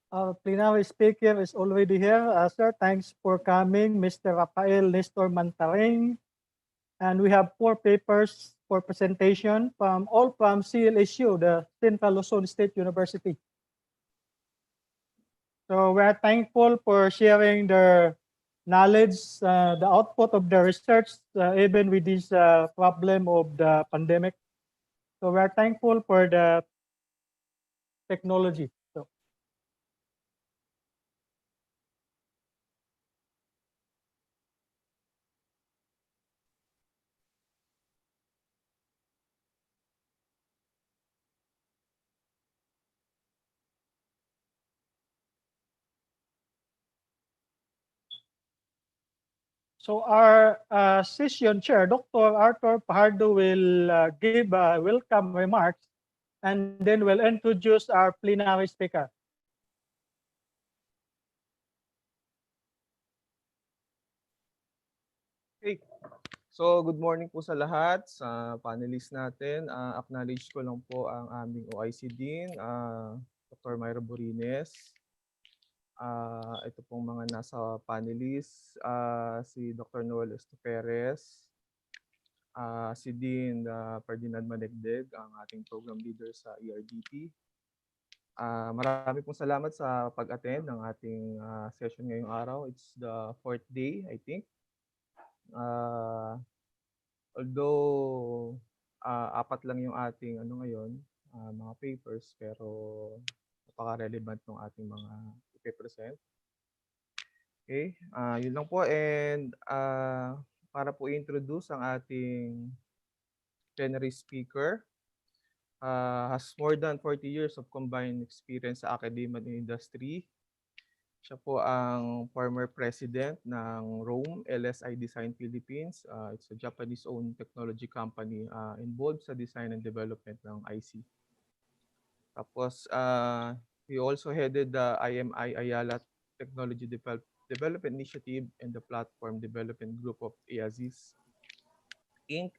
Our plenary speaker is already here. Sir, thanks for coming, Mr. Rafael Nestor Mantaring. And we have 4 papers for presentation from all from CLSU, the Central Luzon State University. So we are thankful for sharing their knowledge, the output of the research, even with this problem of the pandemic. So we are thankful for the technology. So our session chair, Dr. Arthur Pajardo, will give welcome remarks, and then we'll introduce our plenary speaker. Okay. So, good morning po sa lahat, sa panelists natin. Acknowledge ko lang po ang aming OIC Dean, Dr. Myra Borines. Ito pong mga nasa panelists, si Dr. Noel Estoperes, si Dean Ferdinand Manegdeg, ang ating program leader sa ERDT. Marami pong salamat sa pag-attend ng ating session ngayong araw. It's the 4th day, I think. Although 4 lang yung ating ngayon, mga papers, pero napaka-relevant ng ating mga ipe-present. Okay, yun lang po, and para po i-introduce ang ating plenary speaker, has more than 40 years of combined experience sa academia and industry. Siya po ang former president ng Rome LSI Design Philippines. It's a Japanese-owned technology company involved sa design and development ng IC. Tapos, he also headed the IMI Ayala Technology Development Initiative and the Platform Development Group of EAZIS Inc.,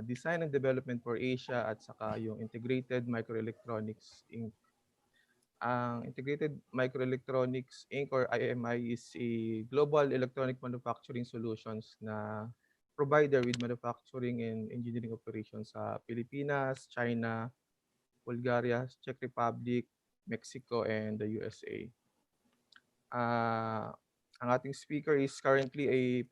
Design and Development for Asia, at saka yung Integrated Microelectronics Inc. Ang Integrated Microelectronics Inc. or IMI is a global electronic manufacturing solutions na provider with manufacturing and engineering operations sa Pilipinas, China, Bulgaria, Czech Republic, Mexico, and the USA. Ang ating speaker is currently a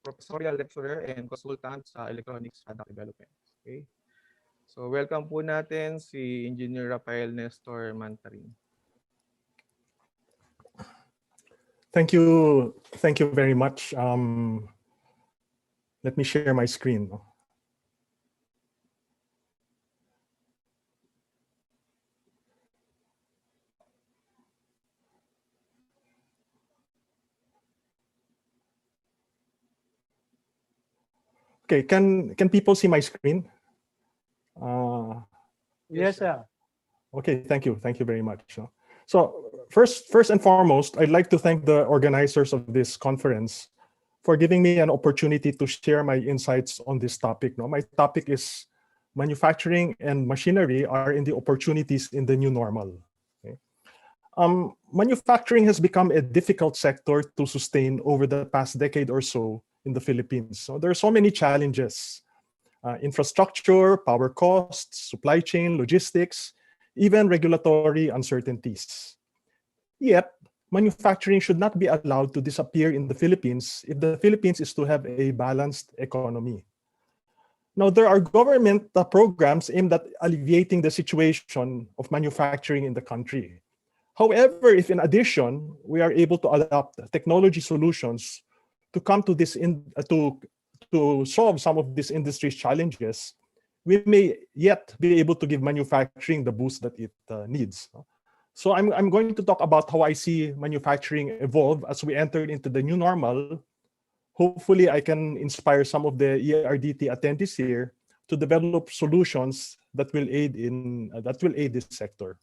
professorial lecturer and consultant sa electronics product development. Okay? So welcome po natin si Engineer Rafael Nestor Mantaring. Thank you very much. Let me share my screen. Okay, can people see my screen? Yes, sir. Okay, thank you very much. So first and foremost, I'd like to thank the organizers of this conference for giving me an opportunity to share my insights on this topic. My topic is manufacturing and machinery are in the opportunities in the new normal. Okay? Manufacturing has become a difficult sector to sustain over the past decade or so in the Philippines. So there are so many challenges: infrastructure, power costs, supply chain, logistics, even regulatory uncertainties. Yet, manufacturing should not be allowed to disappear in the Philippines if the Philippines is to have a balanced economy. Now, there are government programs aimed at alleviating the situation of manufacturing in the country. However, if in addition, we are able to adopt technology solutions to come to this to solve some of these industry's challenges, we may yet be able to give manufacturing the boost that it needs. So I'm going to talk about how I see manufacturing evolve as we enter into the new normal. Hopefully, I can inspire some of the ERDT attendees here to develop solutions that will aid this sector.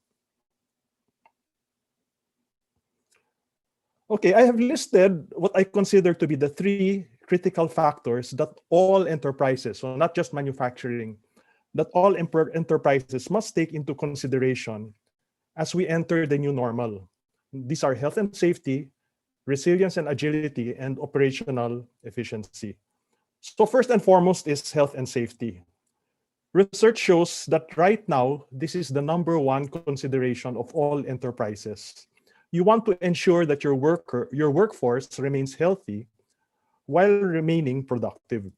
Okay, I have listed what I consider to be the 3 critical factors that all enterprises, so not just manufacturing, that all enterprises must take into consideration as we enter the new normal. These are health and safety, resilience and agility, and operational efficiency. So first and foremost is health and safety. Research shows that right now, this is the number one consideration of all enterprises. You want to ensure that your workforce remains healthy while remaining productive.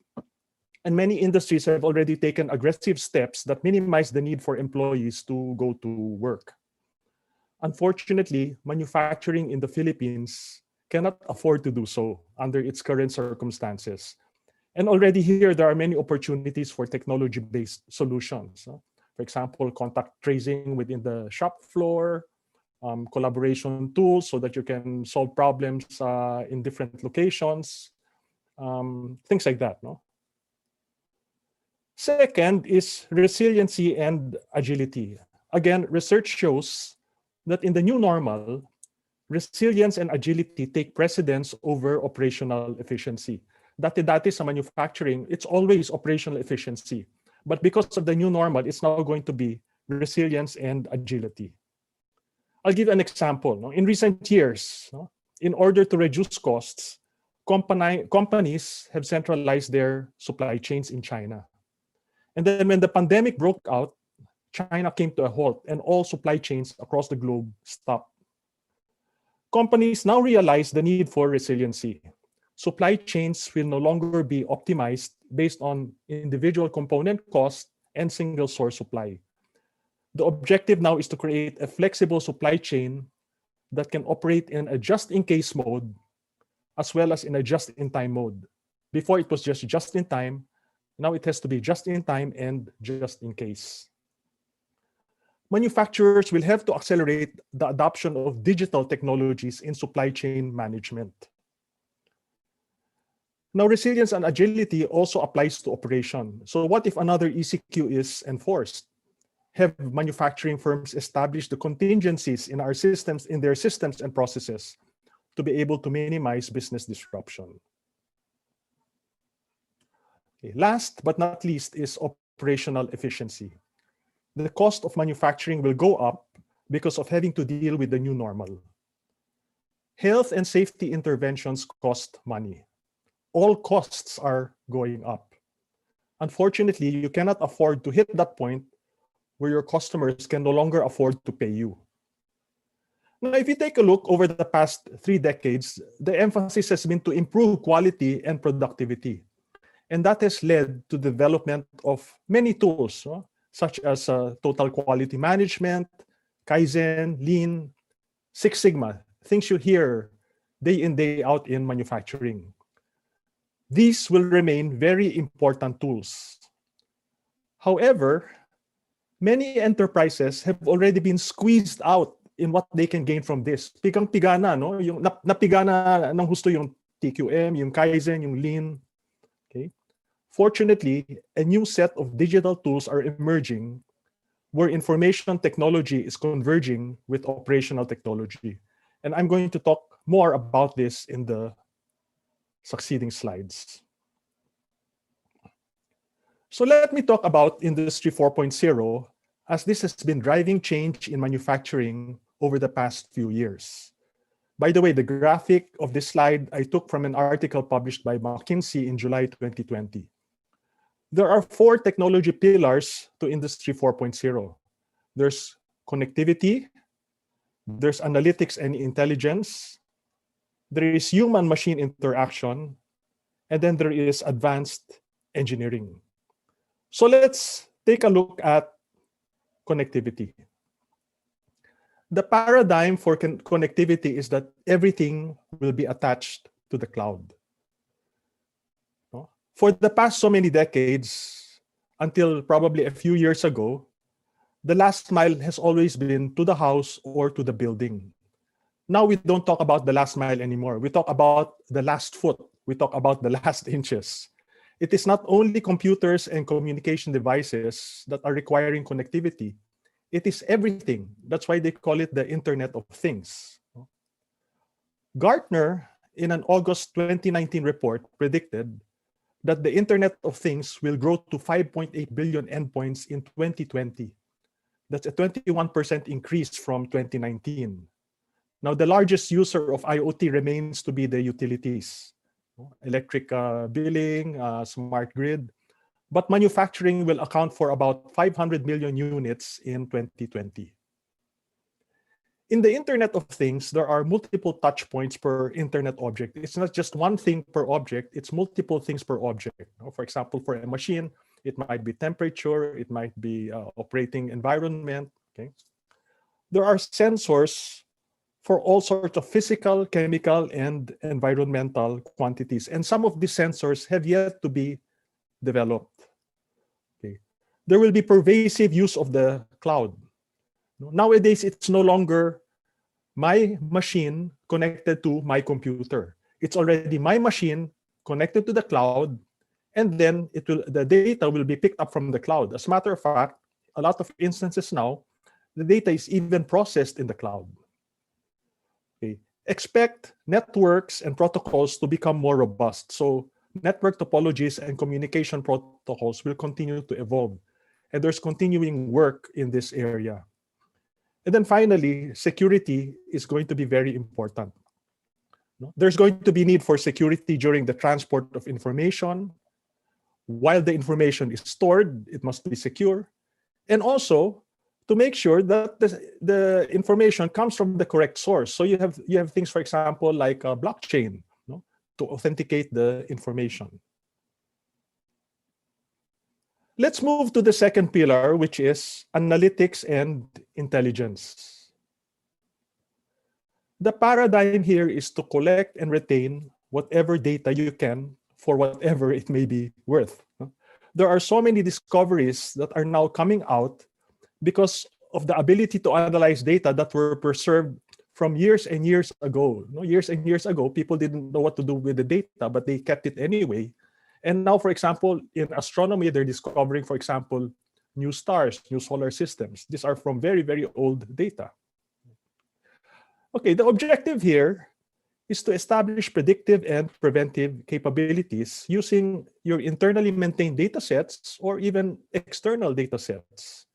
And many industries have already taken aggressive steps that minimize the need for employees to go to work. Unfortunately, manufacturing in the Philippines cannot afford to do so under its current circumstances. And already here, there are many opportunities for technology-based solutions. For example, contact tracing within the shop floor, collaboration tools so that you can solve problems in different locations, things like that. No? Second is resiliency and agility. Again, research shows that in the new normal, resilience and agility take precedence over operational efficiency. Dati-dati sa manufacturing, it's always operational efficiency. But because of the new normal, it's now going to be resilience and agility. I'll give an example. No? In recent years, no, in order to reduce costs, companies have centralized their supply chains in China. And then when the pandemic broke out, China came to a halt and all supply chains across the globe stopped. Companies now realize the need for resiliency. Supply chains will no longer be optimized based on individual component cost and single source supply. The objective now is to create a flexible supply chain that can operate in a just-in-case mode as well as in a just-in-time mode. Before it was just in time, now it has to be just in time and just in case. Manufacturers will have to accelerate the adoption of digital technologies in supply chain management. Now, resilience and agility also applies to operation. So what if another ECQ is enforced? Have manufacturing firms establish the contingencies in our systems, in their systems and processes to be able to minimize business disruption. Okay. Last but not least is operational efficiency. The cost of manufacturing will go up because of having to deal with the new normal. Health and safety interventions cost money. All costs are going up. Unfortunately, you cannot afford to hit that point where your customers can no longer afford to pay you. Now, if you take a look over the past 3 decades, the emphasis has been to improve quality and productivity. And that has led to the development of many tools, such as total quality management, Kaizen, Lean, Six Sigma, things you hear day in, day out in manufacturing. These will remain very important tools. However, many enterprises have already been squeezed out in what they can gain from this. Pigang-piga na, no? Yung napiga na ng husto yung TQM, yung Kaizen, yung Lean. Okay? Fortunately, a new set of digital tools are emerging where information technology is converging with operational technology. And I'm going to talk more about this in the succeeding slides. So let me talk about Industry 4.0, as this has been driving change in manufacturing over the past few years. By the way, the graphic of this slide I took from an article published by McKinsey in July 2020. There are 4 technology pillars to Industry 4.0. There's connectivity, there's analytics and intelligence, there is human-machine interaction, and then there is advanced engineering. So let's take a look at connectivity. The paradigm for connectivity is that everything will be attached to the cloud. For the past so many decades, until probably a few years ago, the last mile has always been to the house or to the building. Now we don't talk about the last mile anymore. We talk about the last foot. We talk about the last inches. It is not only computers and communication devices that are requiring connectivity. It is everything. That's why they call it the Internet of Things. Gartner, in an August 2019 report, predicted that the Internet of Things will grow to 5.8 billion endpoints in 2020. That's a 21% increase from 2019. Now, the largest user of IoT remains to be the utilities, electric billing, smart grid, but manufacturing will account for about 500 million units in 2020. In the Internet of Things, there are multiple touch points per Internet object. It's not just one thing per object, it's multiple things per object. For example, for a machine, it might be temperature, it might be operating environment. Okay? There are sensors for all sorts of physical, chemical, and environmental quantities. And some of these sensors have yet to be developed. Okay. There will be pervasive use of the cloud. Nowadays, it's no longer my machine connected to my computer. It's already my machine connected to the cloud, and then the data will be picked up from the cloud. As a matter of fact, a lot of instances now, the data is even processed in the cloud. Okay. Expect networks and protocols to become more robust. So network topologies and communication protocols will continue to evolve. And there's continuing work in this area. And then finally, security is going to be very important. There's going to be need for security during the transport of information. While the information is stored, it must be secure. And also, to make sure that the information comes from the correct source. So you have things, for example, like a blockchain, to authenticate the information. Let's move to the second pillar, which is analytics and intelligence. The paradigm here is to collect and retain whatever data you can for whatever it may be worth. There are so many discoveries that are now coming out because of the ability to analyze data that were preserved from years and years ago. Years and years ago, people didn't know what to do with the data, but they kept it anyway. And now, for example, in astronomy, they're discovering, for example, new stars, new solar systems. These are from very, very old data. Okay, the objective here is to establish predictive and preventive capabilities using your internally maintained data sets or even external data sets.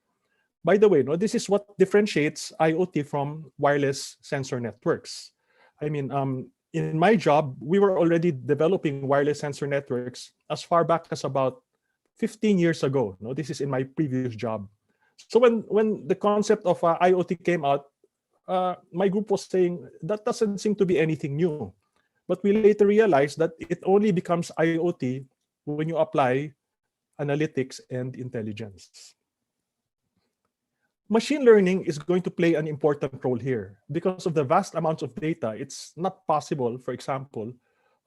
By the way, this is what differentiates IoT from wireless sensor networks. I mean, in my job, we were already developing wireless sensor networks as far back as about 15 years ago. This is in my previous job. So when the concept of IoT came out, my group was saying that doesn't seem to be anything new. But we later realized that it only becomes IoT when you apply analytics and intelligence. Machine learning is going to play an important role here because of the vast amounts of data. It's not possible, for example,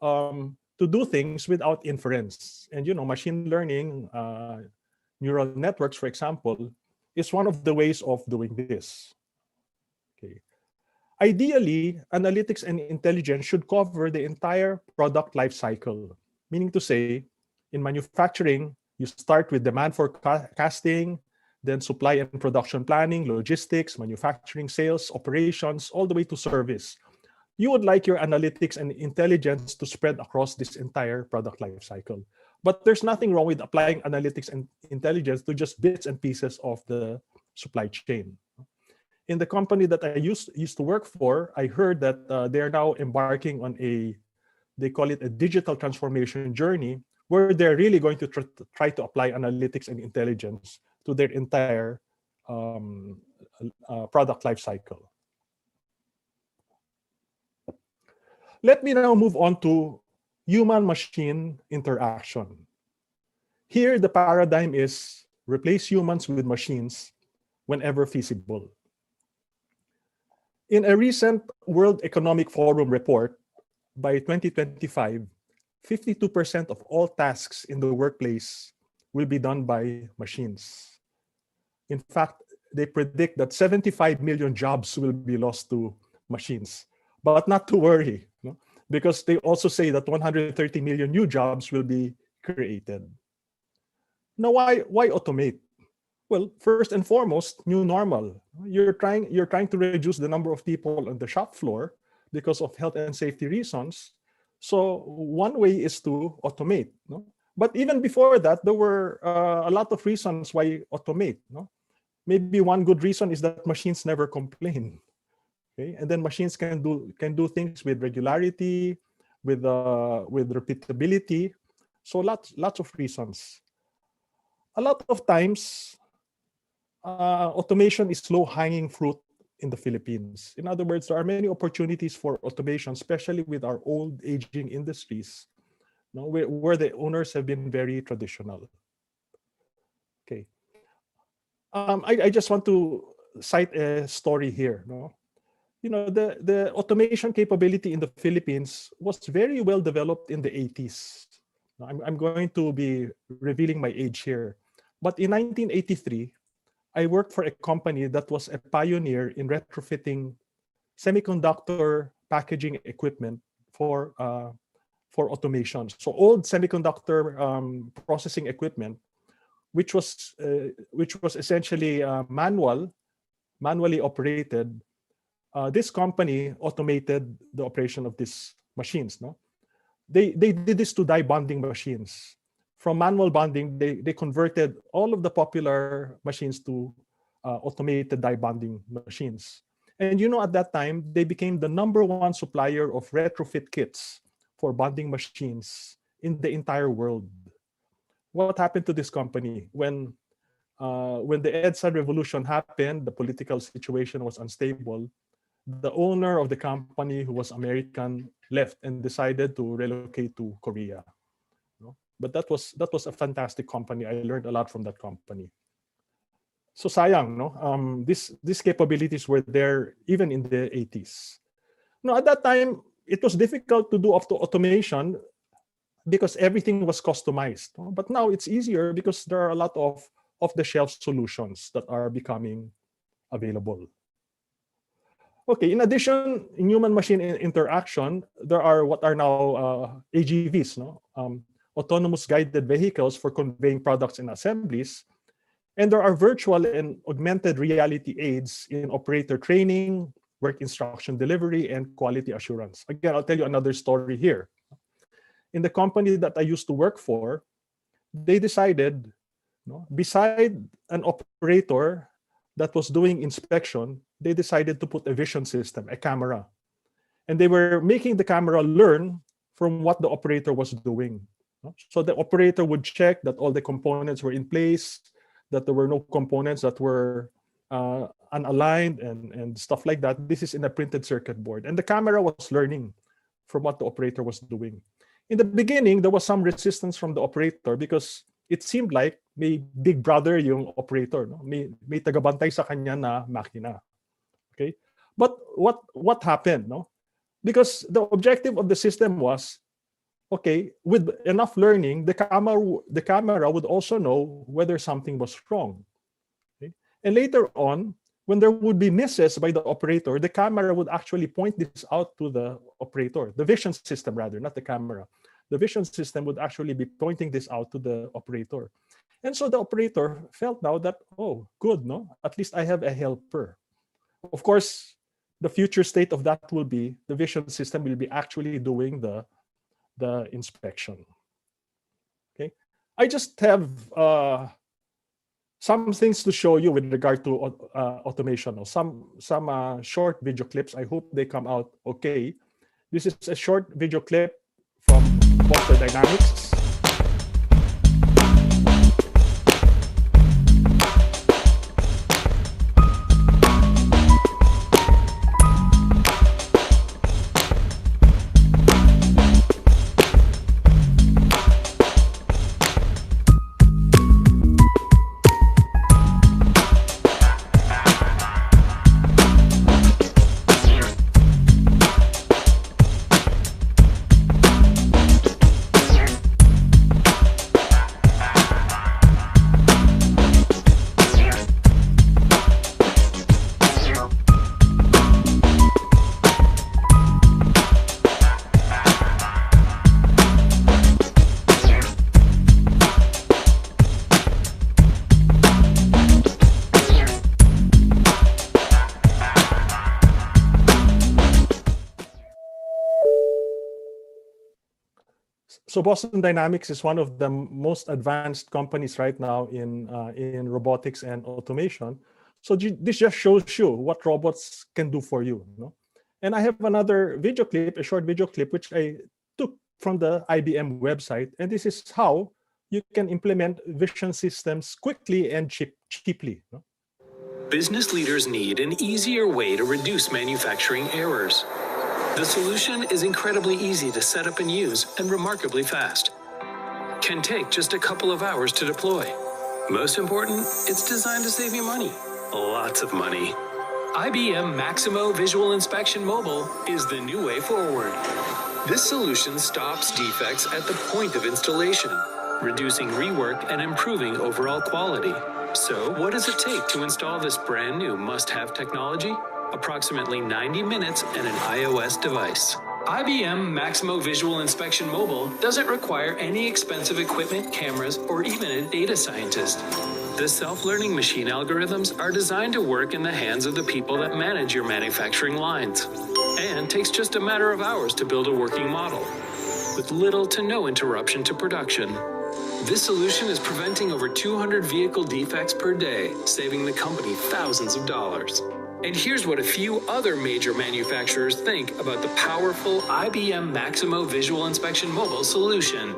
to do things without inference. And machine learning, neural networks, for example, is one of the ways of doing this. Okay. Ideally, analytics and intelligence should cover the entire product life cycle. Meaning to say, in manufacturing, you start with demand forecasting, then supply and production planning, logistics, manufacturing, sales, operations, all the way to service. You would like your analytics and intelligence to spread across this entire product life cycle. But there's nothing wrong with applying analytics and intelligence to just bits and pieces of the supply chain. In the company that I used to work for, I heard that they are now embarking on they call it a digital transformation journey, where they're really going to try to apply analytics and intelligence to their entire product life cycle. Let me now move on to human-machine interaction. Here, the paradigm is replace humans with machines whenever feasible. In a recent World Economic Forum report, by 2025, 52% of all tasks in the workplace will be done by machines. In fact, they predict that 75 million jobs will be lost to machines. But not to worry, because they also say that 130 million new jobs will be created. Now, why automate? Well, first and foremost, new normal. You're trying to reduce the number of people on the shop floor because of health and safety reasons. So one way is to automate. But even before that, there were a lot of reasons why automate. No? Maybe one good reason is that machines never complain. Okay, and then machines can do things with regularity, with repeatability. So lots of reasons. A lot of times, automation is low-hanging fruit in the Philippines. In other words, there are many opportunities for automation, especially with our old aging industries, no, where the owners have been very traditional. Okay. I just want to cite a story here. No? The automation capability in the Philippines was very well developed in the 80s. I'm going to be revealing my age here. But in 1983, I worked for a company that was a pioneer in retrofitting semiconductor packaging equipment for automation. So old semiconductor processing equipment, which was essentially manually operated. This company automated the operation of these machines. No, they did this to die bonding machines. From manual bonding, they converted all of the popular machines to automated die bonding machines. And at that time, they became the #1 supplier of retrofit kits for bonding machines in the entire world. What happened to this company? When the EDSA revolution happened, the political situation was unstable. The owner of the company, who was American, left and decided to relocate to Korea. But that was a fantastic company. I learned a lot from that company. So sayang, no? These capabilities were there even in the 80s. At that time, it was difficult to do automation because everything was customized. But now it's easier because there are a lot of off-the-shelf solutions that are becoming available. Okay, in addition, in human-machine interaction, there are what are now AGVs, no? Autonomous guided vehicles for conveying products and assemblies. And there are virtual and augmented reality aids in operator training, work instruction delivery, and quality assurance. Again, I'll tell you another story here. In the company that I used to work for, they decided, beside an operator that was doing inspection, they decided to put a vision system, a camera. And they were making the camera learn from what the operator was doing. So the operator would check that all the components were in place, that there were no components that were unaligned and stuff like that. This is in a printed circuit board. And the camera was learning from what the operator was doing. In the beginning, there was some resistance from the operator because it seemed like may big brother yung operator. No? May tagabantay sa kanya na makina. Okay? But what happened? No? Because the objective of the system was, okay, with enough learning, the camera would also know whether something was wrong. Okay? And later on, when there would be misses by the operator, the camera would actually point this out to the operator, the vision system rather, not the camera. The vision system would actually be pointing this out to the operator. And so the operator felt now that, oh, good, no? At least I have a helper. Of course, the future state of that will be the vision system will be actually doing the inspection. Okay, I just have some things to show you with regard to automation. Some short video clips. I hope they come out okay. This is a short video clip from Oyster Dynamics. So Boston Dynamics is one of the most advanced companies right now in robotics and automation. So this just shows you what robots can do for you. No? And I have another video clip, a short video clip, which I took from the IBM website. And this is how you can implement vision systems quickly and cheaply. No? Business leaders need an easier way to reduce manufacturing errors. The solution is incredibly easy to set up and use and remarkably fast. Can take just a couple of hours to deploy. Most important, it's designed to save you money. Lots of money. IBM Maximo Visual Inspection Mobile is the new way forward. This solution stops defects at the point of installation, reducing rework and improving overall quality. So, what does it take to install this brand new must-have technology? Approximately 90 minutes and an iOS device. IBM Maximo Visual Inspection Mobile doesn't require any expensive equipment, cameras, or even a data scientist. The self-learning machine algorithms are designed to work in the hands of the people that manage your manufacturing lines, and takes just a matter of hours to build a working model, with little to no interruption to production. This solution is preventing over 200 vehicle defects per day, saving the company thousands of dollars. And here's what a few other major manufacturers think about the powerful IBM Maximo Visual Inspection Mobile solution.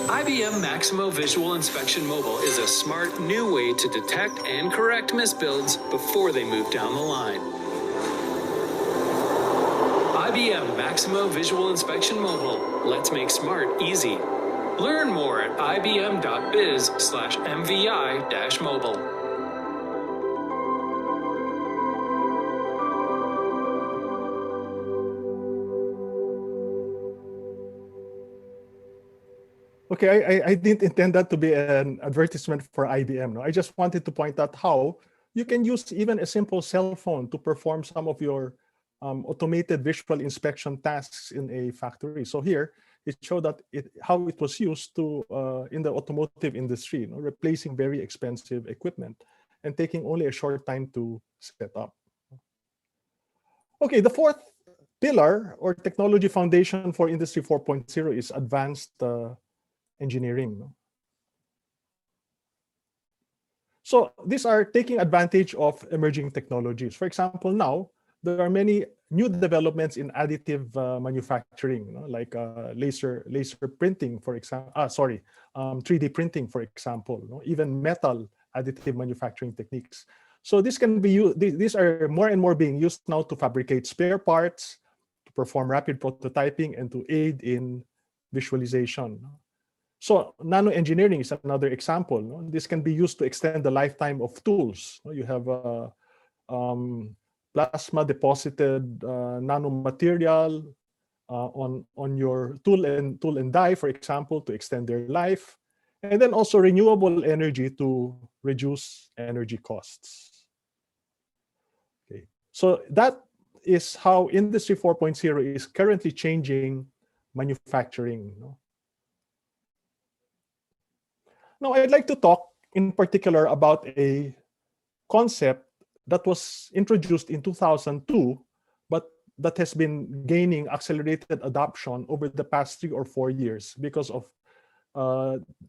IBM Maximo Visual Inspection Mobile is a smart new way to detect and correct misbuilds before they move down the line. IBM Maximo Visual Inspection Mobile. Let's make smart easy. Learn more at ibm.biz/mvi-mobile. Okay, I didn't intend that to be an advertisement for IBM. No? I just wanted to point out how you can use even a simple cell phone to perform some of your automated visual inspection tasks in a factory. So here, it showed that how it was used to in the automotive industry, you know, replacing very expensive equipment and taking only a short time to set up. Okay, the fourth pillar or technology foundation for Industry 4.0 is advanced engineering. No? So these are taking advantage of emerging technologies. For example, now there are many new developments in additive manufacturing, you know, like laser printing, for example. 3D printing, for example. You know, even metal additive manufacturing techniques. So this can be used. These are more and more being used now to fabricate spare parts, to perform rapid prototyping, and to aid in visualization. So nano engineering is another example. No? This can be used to extend the lifetime of tools. You have plasma deposited nanomaterial on your tool and die, for example, to extend their life, and then also renewable energy to reduce energy costs. Okay, so that is how Industry 4.0 is currently changing manufacturing. No? Now, I'd like to talk in particular about a concept that was introduced in 2002, but that has been gaining accelerated adoption over the past 3 or 4 years because of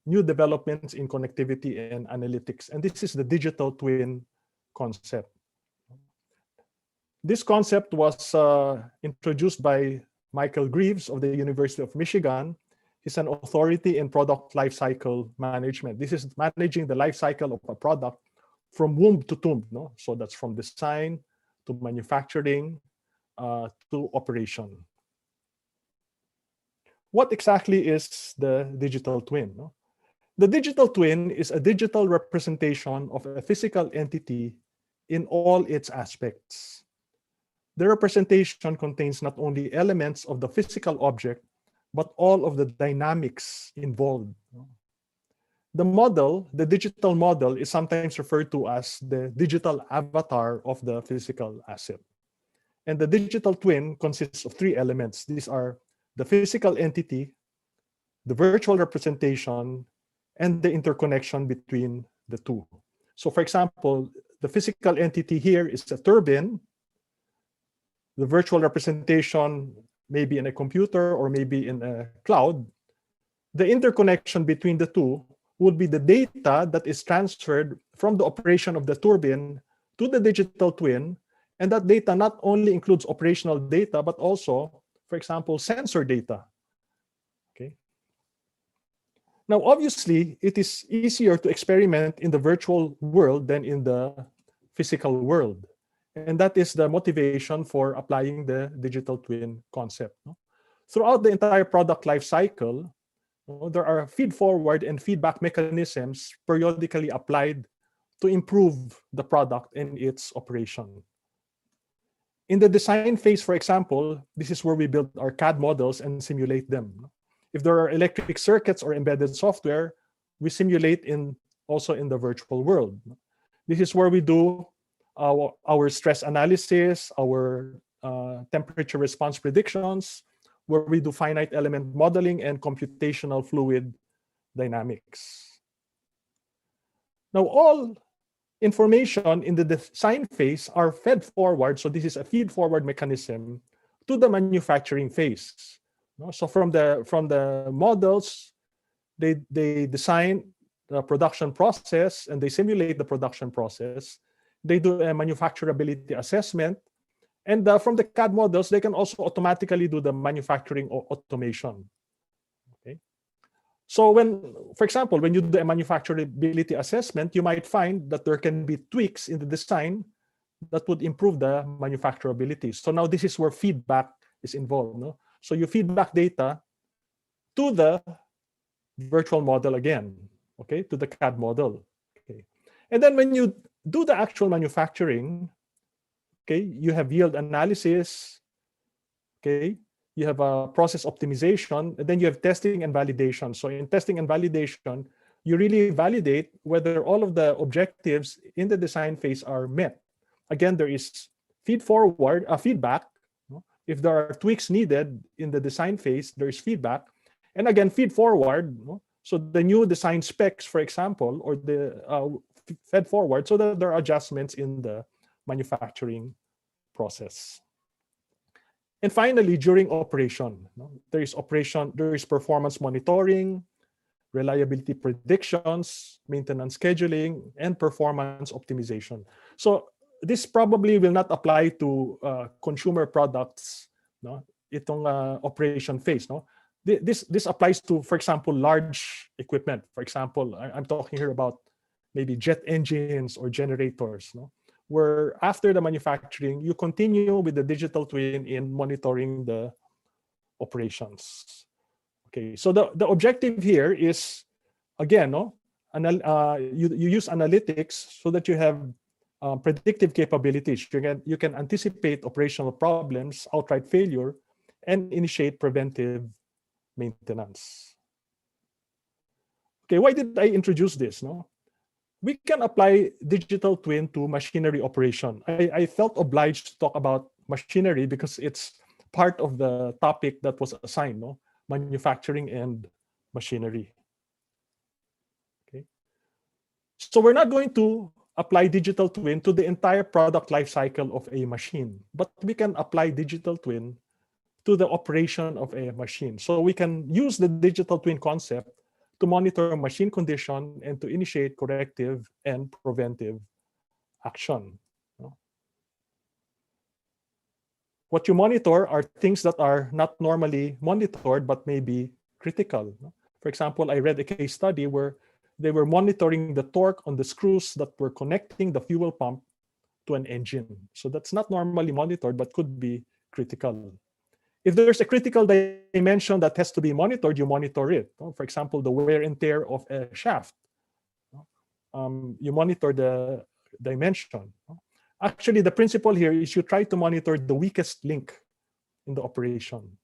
new developments in connectivity and analytics. And this is the digital twin concept. This concept was introduced by Michael Greaves of the University of Michigan. He's an authority in product lifecycle management. This is managing the lifecycle of a product from womb to tomb. No? So that's from design to manufacturing to operation. What exactly is the digital twin? No? The digital twin is a digital representation of a physical entity in all its aspects. The representation contains not only elements of the physical object, but all of the dynamics involved. The model, the digital model, is sometimes referred to as the digital avatar of the physical asset. And the digital twin consists of 3 elements. These are the physical entity, the virtual representation, and the interconnection between the two. So for example, the physical entity here is a turbine. the virtual representation maybe in a computer or maybe in a cloud, the interconnection between the two would be the data that is transferred from the operation of the turbine to the digital twin. And that data not only includes operational data, but also, for example, sensor data. Okay. Now, obviously, it is easier to experiment in the virtual world than in the physical world. And that is the motivation for applying the digital twin concept. Throughout the entire product life cycle, there are feed-forward and feedback mechanisms periodically applied to improve the product and its operation. In the design phase, for example, this is where we build our CAD models and simulate them. If there are electric circuits or embedded software, we simulate also in the virtual world. This is where we do our stress analysis, our temperature response predictions, where we do finite element modeling and computational fluid dynamics. Now, all information in the design phase are fed forward. So this is a feed forward mechanism to the manufacturing phase. So from the models, they design the production process and they simulate the production process. They do a manufacturability assessment. And from the CAD models, they can also automatically do the manufacturing automation. Okay. So for example, when you do a manufacturability assessment, you might find that there can be tweaks in the design that would improve the manufacturability. So now this is where feedback is involved. No? So you feedback data to the virtual model again, okay, to the CAD model. Okay. And then when you do the actual manufacturing, okay, you have yield analysis, okay, you have a process optimization, and then you have testing and validation. So in testing and validation, you really validate whether all of the objectives in the design phase are met. Again, there is feedback. If there are tweaks needed in the design phase, there is feedback. And again, feed forward. So the new design specs, for example, or the fed forward so that there are adjustments in the manufacturing process. And finally, during operation, there is performance monitoring, reliability predictions, maintenance scheduling, and performance optimization. So this probably will not apply to consumer products, itong operation phase. This applies to, for example, large equipment. For example, I'm talking here about maybe jet engines or generators, where after the manufacturing, you continue with the digital twin in monitoring the operations. Okay, so the objective here is, again, you use analytics so that you have predictive capabilities. You can anticipate operational problems, outright failure, and initiate preventive maintenance. Okay, why did I introduce this? We can apply digital twin to machinery operation. I felt obliged to talk about machinery because it's part of the topic that was assigned, manufacturing and machinery. Okay. So we're not going to apply digital twin to the entire product life cycle of a machine, but we can apply digital twin to the operation of a machine. So we can use the digital twin concept to monitor machine condition and to initiate corrective and preventive action. What you monitor are things that are not normally monitored but may be critical. For example, I read a case study where they were monitoring the torque on the screws that were connecting the fuel pump to an engine. So that's not normally monitored but could be critical. If there's a critical dimension that has to be monitored, you monitor it. For example, the wear and tear of a shaft. You monitor the dimension. Actually, the principle here is you try to monitor the weakest link in the operation.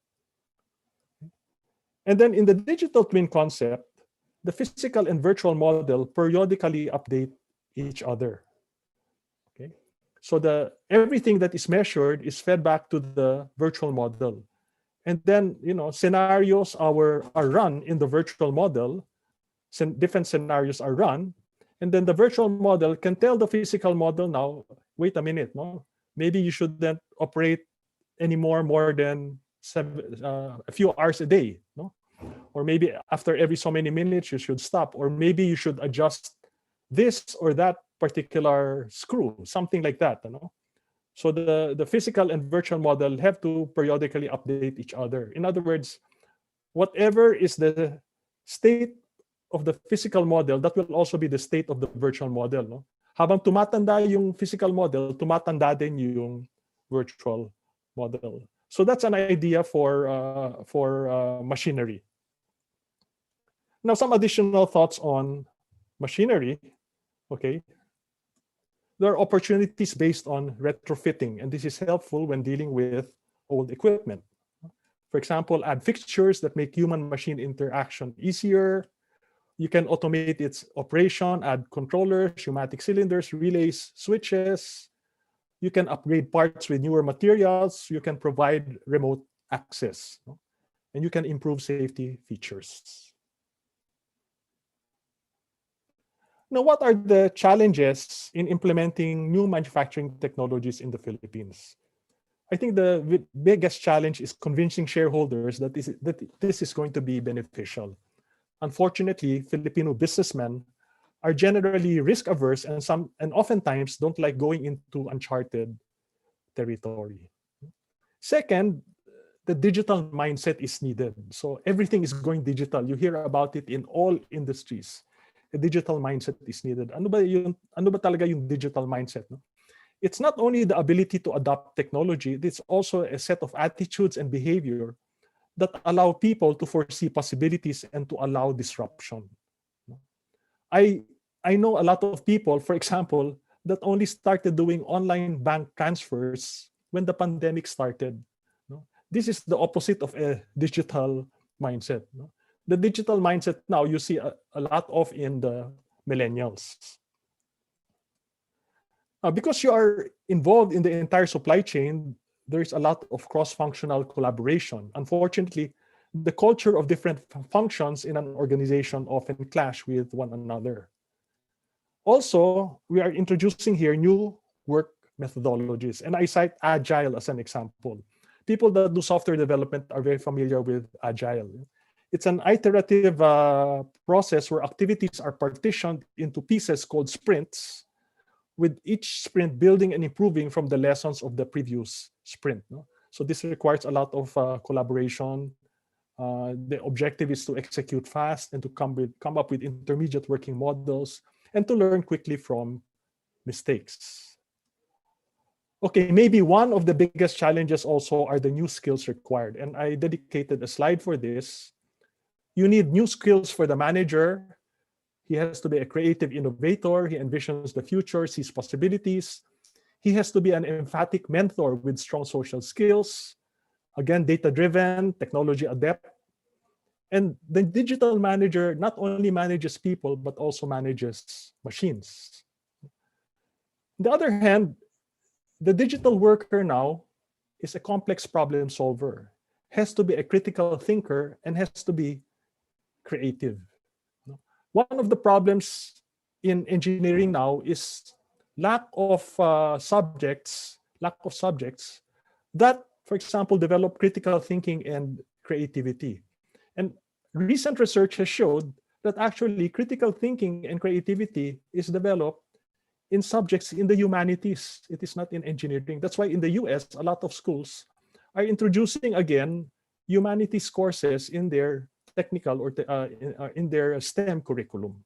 And then in the digital twin concept, the physical and virtual model periodically update each other. Okay, so everything that is measured is fed back to the virtual model. And then, scenarios are run in the virtual model. Different scenarios are run. And then the virtual model can tell the physical model now, wait a minute, maybe you shouldn't operate anymore more than a few hours a day, no? Or maybe after every so many minutes you should stop, or maybe you should adjust this or that particular screw, something like that, you know? So the physical and virtual model have to periodically update each other. In other words, whatever is the state of the physical model, that will also be the state of the virtual model, no? Habang tumatanda yung physical model, tumatanda din yung virtual model. So that's an idea for machinery. Now, some additional thoughts on machinery. Okay, there are opportunities based on retrofitting, and this is helpful when dealing with old equipment. For example, add fixtures that make human-machine interaction easier. You can automate its operation, add controllers, pneumatic cylinders, relays, switches. You can upgrade parts with newer materials. You can provide remote access, no? And you can improve safety features. Now, what are the challenges in implementing new manufacturing technologies in the Philippines? I think the biggest challenge is convincing shareholders that this is going to be beneficial. Unfortunately, Filipino businessmen are generally risk averse and oftentimes don't like going into uncharted territory. Second, the digital mindset is needed. So everything is going digital. You hear about it in all industries. A digital mindset is needed. Ano ba talaga yung digital mindset, no? It's not only the ability to adopt technology, it's also a set of attitudes and behavior that allow people to foresee possibilities and to allow disruption. I know a lot of people, for example, that only started doing online bank transfers when the pandemic started. This is the opposite of a digital mindset. The digital mindset now you see a lot of in the millennials. Because you are involved in the entire supply chain, there's a lot of cross-functional collaboration. Unfortunately, the culture of different functions in an organization often clash with one another. Also, we are introducing here new work methodologies, and I cite Agile as an example. People that do software development are very familiar with Agile. It's an iterative process where activities are partitioned into pieces called sprints, with each sprint building and improving from the lessons of the previous sprint. No? So this requires a lot of collaboration. The objective is to execute fast and to come up with intermediate working models and to learn quickly from mistakes. Okay, maybe one of the biggest challenges also are the new skills required. And I dedicated a slide for this. You need new skills for the manager. He has to be a creative innovator. He envisions the future, sees possibilities. He has to be an emphatic mentor with strong social skills. Again, data-driven, technology adept. And the digital manager not only manages people, but also manages machines. On the other hand, the digital worker now is a complex problem solver, has to be a critical thinker, and has to be creative. One of the problems in engineering now is lack of subjects that, for example, develop critical thinking and creativity. And recent research has showed that actually critical thinking and creativity is developed in subjects in the humanities. It is not in engineering. That's why in the US, a lot of schools are introducing again humanities courses in their technical or in their STEM curriculum.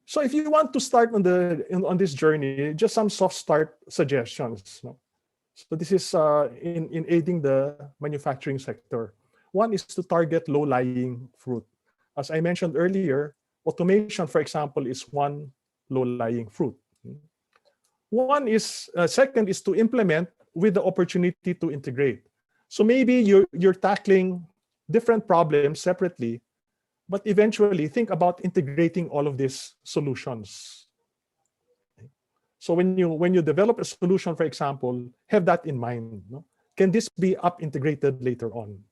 So if you want to start on this journey, just some soft start suggestions. No? So this is in aiding the manufacturing sector. One is to target low-lying fruit. As I mentioned earlier, automation, for example, is one low-lying fruit. Second is to implement with the opportunity to integrate. So maybe you're tackling different problems separately, but eventually think about integrating all of these solutions. So when you develop a solution, for example, have that in mind. No? Can this be integrated later on?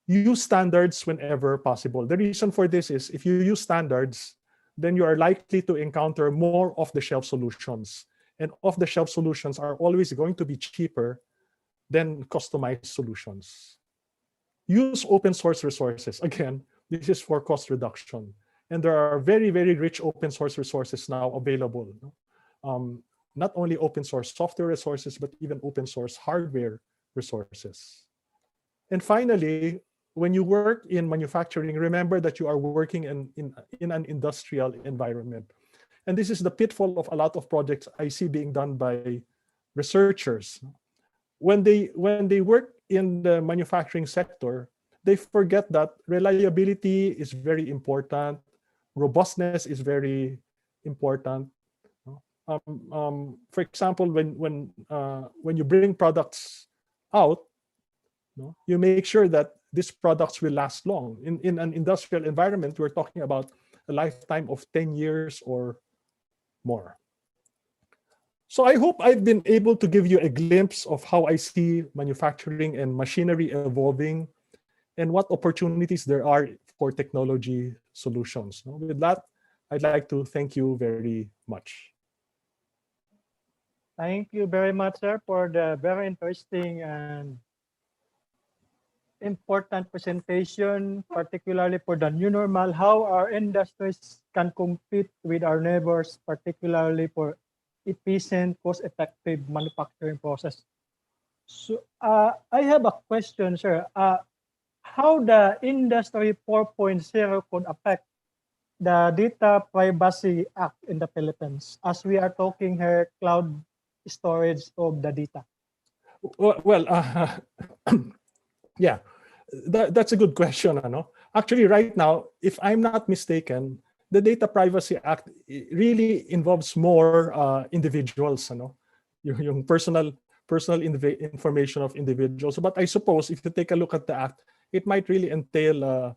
Use standards whenever possible. The reason for this is if you use standards, then you are likely to encounter more off-the-shelf solutions. And off-the-shelf solutions are always going to be cheaper than customized solutions. Use open source resources. Again, this is for cost reduction. And there are very, very rich open source resources now available. Not only open source software resources, but even open source hardware resources. And finally, when you work in manufacturing, remember that you are working in an industrial environment. And this is the pitfall of a lot of projects I see being done by researchers. When they work in the manufacturing sector, they forget that reliability is very important, robustness is very important. For example, when you bring products out, you make sure that these products will last long. In an industrial environment, we're talking about a lifetime of 10 years or more. So I hope I've been able to give you a glimpse of how I see manufacturing and machinery evolving and what opportunities there are for technology solutions. With that, I'd like to thank you very much. Thank you very much, sir, for the very interesting and important presentation, particularly for the new normal, how our industries can compete with our neighbors, particularly for efficient, cost-effective manufacturing process. So I have a question, sir. How the Industry 4.0 could affect the Data Privacy Act in the Philippines, as we are talking here, cloud storage of the data? Well, yeah, that's a good question. Actually, right now, if I'm not mistaken, the Data Privacy Act really involves more individuals, yung personal information of individuals. But I suppose if you take a look at the act, it might really entail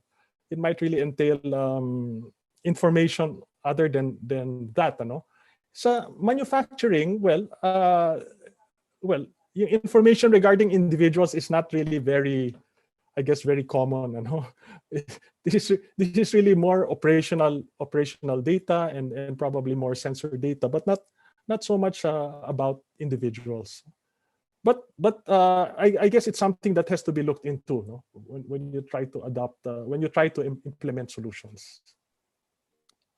information other than that. So manufacturing, well, yung information regarding individuals is not really very, I guess, very common. This is really more operational data and probably more sensor data, but not so much about individuals. But I guess it's something that has to be looked into when you try to adopt, when you try to implement solutions.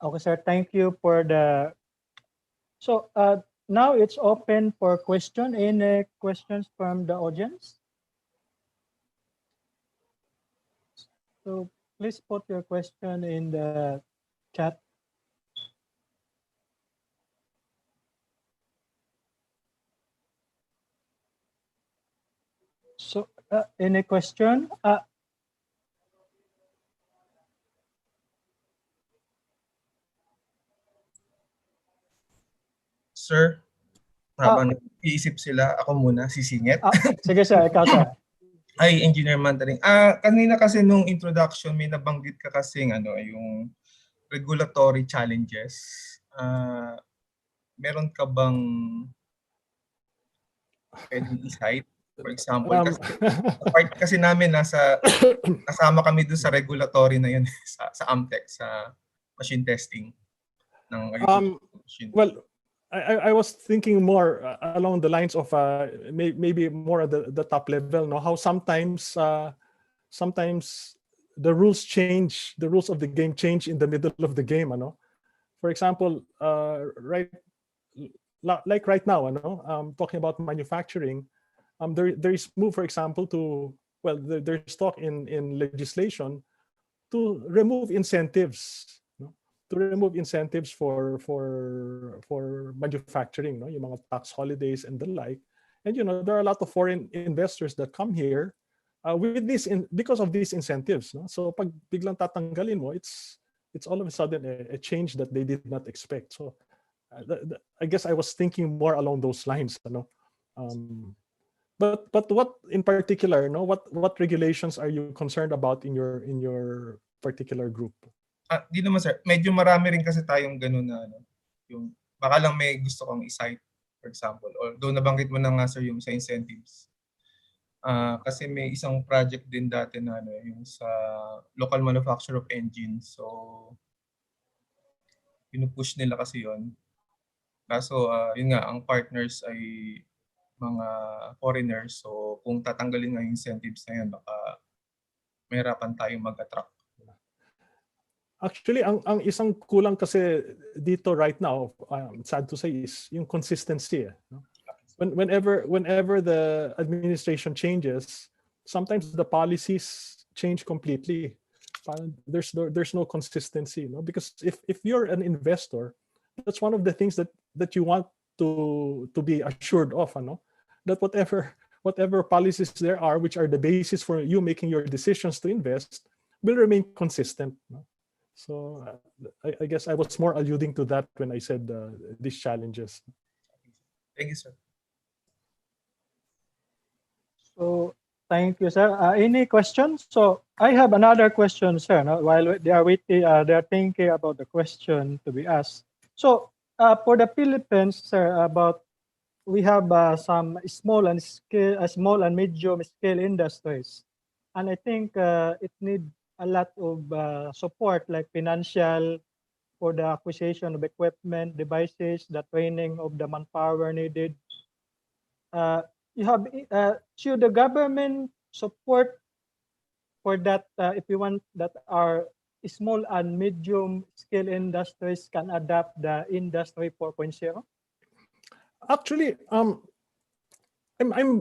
Okay, sir. Thank you for the. So now it's open for question. Any questions from the audience? So please put your question in the chat. So any question? Sir, habang iisip sila, ako muna, sisingit. Sige sir, ikaw sir. Ay, Engineer Mandaring. Kanina kasi nung introduction, may nabanggit ka kasing yung regulatory challenges. Meron ka bang pwedeng i-cite? For example, part kasi namin kasama kami doon sa regulatory na yun sa AMTEC, sa machine testing ng machine. Well, I was thinking more along the lines of maybe more at the top level. How sometimes the rules change, the rules of the game change in the middle of the game. For example, like right now, talking about manufacturing, there is move, for example, there's talk in legislation to remove incentives. To remove incentives for manufacturing, yung mga tax holidays and the like. And there are a lot of foreign investors that come here with this because of these incentives. So pag biglang tatanggalin mo, it's all of a sudden a change that they did not expect. So I guess I was thinking more along those lines. But what in particular, what regulations are you concerned about in your particular group? Di naman sir, medyo marami rin kasi tayong ganun na yung baka lang may gusto kong i-cite, for example, or doon nabanggit mo na nga sir yung sa incentives. Kasi may isang project din dati na yung sa local manufacturer of engines. So pinupush nila kasi yon. Kaso yun nga, ang partners ay mga foreigners. So kung tatanggalin nga yung incentives na yan, baka mahirapan tayong mag-attract. Actually, ang isang kulang kasi dito right now, sad to say, is yung consistency. No? Whenever the administration changes, sometimes the policies change completely. There's no consistency, no? Because if you're an investor, that's one of the things that you want to be assured of, no? That whatever policies there are, which are the basis for you making your decisions to invest, will remain consistent. No? So I guess I was more alluding to that when I said these challenges. Thank you, sir. So thank you, sir. Any questions? So I have another question, sir. No? While they are waiting, they are thinking about the question to be asked. So for the Philippines, sir, we have some small and medium scale industries, and I think it needs a lot of support, like financial, for the acquisition of equipment, devices, the training of the manpower needed. Should the government support for that if you want that our small and medium scale industries can adapt the industry 4.0? Actually, I'm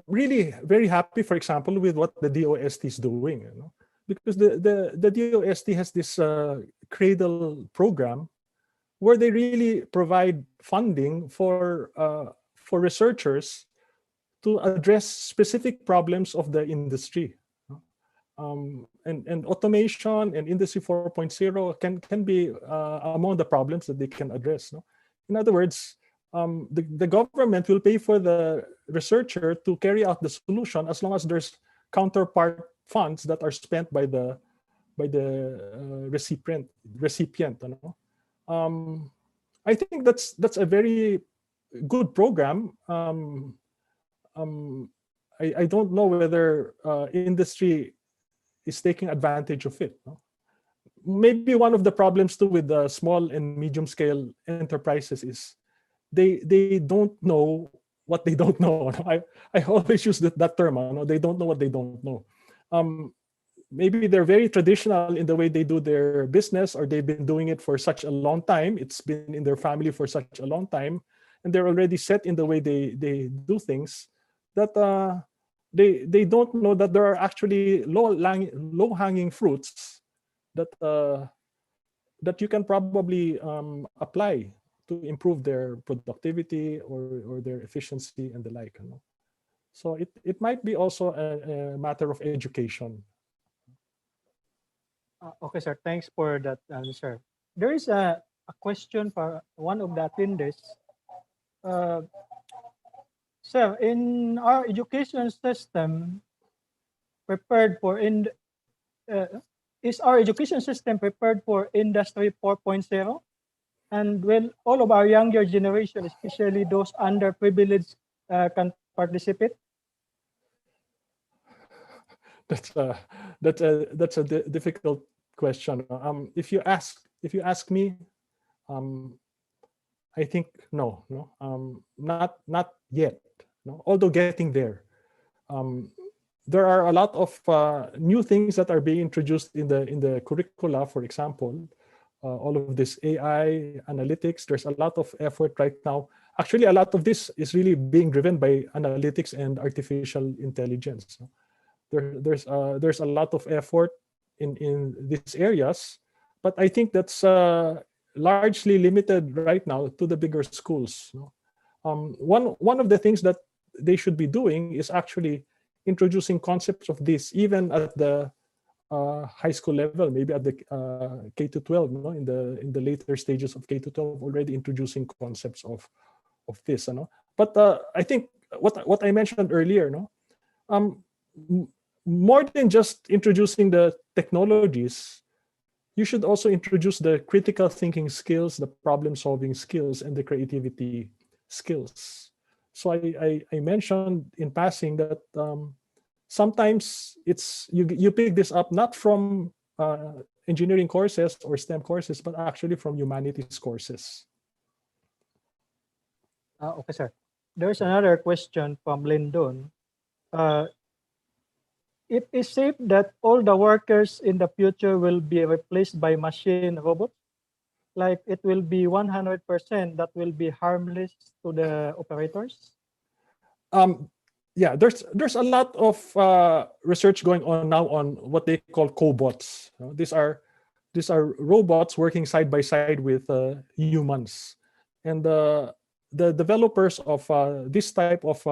really very happy, for example, with what the DOST is doing, you know, because the DOST has this cradle program where they really provide funding for researchers to address specific problems of the industry. And automation and Industry 4.0 can be among the problems that they can address. No? In other words, the government will pay for the researcher to carry out the solution as long as there's counterpart funds that are spent by the recipient. You know? I think that's a very good program. I don't know whether industry is taking advantage of it. No? Maybe one of the problems too with the small and medium scale enterprises is they don't know what they don't know. I always use that term. No? They don't know what they don't know. Maybe they're very traditional in the way they do their business, or they've been doing it for such a long time. It's been in their family for such a long time, and they're already set in the way they do things, that they don't know that there are actually low-hanging fruits that that you can probably apply to improve their productivity or their efficiency and the like. You know? So it might be also a matter of education. Okay, sir. Thanks for that answer. There is a question for one of the attendees. Sir, in our education system prepared for is our education system prepared for Industry 4.0? And will all of our younger generation, especially those underprivileged, can participate? That's a difficult question. If you ask me, I think no, not yet. No, although getting there. There are a lot of new things that are being introduced in the curricula. For example, all of this AI analytics. There's a lot of effort right now. Actually, a lot of this is really being driven by analytics and artificial intelligence. There's a lot of effort in these areas, but I think that's largely limited right now to the bigger schools. One of the things that they should be doing is actually introducing concepts of this even at the high school level, maybe at the K-12, in the later stages of K-12, already introducing concepts of this. But I think what I mentioned earlier, more than just introducing the technologies, you should also introduce the critical thinking skills, the problem-solving skills, and the creativity skills. So I mentioned in passing that sometimes it's you pick this up not from engineering courses or STEM courses, but actually from humanities courses. Okay, sir. There's another question from Lyndon. Uh, it is safe that all the workers in the future will be replaced by machine robots? Like it will be 100% that will be harmless to the operators? Yeah, there's a lot of research going on now on what they call cobots. These are robots working side by side with humans, and the developers of this type of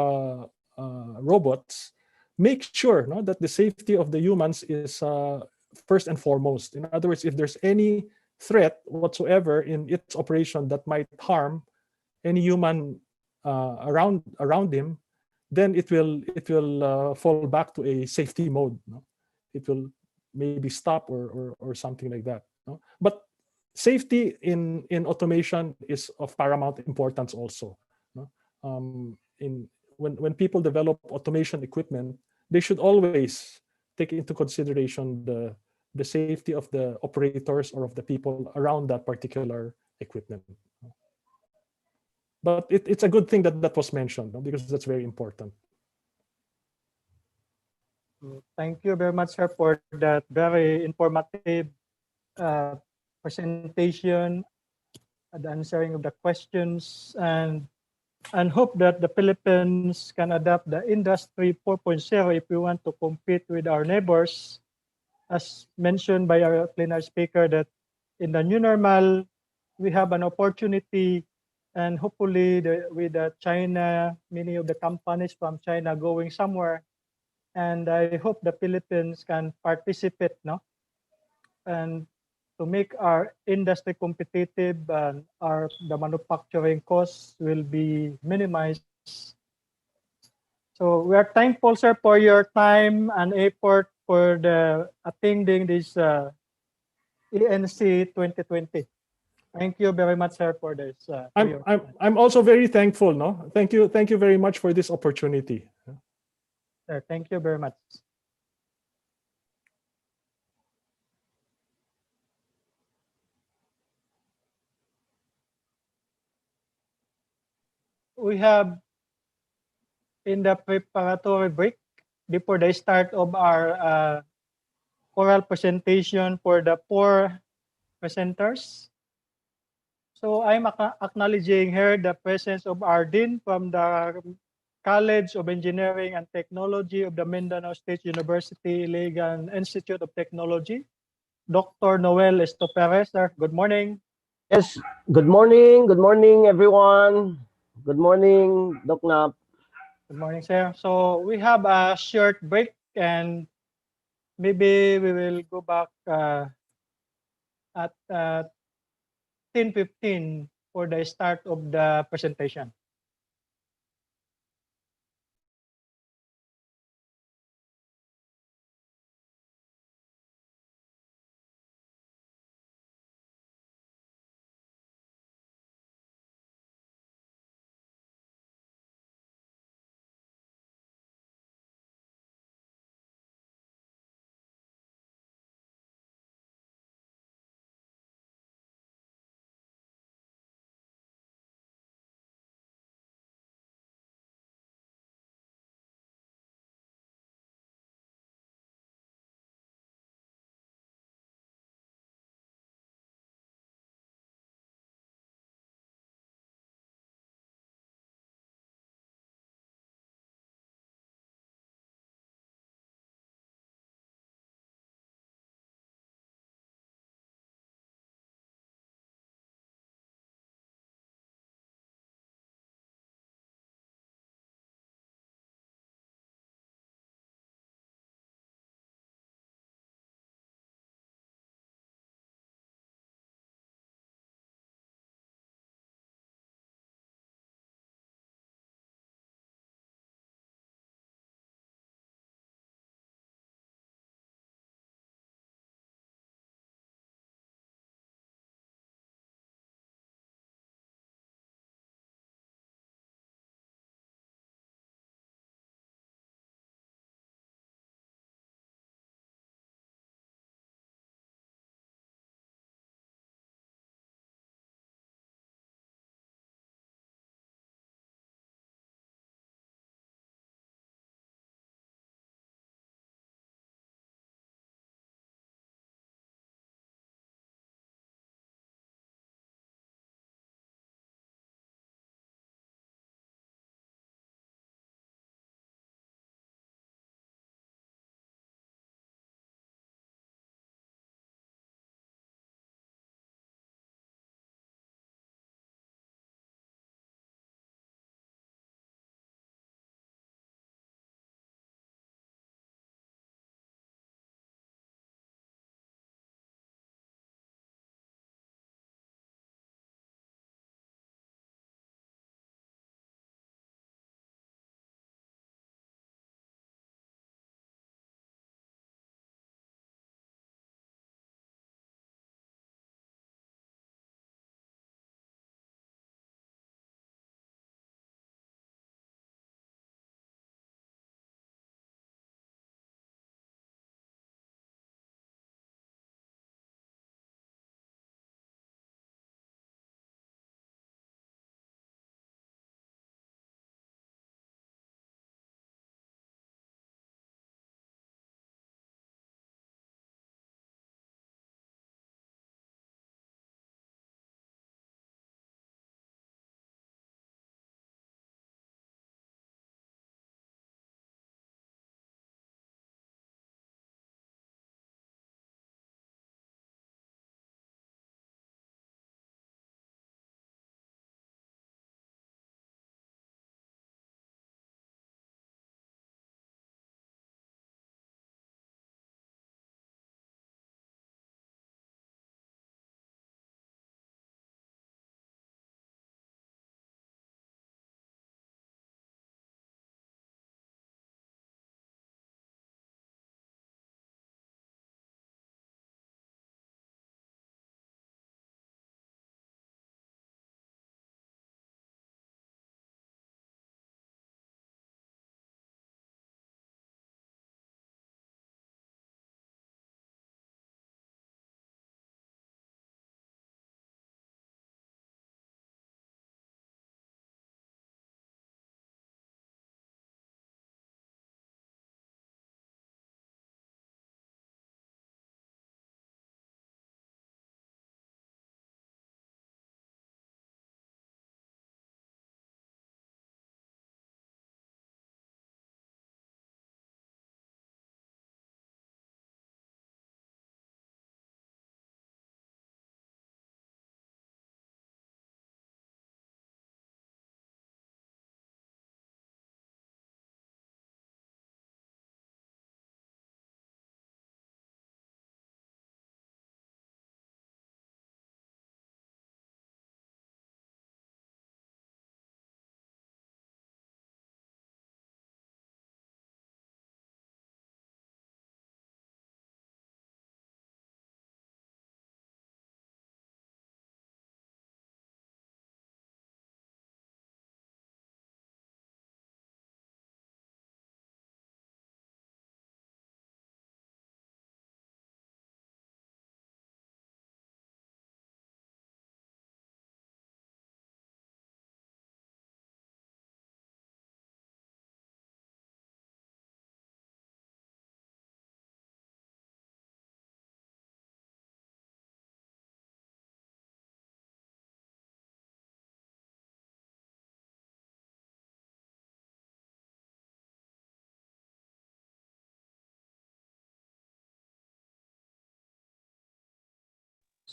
robots make sure, no, that the safety of the humans is first and foremost. In other words, if there's any threat whatsoever in its operation that might harm any human around him, then it will fall back to a safety mode. No? It will maybe stop or something like that. No? But safety in automation is of paramount importance also. No? In when people develop automation equipment, they should always take into consideration the safety of the operators or of the people around that particular equipment. But it's a good thing that that was mentioned, no? Because that's very important. Thank you very much, sir, for that very informative presentation, the answering of the questions, and hope that the Philippines can adapt the Industry 4.0 if we want to compete with our neighbors. As mentioned by our plenary speaker, that in the new normal, we have an opportunity, and hopefully with China, many of the companies from China going somewhere, and I hope the Philippines can participate, no? And to make our industry competitive and the manufacturing costs will be minimized. So we are thankful, sir, for your time and effort for the attending this ENC 2020. Thank you very much, sir, for this. I'm also very thankful. No, thank you very much for this opportunity. Sir, thank you very much. We have in the preparatory break before the start of our oral presentation for the 4 presenters. So I'm acknowledging here the presence of our Dean from the College of Engineering and Technology of the Mindanao State University Iligan Institute of Technology, Dr. Noel Estoperez. Sir, good morning. Yes, good morning. Good morning, everyone. Good morning, Doc Nap. Good morning, sir. So we have a short break and maybe we will go back at 10:15 for the start of the presentation.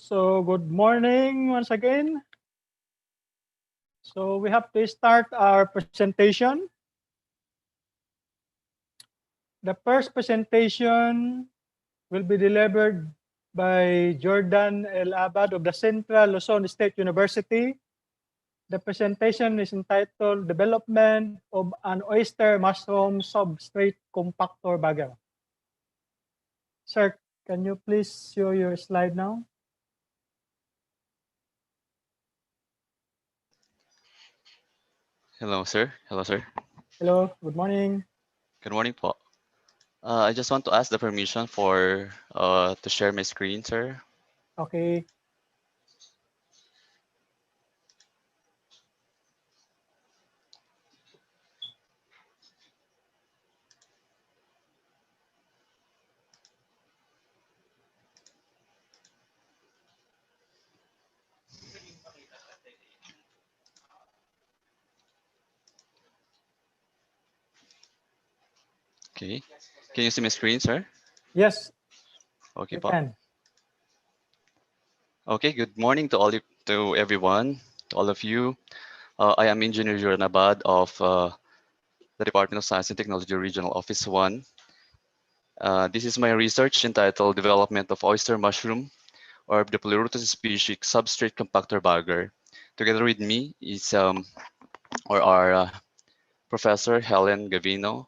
So good morning once again. So we have to start our presentation. The first presentation will be delivered by Jordan El Abad of the Central Luzon State University. The presentation is entitled Development of an Oyster Mushroom Substrate Compactor Bagger. Sir, can you please show your slide now? Hello, sir. Hello, sir. Hello, good morning. Good morning, po. I just want to ask the permission for to share my screen, sir. Okay. Okay. Can you see my screen, sir? Yes, Okay, you po. can. Okay. Good morning to to everyone, to all of you. I am Engineer Juran Abad of the Department of Science and Technology Regional Office 1. This is my research entitled Development of Oyster Mushroom or the Pleurotus species substrate compactor bagger. Together with me is our Professor Helen Gavino,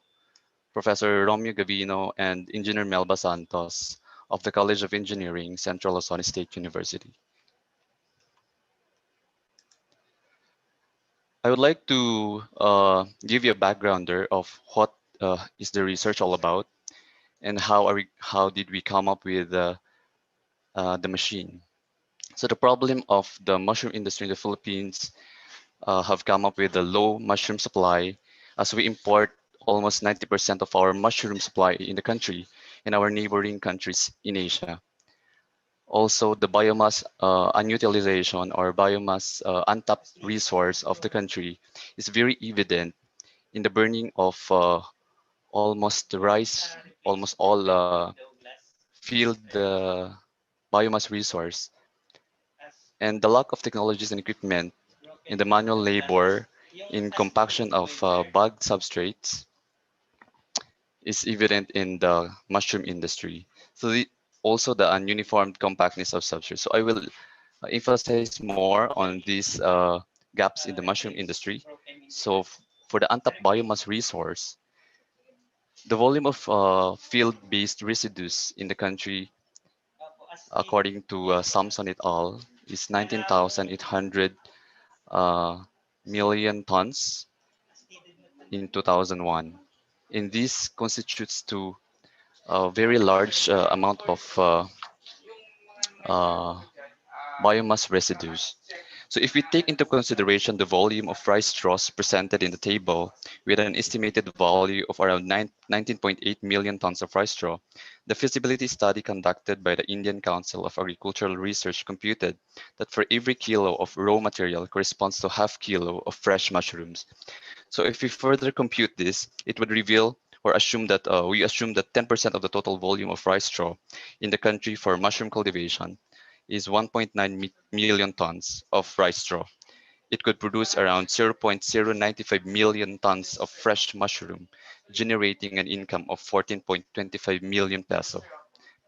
Professor Romeo Gavino, and Engineer Melba Santos of the College of Engineering, Central Luzon State University. I would like to give you a backgrounder of what is the research all about and how did we come up with the machine. So the problem of the mushroom industry in the Philippines have come up with a low mushroom supply as we import almost 90% of our mushroom supply in the country and our neighboring countries in Asia. Also, the biomass unutilization or biomass untapped resource of the country is very evident in the burning of almost all field biomass resource, and the lack of technologies and equipment in the manual labor in compaction of bug substrates is evident in the mushroom industry. So also the ununiform compactness of substrates. So I will emphasize more on these gaps in the mushroom industry. So for the untapped biomass resource, the volume of field-based residues in the country, according to Samson et al., is 19,800 million tons in 2001. And this constitutes to a very large amount of uh, biomass residues. So if we take into consideration the volume of rice straws presented in the table with an estimated value of around 19.8 million tons of rice straw, the feasibility study conducted by the Indian Council of Agricultural Research computed that for every kilo of raw material corresponds to half kilo of fresh mushrooms. So if we further compute this, it would reveal or assume that we assume that 10% of the total volume of rice straw in the country for mushroom cultivation is 1.9 million tons of rice straw. It could produce around 0.095 million tons of fresh mushroom, generating an income of 14.25 million peso,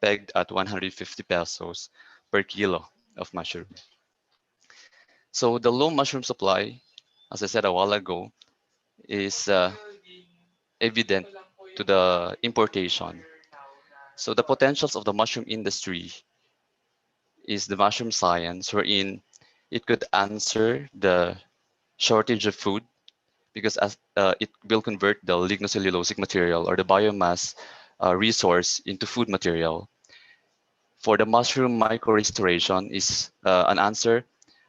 pegged at 150 pesos per kilo of mushroom. So the low mushroom supply, as I said a while ago, is evident to the importation. So the potentials of the mushroom industry is the mushroom science, wherein it could answer the shortage of food because as it will convert the lignocellulosic material or the biomass resource into food material. For the mushroom micro restoration is an answer.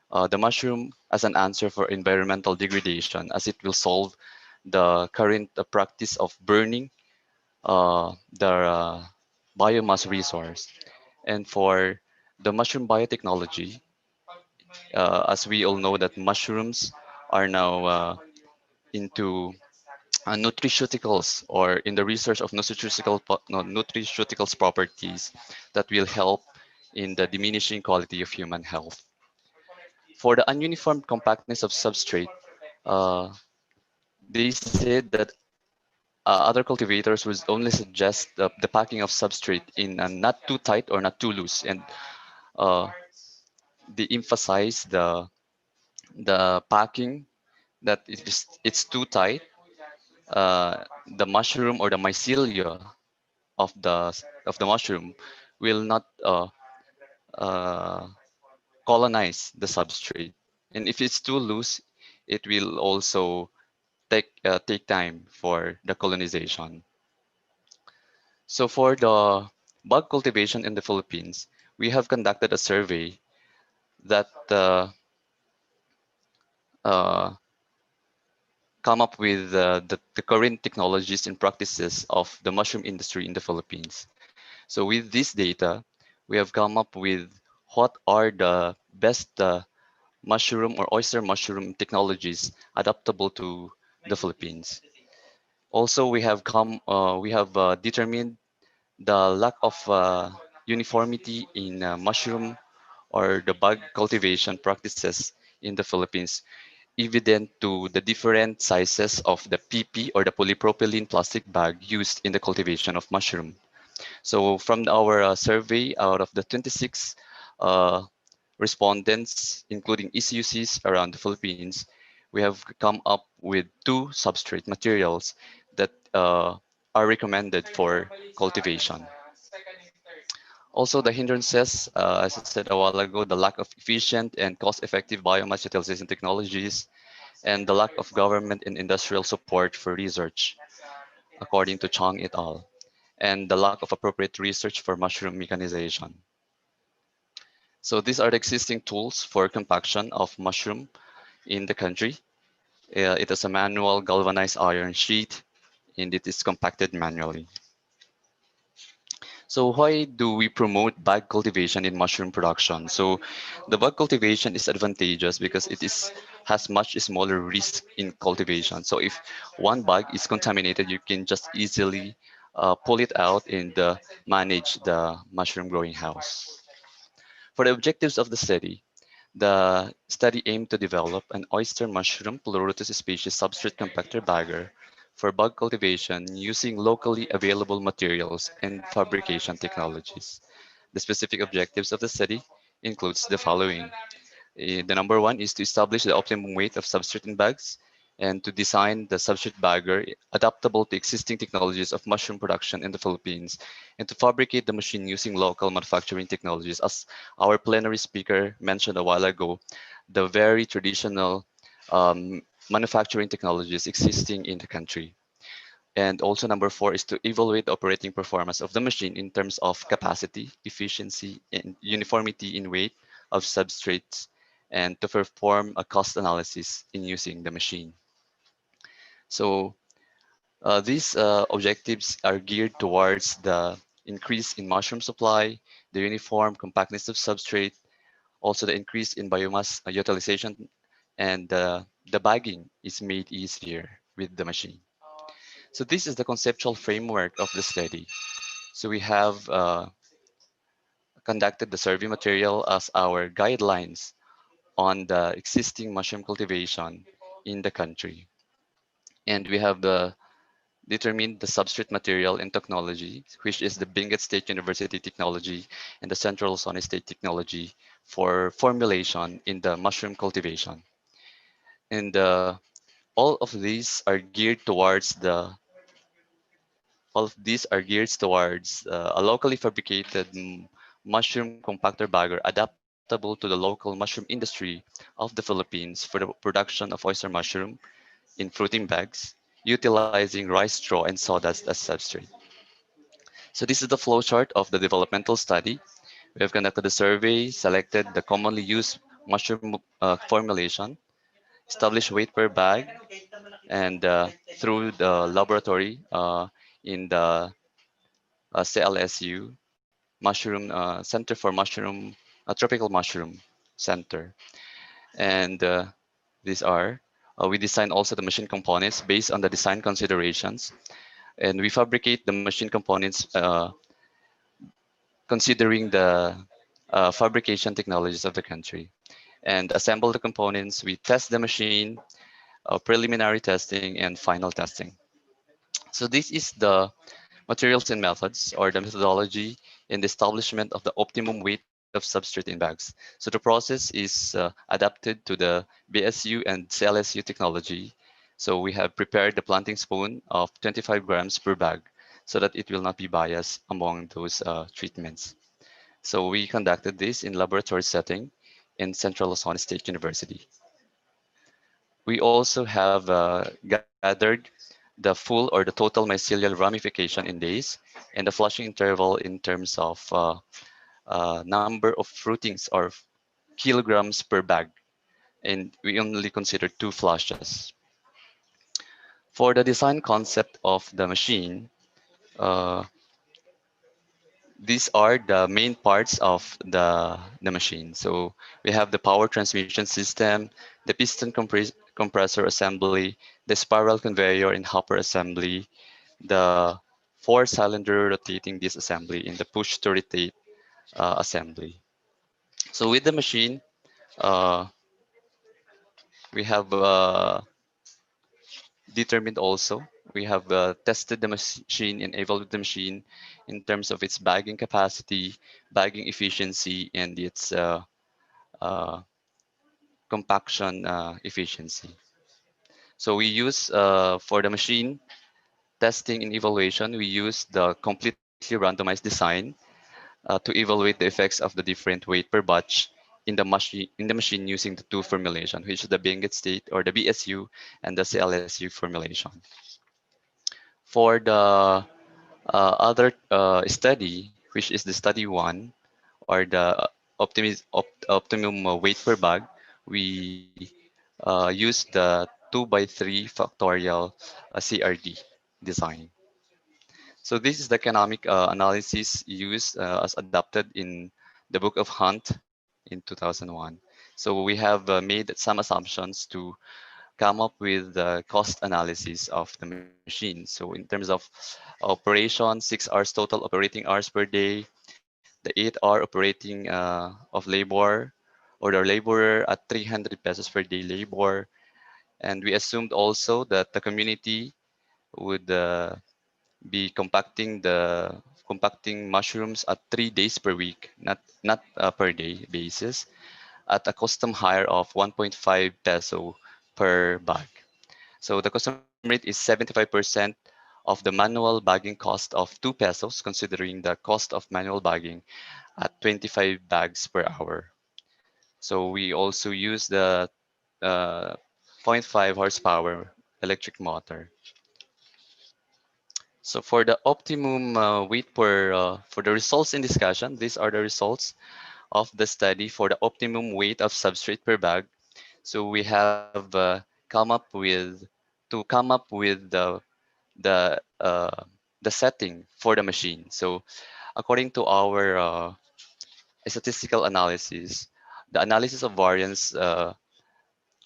The mushroom as an answer for environmental degradation, as it will solve the current practice of burning the biomass resource. And for the mushroom biotechnology, as we all know that mushrooms are now into nutraceuticals or in the research of nutraceuticals properties that will help in the diminishing quality of human health. For the ununiform compactness of substrate, uh, they said that other cultivators would only suggest the packing of substrate in not too tight or not too loose, and uh, they emphasize the packing that it's too tight. The mushroom or the mycelia of the mushroom will not uh, colonize the substrate, and if it's too loose, it will also take time for the colonization. So for the bug cultivation in the Philippines, we have conducted a survey that uh, come up with the current technologies and practices of the mushroom industry in the Philippines. So with this data, we have come up with what are the best mushroom or oyster mushroom technologies adaptable to the Philippines. Also, we have determined the lack of uniformity in mushroom or the bug cultivation practices in the Philippines, evident to the different sizes of the PP or the polypropylene plastic bag used in the cultivation of mushroom. So from our survey, out of the 26 uh, respondents, including ECUCs around the Philippines, we have come up with 2 substrate materials that are recommended for cultivation. Also, the hindrances, as I said a while ago, the lack of efficient and cost-effective biomass utilization technologies, and the lack of government and industrial support for research, according to Chang et al., and the lack of appropriate research for mushroom mechanization. So these are the existing tools for compaction of mushroom in the country. It is a manual galvanized iron sheet, and it is compacted manually. So why do we promote bag cultivation in mushroom production? So the bag cultivation is advantageous because has much smaller risk in cultivation. So if one bag is contaminated, you can just easily pull it out and manage the mushroom growing house. For the objectives of the study aimed to develop an oyster mushroom pleurotus species substrate compactor bagger for bug cultivation using locally available materials and fabrication technologies. The specific objectives of the study includes the following. The number one is to establish the optimum weight of substrate in bags and to design the substrate bagger adaptable to existing technologies of mushroom production in the Philippines and to fabricate the machine using local manufacturing technologies. As our plenary speaker mentioned a while ago, the very traditional manufacturing technologies existing in the country. And also number four is to evaluate the operating performance of the machine in terms of capacity, efficiency, and uniformity in weight of substrates, and to perform a cost analysis in using the machine. So these objectives are geared towards the increase in mushroom supply, the uniform compactness of substrate, also the increase in biomass utilization, and the bagging is made easier with the machine. So this is the conceptual framework of the study. So we have conducted the survey material as our guidelines on the existing mushroom cultivation in the country. And we have determined the substrate material and technology, which is the Benguet State University technology and the Central Luzon State technology for formulation in the mushroom cultivation. And all of these are geared towards a locally fabricated mushroom compactor bagger adaptable to the local mushroom industry of the Philippines for the production of oyster mushroom in fruiting bags, utilizing rice straw and sawdust as substrate. So this is the flowchart of the developmental study. We have conducted a survey, selected the commonly used mushroom formulation, established weight per bag, and through the laboratory in the CLSU, Center for Mushroom, Tropical Mushroom Center. And these are, we design also the machine components based on the design considerations. And we fabricate the machine components considering the fabrication technologies of the country and assemble the components. We test the machine, preliminary testing, and final testing. So this is the materials and methods, or the methodology in the establishment of the optimum weight of substrate in bags. So the process is adapted to the BSU and CLSU technology. So we have prepared the planting spoon of 25 grams per bag so that it will not be biased among those treatments. So we conducted this in laboratory setting in Central Luzon State University. We also have gathered the full or the total mycelial ramification in days and the flushing interval in terms of number of fruitings or kilograms per bag. And we only consider 2 flushes. For the design concept of the machine, uh, these are the main parts of the machine. So we have the power transmission system, the piston compressor assembly, the spiral conveyor and hopper assembly, the 4-cylinder rotating disc assembly, and the push to rotate assembly. So with the machine, uh, we have determined also, we have tested the machine and evaluated the machine in terms of its bagging capacity, bagging efficiency, and its uh, compaction efficiency. So we use for the machine testing and evaluation, we use the completely randomized design to evaluate the effects of the different weight per batch in the machine using the two formulation, which is the Binget state or the BSU and the CLSU formulation. For the other study, which is the study one, or the optimum weight per bag, we use the 2x3 factorial CRD design. So this is the economic analysis used as adopted in the Book of Hunt in 2001. So we have made some assumptions to come up with the cost analysis of the machine. So in terms of operation, 6 hours total operating hours per day, the 8-hour operating of labor or the laborer at 300 pesos per day labor. And we assumed also that the community would be compacting mushrooms at 3 days per week, not per day basis, at a custom hire of 1.5 peso per bag. So the custom rate is 75% of the manual bagging cost of 2 pesos, considering the cost of manual bagging at 25 bags per hour. So we also use the uh, zero point 0.5 horsepower electric motor. So for the optimum weight for the results in discussion, these are the results of the study for the optimum weight of substrate per bag. So we have come up with the setting for the machine. So according to our statistical analysis, the analysis of variance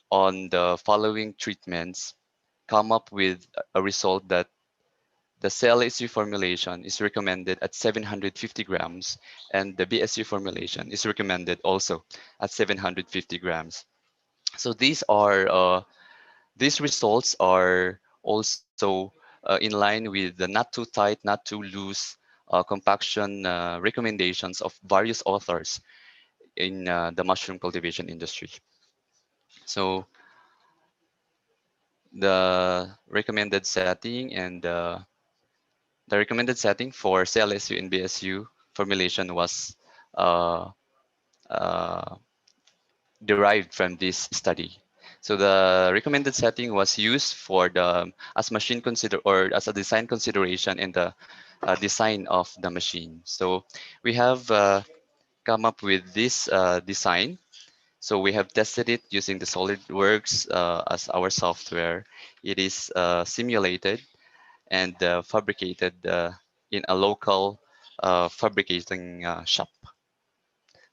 on the following treatments come up with a result that the CLSU formulation is recommended at 750 grams, and the BSU formulation is recommended also at 750 grams. So these results are also in line with the not too tight, not too loose compaction recommendations of various authors in the mushroom cultivation industry. So the recommended setting and the recommended setting for CLSU and BSU formulation was uh, uh, derived from this study. So the recommended setting was used for the as machine consider or as a design consideration in the design of the machine. So we have come up with this design. So we have tested it using the SolidWorks as our software. It is simulated and fabricated in a local fabricating shop.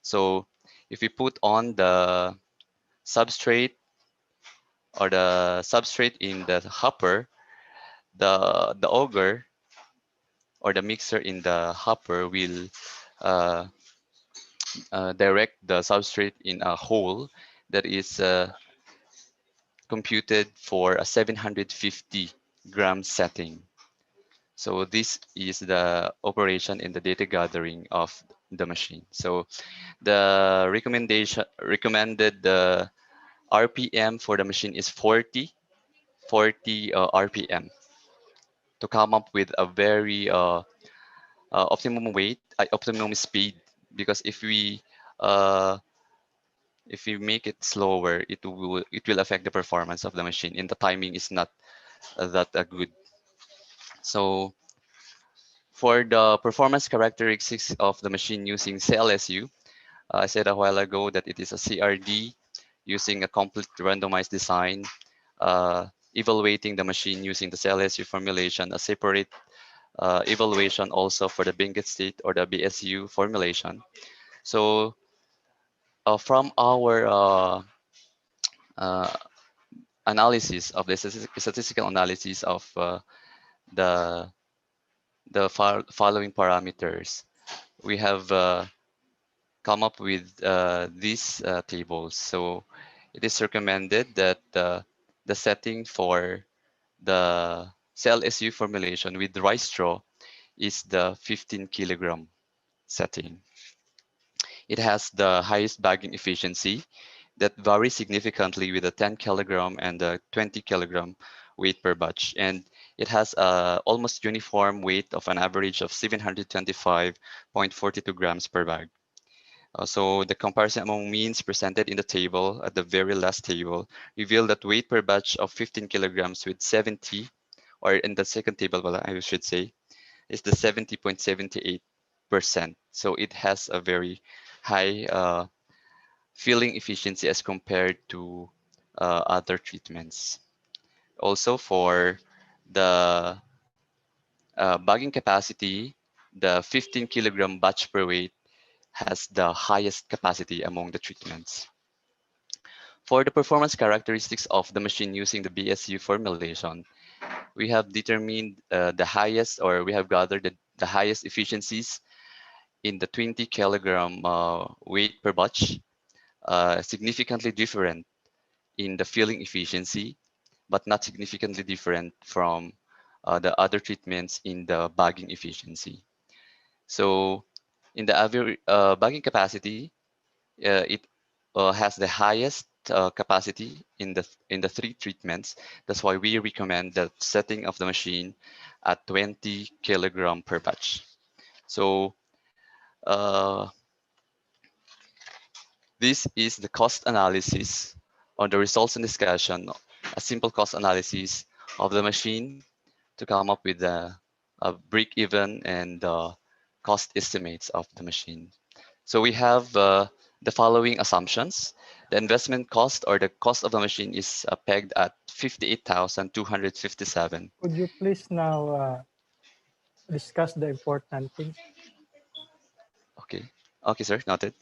So if we put on the substrate substrate in the hopper, the auger or the mixer in the hopper will uh, direct the substrate in a hole that is computed for a 750 gram setting. So this is the operation in the data gathering of the machine. So the recommended RPM for the machine is 40 RPM to come up with a very optimum weight, optimum speed. Because uh, if we make it slower, it will affect the performance of the machine, and the timing is not that good. So for the performance characteristics of the machine using CLSU, I said a while ago that it is a CRD using a complete randomized design, evaluating the machine using the CLSU formulation, a separate evaluation also for the Bingham state or the BSU formulation. So from our uh, analysis of the statistical analysis of the following parameters, we have come up with these tables. So it is recommended that the setting for the CLSU formulation with rice straw is the 15 kilogram setting. It has the highest bagging efficiency that varies significantly with a 10 kilogram and a 20 kilogram weight per batch. And it has a almost uniform weight of an average of 725.42 grams per bag. So the comparison among means presented in the table at the very last table reveal that weight per batch of 15 kilograms with 70, or in the second table, well, I should say, is the 70.78%. So it has a very high filling efficiency as compared to other treatments. Also for the bagging capacity, the 15 kilogram batch per weight has the highest capacity among the treatments. For the performance characteristics of the machine using the BSU formulation, we have determined the highest, or we have gathered the highest efficiencies in the 20 kilogram weight per batch, significantly different in the filling efficiency, but not significantly different from the other treatments in the bagging efficiency. So in the average bagging capacity, it has the highest capacity in the three treatments. That's why we recommend the setting of the machine at 20 kilogram per batch. So uh, this is the cost analysis on the results and discussion, a simple cost analysis of the machine to come up with a break-even and cost estimates of the machine. So we have the following assumptions. The investment cost, or the cost of the machine, is pegged at 58,257. Could you please now discuss the important things? Okay, sir, noted.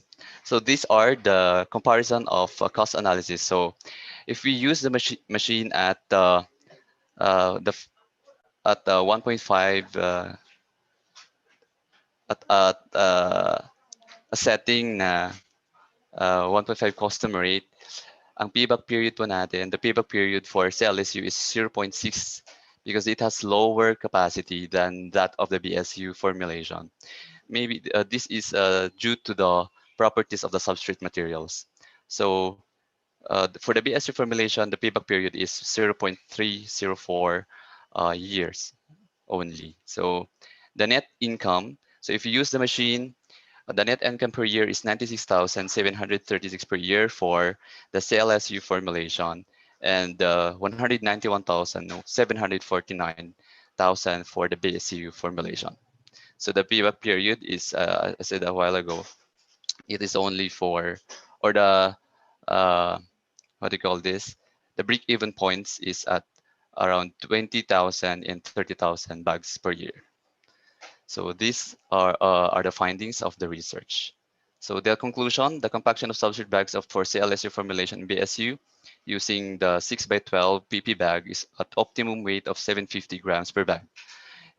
So these are the comparison of cost analysis. So if we use the machine at the at 1.5 at a setting na 1.5 customer rate, ang payback period po natin, the payback period for CLSU is 0.6 because it has lower capacity than that of the BSU formulation. Maybe this is due to the properties of the substrate materials. So for the BSU formulation, the payback period is 0.304 years only. So the net income, so if you use the machine, the net income per year is 96,736 per year for the CLSU formulation, and 191,749,000 for the BSU formulation. So the payback period is, I said a while ago, it is only for, or the, what do you call this? The break-even points is at around 20,000 and 30,000 bags per year. So these are the findings of the research. So the conclusion, the compaction of substrate bags for CLSU formulation in BSU using the 6x12 PP bag is at optimum weight of 750 grams per bag.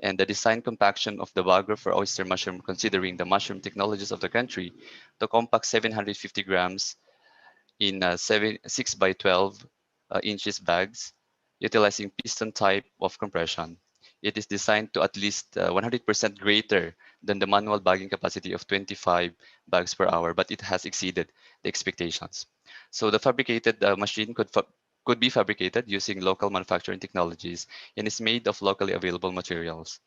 and the design compaction of the bagger for oyster mushroom, considering the mushroom technologies of the country, to compact 750 grams in 6 by 12 inches bags, utilizing piston type of compression. It is designed to at least 100% greater than the manual bagging capacity of 25 bags per hour, but it has exceeded the expectations. So the fabricated machine could be fabricated using local manufacturing technologies and is made of locally available materials.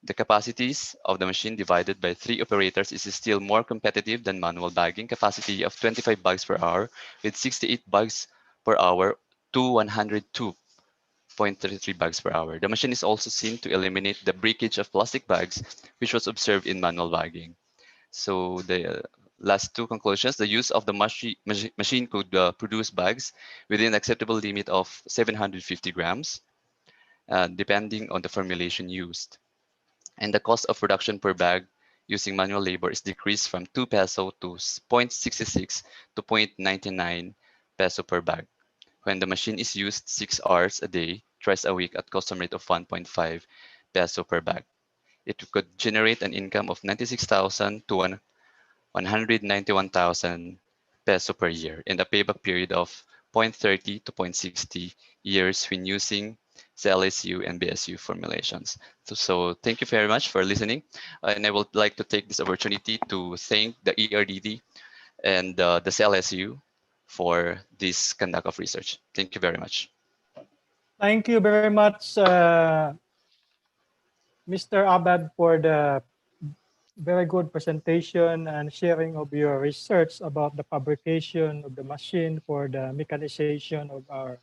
The capacities of the machine divided by 3 operators is still more competitive than manual bagging capacity of 25 bags per hour with 68 bags per hour to 102.33 bags per hour. The machine is also seen to eliminate the breakage of plastic bags, which was observed in manual bagging. So the last two conclusions, the use of the machine could produce bags within acceptable limit of 750 grams, depending on the formulation used. And the cost of production per bag using manual labor is decreased from 2 peso to 0.66 to 0.99 peso per bag. When the machine is used 6 hours a day, twice a week at custom rate of 1.5 peso per bag. It could generate an income of 96,000 to 191,000 peso per year in a payback period of 0.30 to 0.60 years when using CLSU and BSU formulations. So thank you very much for listening. And I would like to take this opportunity to thank the ERDT and the CLSU for this conduct of research. Thank you very much. Thank you very much, Mr. Abad, for the very good presentation and sharing of your research about the fabrication of the machine for the mechanization of our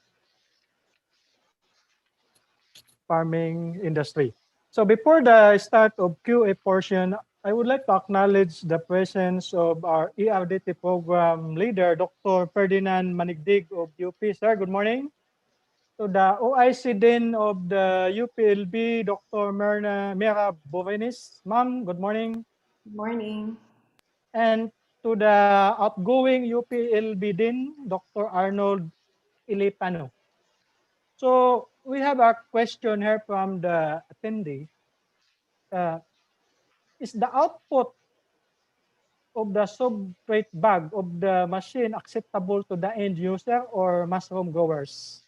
farming industry. So before the start of QA portion, I would like to acknowledge the presence of our ERDT program leader, Dr. Ferdinand Manigdig of UP. Sir, good morning. So the OIC Dean of the UPLB, Dr. Mera Bovenis. Ma'am, good morning. Good morning. And to the outgoing UPLB Dean, Dr. Arnold Ilipano. So we have a question here from the attendee. Is the output of the substrate bag of the machine acceptable to the end user or mushroom growers?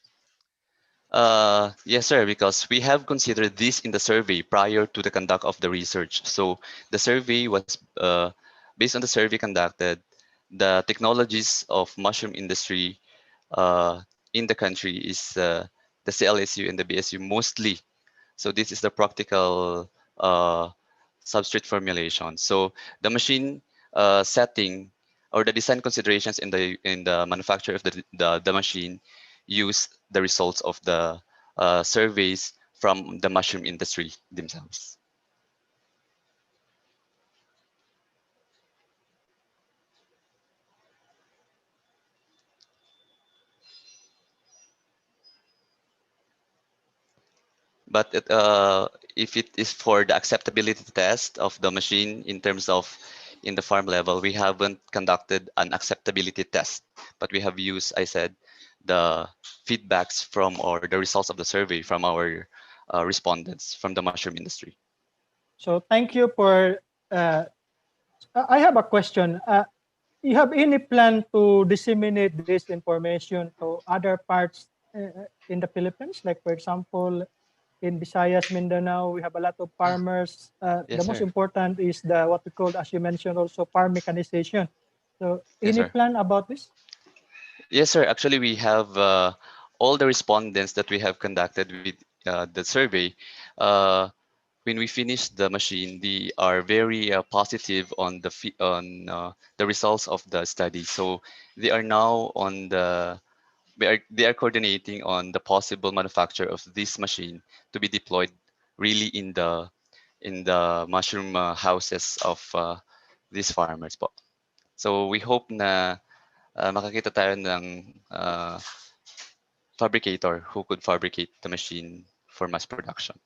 Yes, sir, because we have considered this in the survey prior to the conduct of the research. So the survey was based on the survey conducted, the technologies of mushroom industry in the country is the CLSU and the BSU mostly. So this is the practical substrate formulation. So the machine setting or the design considerations in the manufacture of the machine use the results of the surveys from the mushroom industry themselves. But if it is for the acceptability test of the machine in terms of in the farm level, we haven't conducted an acceptability test, but we have used, I said, the feedbacks from or the results of the survey from our respondents from the mushroom industry. So thank you for, I have a question. You have any plan to disseminate this information to other parts in the Philippines? Like for example, in Visayas, Mindanao, we have a lot of farmers. Yes, the most sir. important is the what we call, as you mentioned, also farm mechanization. So Yes, any sir. plan about this? Yes, sir. Actually, we have all the respondents that we have conducted with the survey. When we finish the machine, they are very positive on the results of the study. So they are now on the they are coordinating on the possible manufacture of this machine to be deployed really in the mushroom houses of these farmers po. So we hope na makakita tayo ng fabricator who could fabricate the machine for mass production.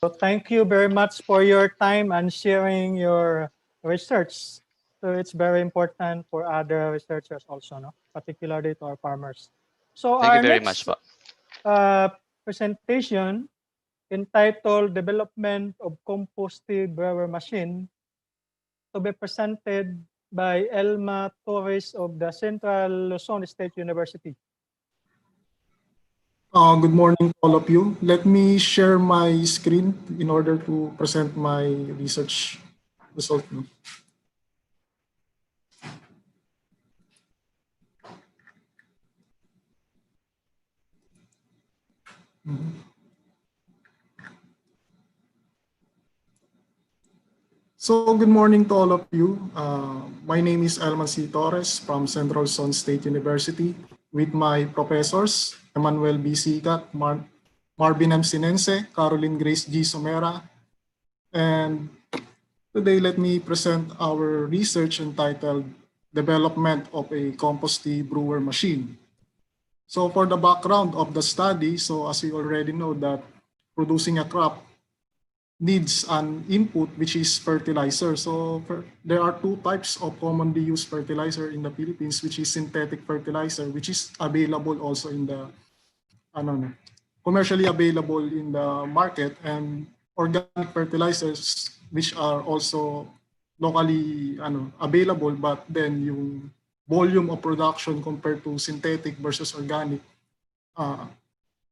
So thank you very much for your time and sharing your research. So it's very important for other researchers also, no? Particularly to our farmers. So Thank you our very next much po. presentation entitled Development of Compost Brewer Machine, to be presented by Elma Torres of the Central Luzon State University. Good morning to all of you. Let me share my screen in order to present my research result. So good morning to all of you. My name is Elman C. Torres from Central Luzon State University with my professors, Emmanuel B. Sicat, Marvin M. Sinense, Caroline Grace G. Somera, and today let me present our research entitled Development of a Compost Tea Brewer Machine. So for the background of the study, so as you already know that producing a crop needs an input which is fertilizer. So there are two types of commonly used fertilizer in the Philippines, which is synthetic fertilizer, which is available also in the commercially available in the market, and organic fertilizers which are also locally available, but then yung volume of production compared to synthetic versus organic,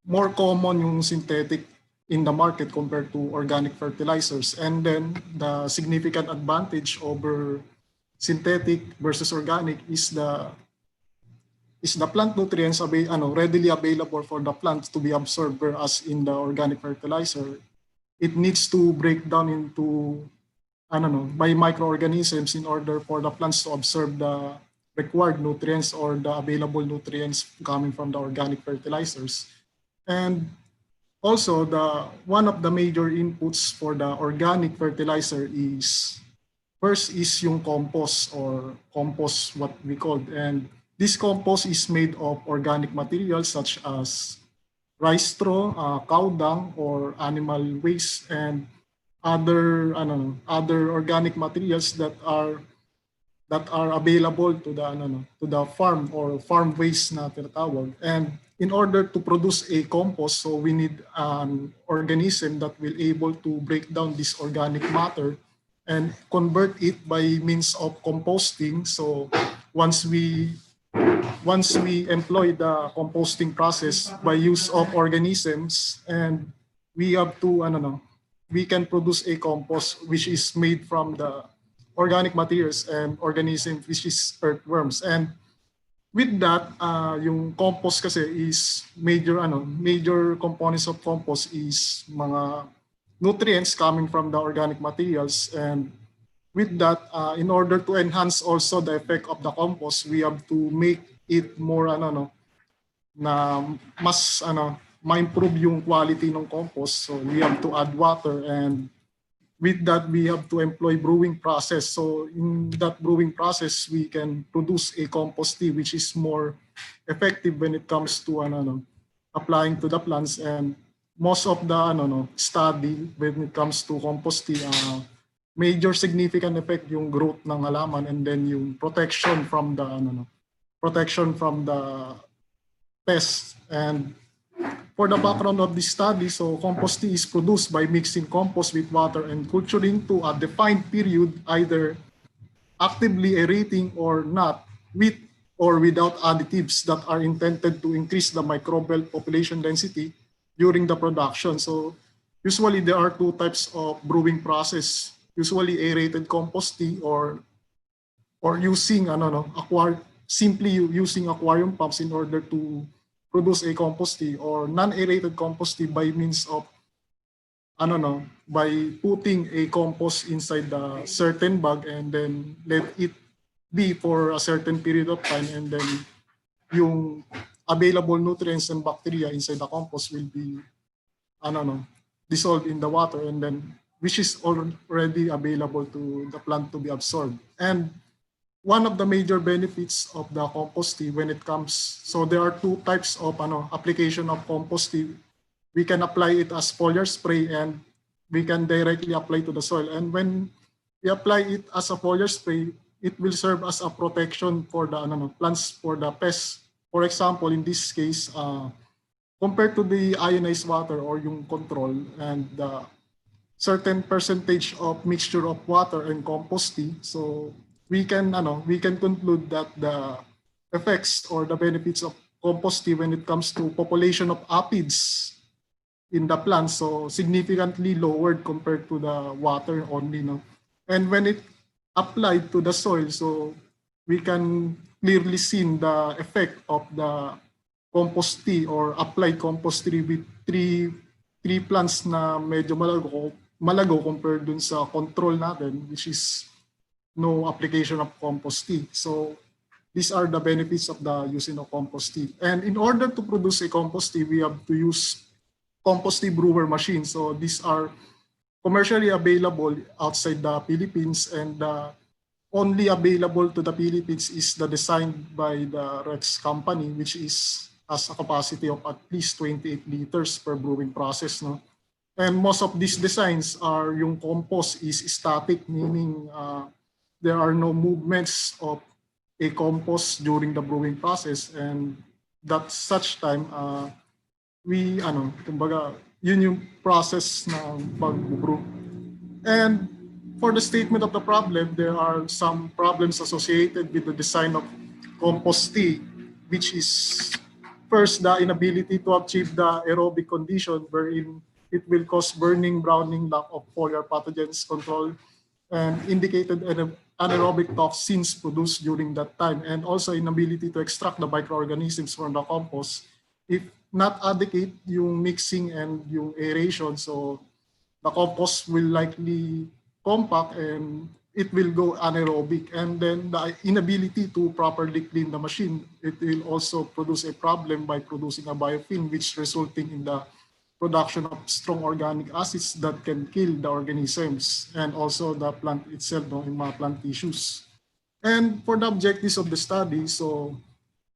more common yung synthetic in the market compared to organic fertilizers. And then the significant advantage over synthetic versus organic is the plant nutrients readily available for the plant to be absorbed, whereas in the organic fertilizer, it needs to break down into by microorganisms in order for the plants to absorb the required nutrients or the available nutrients coming from the organic fertilizers. And also, one of the major inputs for the organic fertilizer is, first is yung compost, or compost what we call. And this compost is made of organic materials such as rice straw, cow dung, or animal waste, and other organic materials that are available to the farm, or farm waste na tinatawag. And in order to produce a compost, so we need an organism that will able to break down this organic matter and convert it by means of composting. So once we employ the composting process by use of organisms, and we have to we can produce a compost which is made from the organic materials and organisms, which is earthworms. And with that, yung compost kasi is major components of compost is mga nutrients coming from the organic materials. And with that, in order to enhance also the effect of the compost, we have to make it more na mas ma-improve yung quality ng compost. So we have to add water, and with that, we have to employ brewing process. So in that brewing process, we can produce a compost tea which is more effective when it comes to applying to the plants. And most of the study when it comes to compost tea, major significant effect yung growth ng halaman, and then yung protection from the pests. And for the background of this study, so compost tea is produced by mixing compost with water and culturing to a defined period, either actively aerating or not, with or without additives that are intended to increase the microbial population density during the production. So usually there are two types of brewing process, usually aerated compost tea or using simply using aquarium pumps in order to produce a compost tea, or non-aerated compost tea by means of by putting a compost inside the certain bag and then let it be for a certain period of time, and then yung available nutrients and bacteria inside the compost will be dissolved in the water, and then which is already available to the plant to be absorbed. And one of the major benefits of the compost tea when it comes, so there are two types of application of compost tea. We can apply it as foliar spray, and we can directly apply to the soil. And when we apply it as a foliar spray, it will serve as a protection for the plants, for the pests. For example, in this case, compared to the ionized water or yung control and the certain percentage of mixture of water and compost tea. So we can conclude that the effects or the benefits of compost tea when it comes to population of aphids in the plant, so significantly lowered compared to the water only, no? And when it applied to the soil, so we can clearly see the effect of the compost tea or applied compost tea with three plants na medyo malago compared dun sa control natin, which is no application of compost tea. So these are the benefits of the using of compost tea. And in order to produce a compost tea, we have to use compost tea brewer machines. So these are commercially available outside the Philippines, and only available to the Philippines is the design by the Rex company, which has a capacity of at least 28 liters per brewing process, no? And most of these designs are yung compost is static, meaning there are no movements of a compost during the brewing process, and that such time kumbaga yun yung process ng pag-brew. And for the statement of the problem, there are some problems associated with the design of compost tea, which is first the inability to achieve the aerobic condition wherein it will cause burning, browning, lack of foliar pathogens control, and indicated anaerobic toxins produced during that time, and also inability to extract the microorganisms from the compost. If not adequate yung mixing and yung aeration, so the compost will likely compact and it will go anaerobic. And then the inability to properly clean the machine, it will also produce a problem by producing a biofilm, which resulting in the production of strong organic acids that can kill the organisms and also the plant itself, no, in mga plant tissues. And for the objectives of the study, so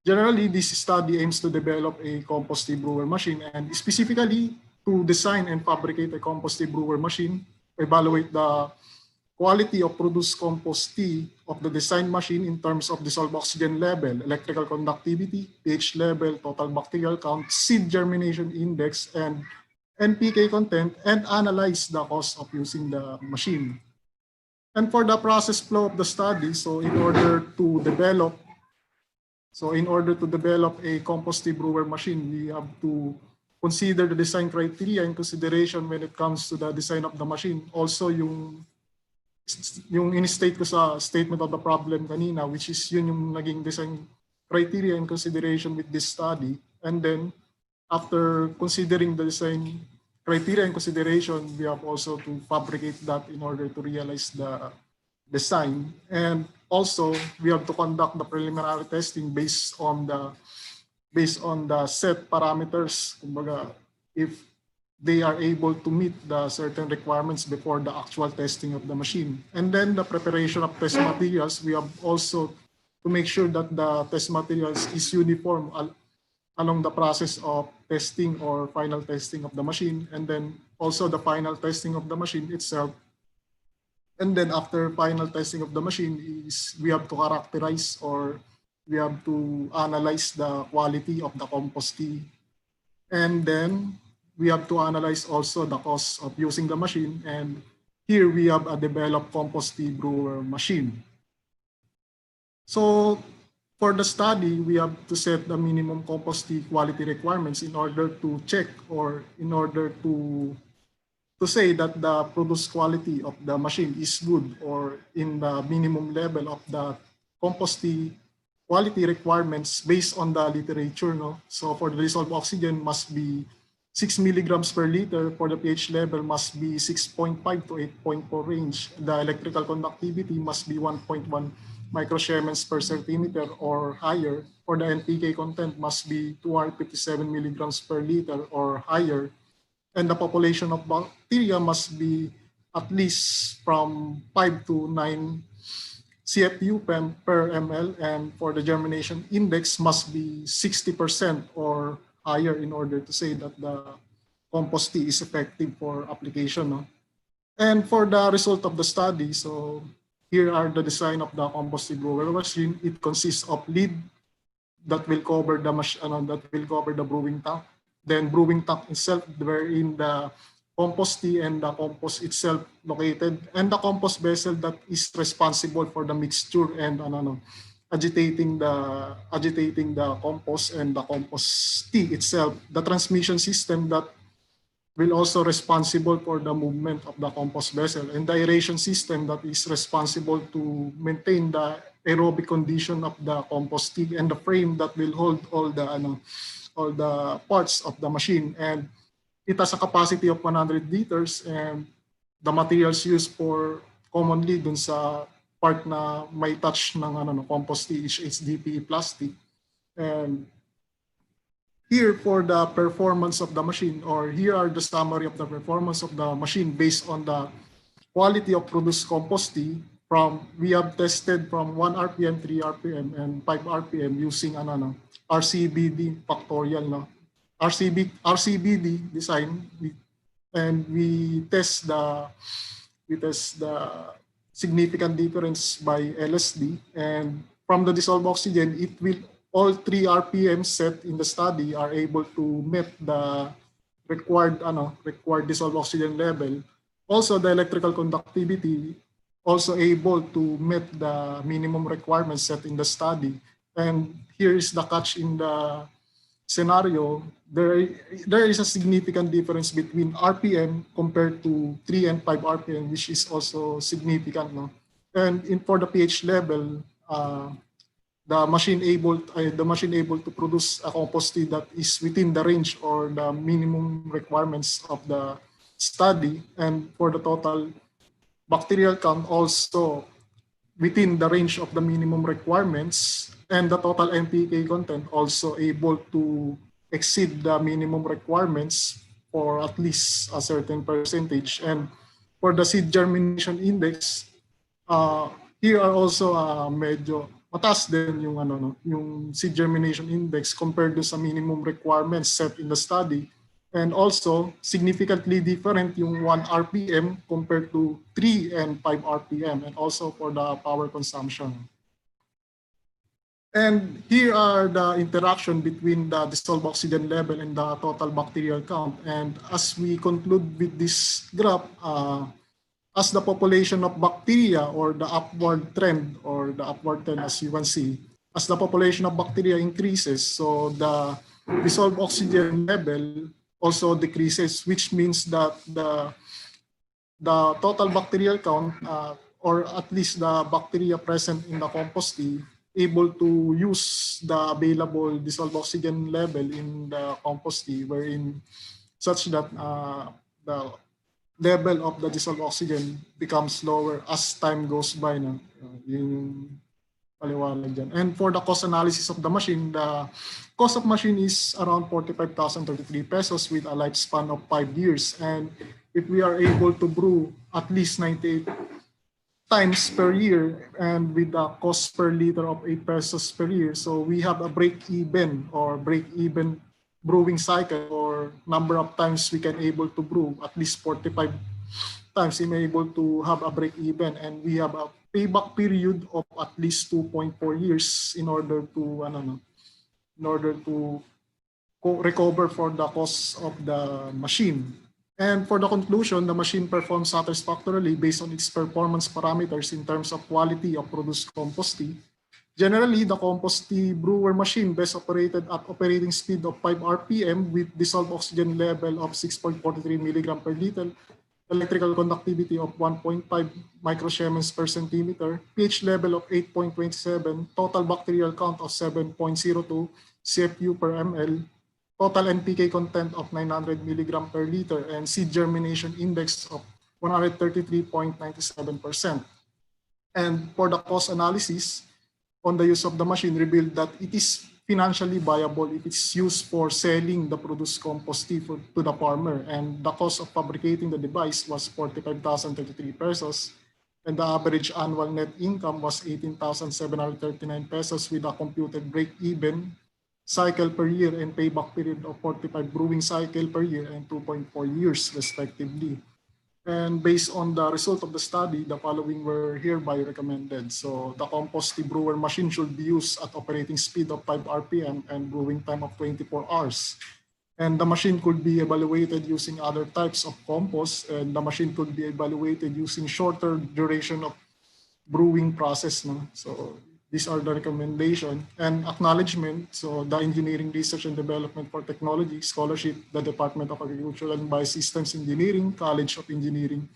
generally this study aims to develop a compost tea brewer machine, and specifically to design and fabricate a compost tea brewer machine, evaluate the quality of produced compost tea of the design machine in terms of dissolved oxygen level, electrical conductivity, pH level, total bacterial count, seed germination index, and NPK content, and analyze the cost of using the machine. And for the process flow of the study, so in order to develop a compost tea brewer machine, we have to consider the design criteria in consideration when it comes to the design of the machine. Also yung in-state ko sa statement of the problem kanina, which is yun yung naging design criteria in consideration with this study. And then after considering the design criteria in consideration, we have also to fabricate that in order to realize the design. And also we have to conduct the preliminary testing based on the set parameters, kumbaga, if they are able to meet the certain requirements before the actual testing of the machine. And then the preparation of test materials, we have also to make sure that the test materials is uniform along the process of testing or final testing of the machine, and then also the final testing of the machine itself. And then after final testing of the machine is we have to characterize or we have to analyze the quality of the compost tea. And then we have to analyze also the cost of using the machine. And here we have a developed compost tea brewer machine. So for the study, we have to set the minimum compost tea quality requirements in order to check or in order to say that the produced quality of the machine is good or in the minimum level of the compost tea quality requirements based on the literature. No? So for the dissolved oxygen must be 6 milligrams per liter. For the pH level must be 6.5 to 8.4 range. The electrical conductivity must be 1.1 microsiemens per centimeter or higher. For the NPK content must be 257 milligrams per liter or higher. And the population of bacteria must be at least from 5 to 9 CFU per ml. And for the germination index must be 60% or higher in order to say that the compost tea is effective for application. No? And for the result of the study, so here are the design of the compost tea brewer machine. It consists of lid that will cover the brewing tank. then brewing tank itself, wherein the compost tea and the compost itself located, and the compost vessel that is responsible for the mixture and agitating the compost and the compost tea itself. The transmission system that will also responsible for the movement of the compost vessel, and the aeration system that is responsible to maintain the aerobic condition of the compost tea, and the frame that will hold all the parts of the machine. And it has a capacity of 100 liters, and the materials used for commonly dun sa part na may touch ng compost tea is HDPE plastic. And here for the performance of the machine, or here are the summary of the performance of the machine based on the quality of produced compost tea. We have tested from 1 RPM, 3 RPM, and 5 RPM using RCBD factorial, RCBD design, and we test the significant difference by LSD. And from the dissolved oxygen, all 3 RPM set in the study are able to meet the required dissolved oxygen level. Also, the electrical conductivity also able to meet the minimum requirements set in the study. And here is the catch in the scenario. There is a significant difference between RPM compared to 3 and 5 RPM, which is also significant. No? And for the pH level, the machine able to produce a compost tea that is within the range or the minimum requirements of the study, and for the total bacterial count also within the range of the minimum requirements, and the total NPK content also able to exceed the minimum requirements for at least a certain percentage. And for the seed germination index, here are also medyo mataas din yung seed germination index compared to sa minimum requirements set in the study. And also significantly different yung 1 RPM compared to 3 and 5 RPM, and also for the power consumption. And here are the interaction between the dissolved oxygen level and the total bacterial count. And as we conclude with this graph, as the population of bacteria, or the upward trend as you can see, as the population of bacteria increases, so the dissolved oxygen level also decreases, which means that the total bacterial count, or at least the bacteria present in the compost tea, able to use the available dissolved oxygen level in the compost tea, wherein such that the level of the dissolved oxygen becomes lower as time goes by. Yung paliwanag dyan. And for the cost analysis of the machine, the cost of machine is around 45,033 pesos with a lifespan of 5 years. And if we are able to brew at least 98 times per year, and with a cost per liter of 8 pesos per year, so we have a break-even brewing cycle, or number of times we can able to brew at least 45 times we may able to have a break-even, and we have a payback period of at least 2.4 years in order to recover for the cost of the machine. And for the conclusion, the machine performs satisfactorily based on its performance parameters in terms of quality of produced compost tea. Generally, the compost tea brewer machine best operated at operating speed of 5 RPM with dissolved oxygen level of 6.43 mg per liter, electrical conductivity of 1.5 microsiemens per centimeter, pH level of 8.27, total bacterial count of 7.02 CFU per ml, total NPK content of 900 mg per liter, and seed germination index of 133.97%. And for the cost analysis on the use of the machine, revealed that it is financially viable if it's used for selling the produced compost tea to the farmer. And the cost of fabricating the device was 45,033 pesos. And the average annual net income was 18,739 pesos with a computed break-even cycle per year and payback period of 45 brewing cycle per year and 2.4 years respectively. And based on the result of the study, the following were hereby recommended. So the compost tea brewer machine should be used at operating speed of 5 RPM and brewing time of 24 hours. And the machine could be evaluated using other types of compost, and the machine could be evaluated using shorter duration of brewing process. No? So these are the recommendation and acknowledgement. So the Engineering Research and Development for Technology Scholarship, the Department of Agricultural and Biosystems Engineering, College of Engineering,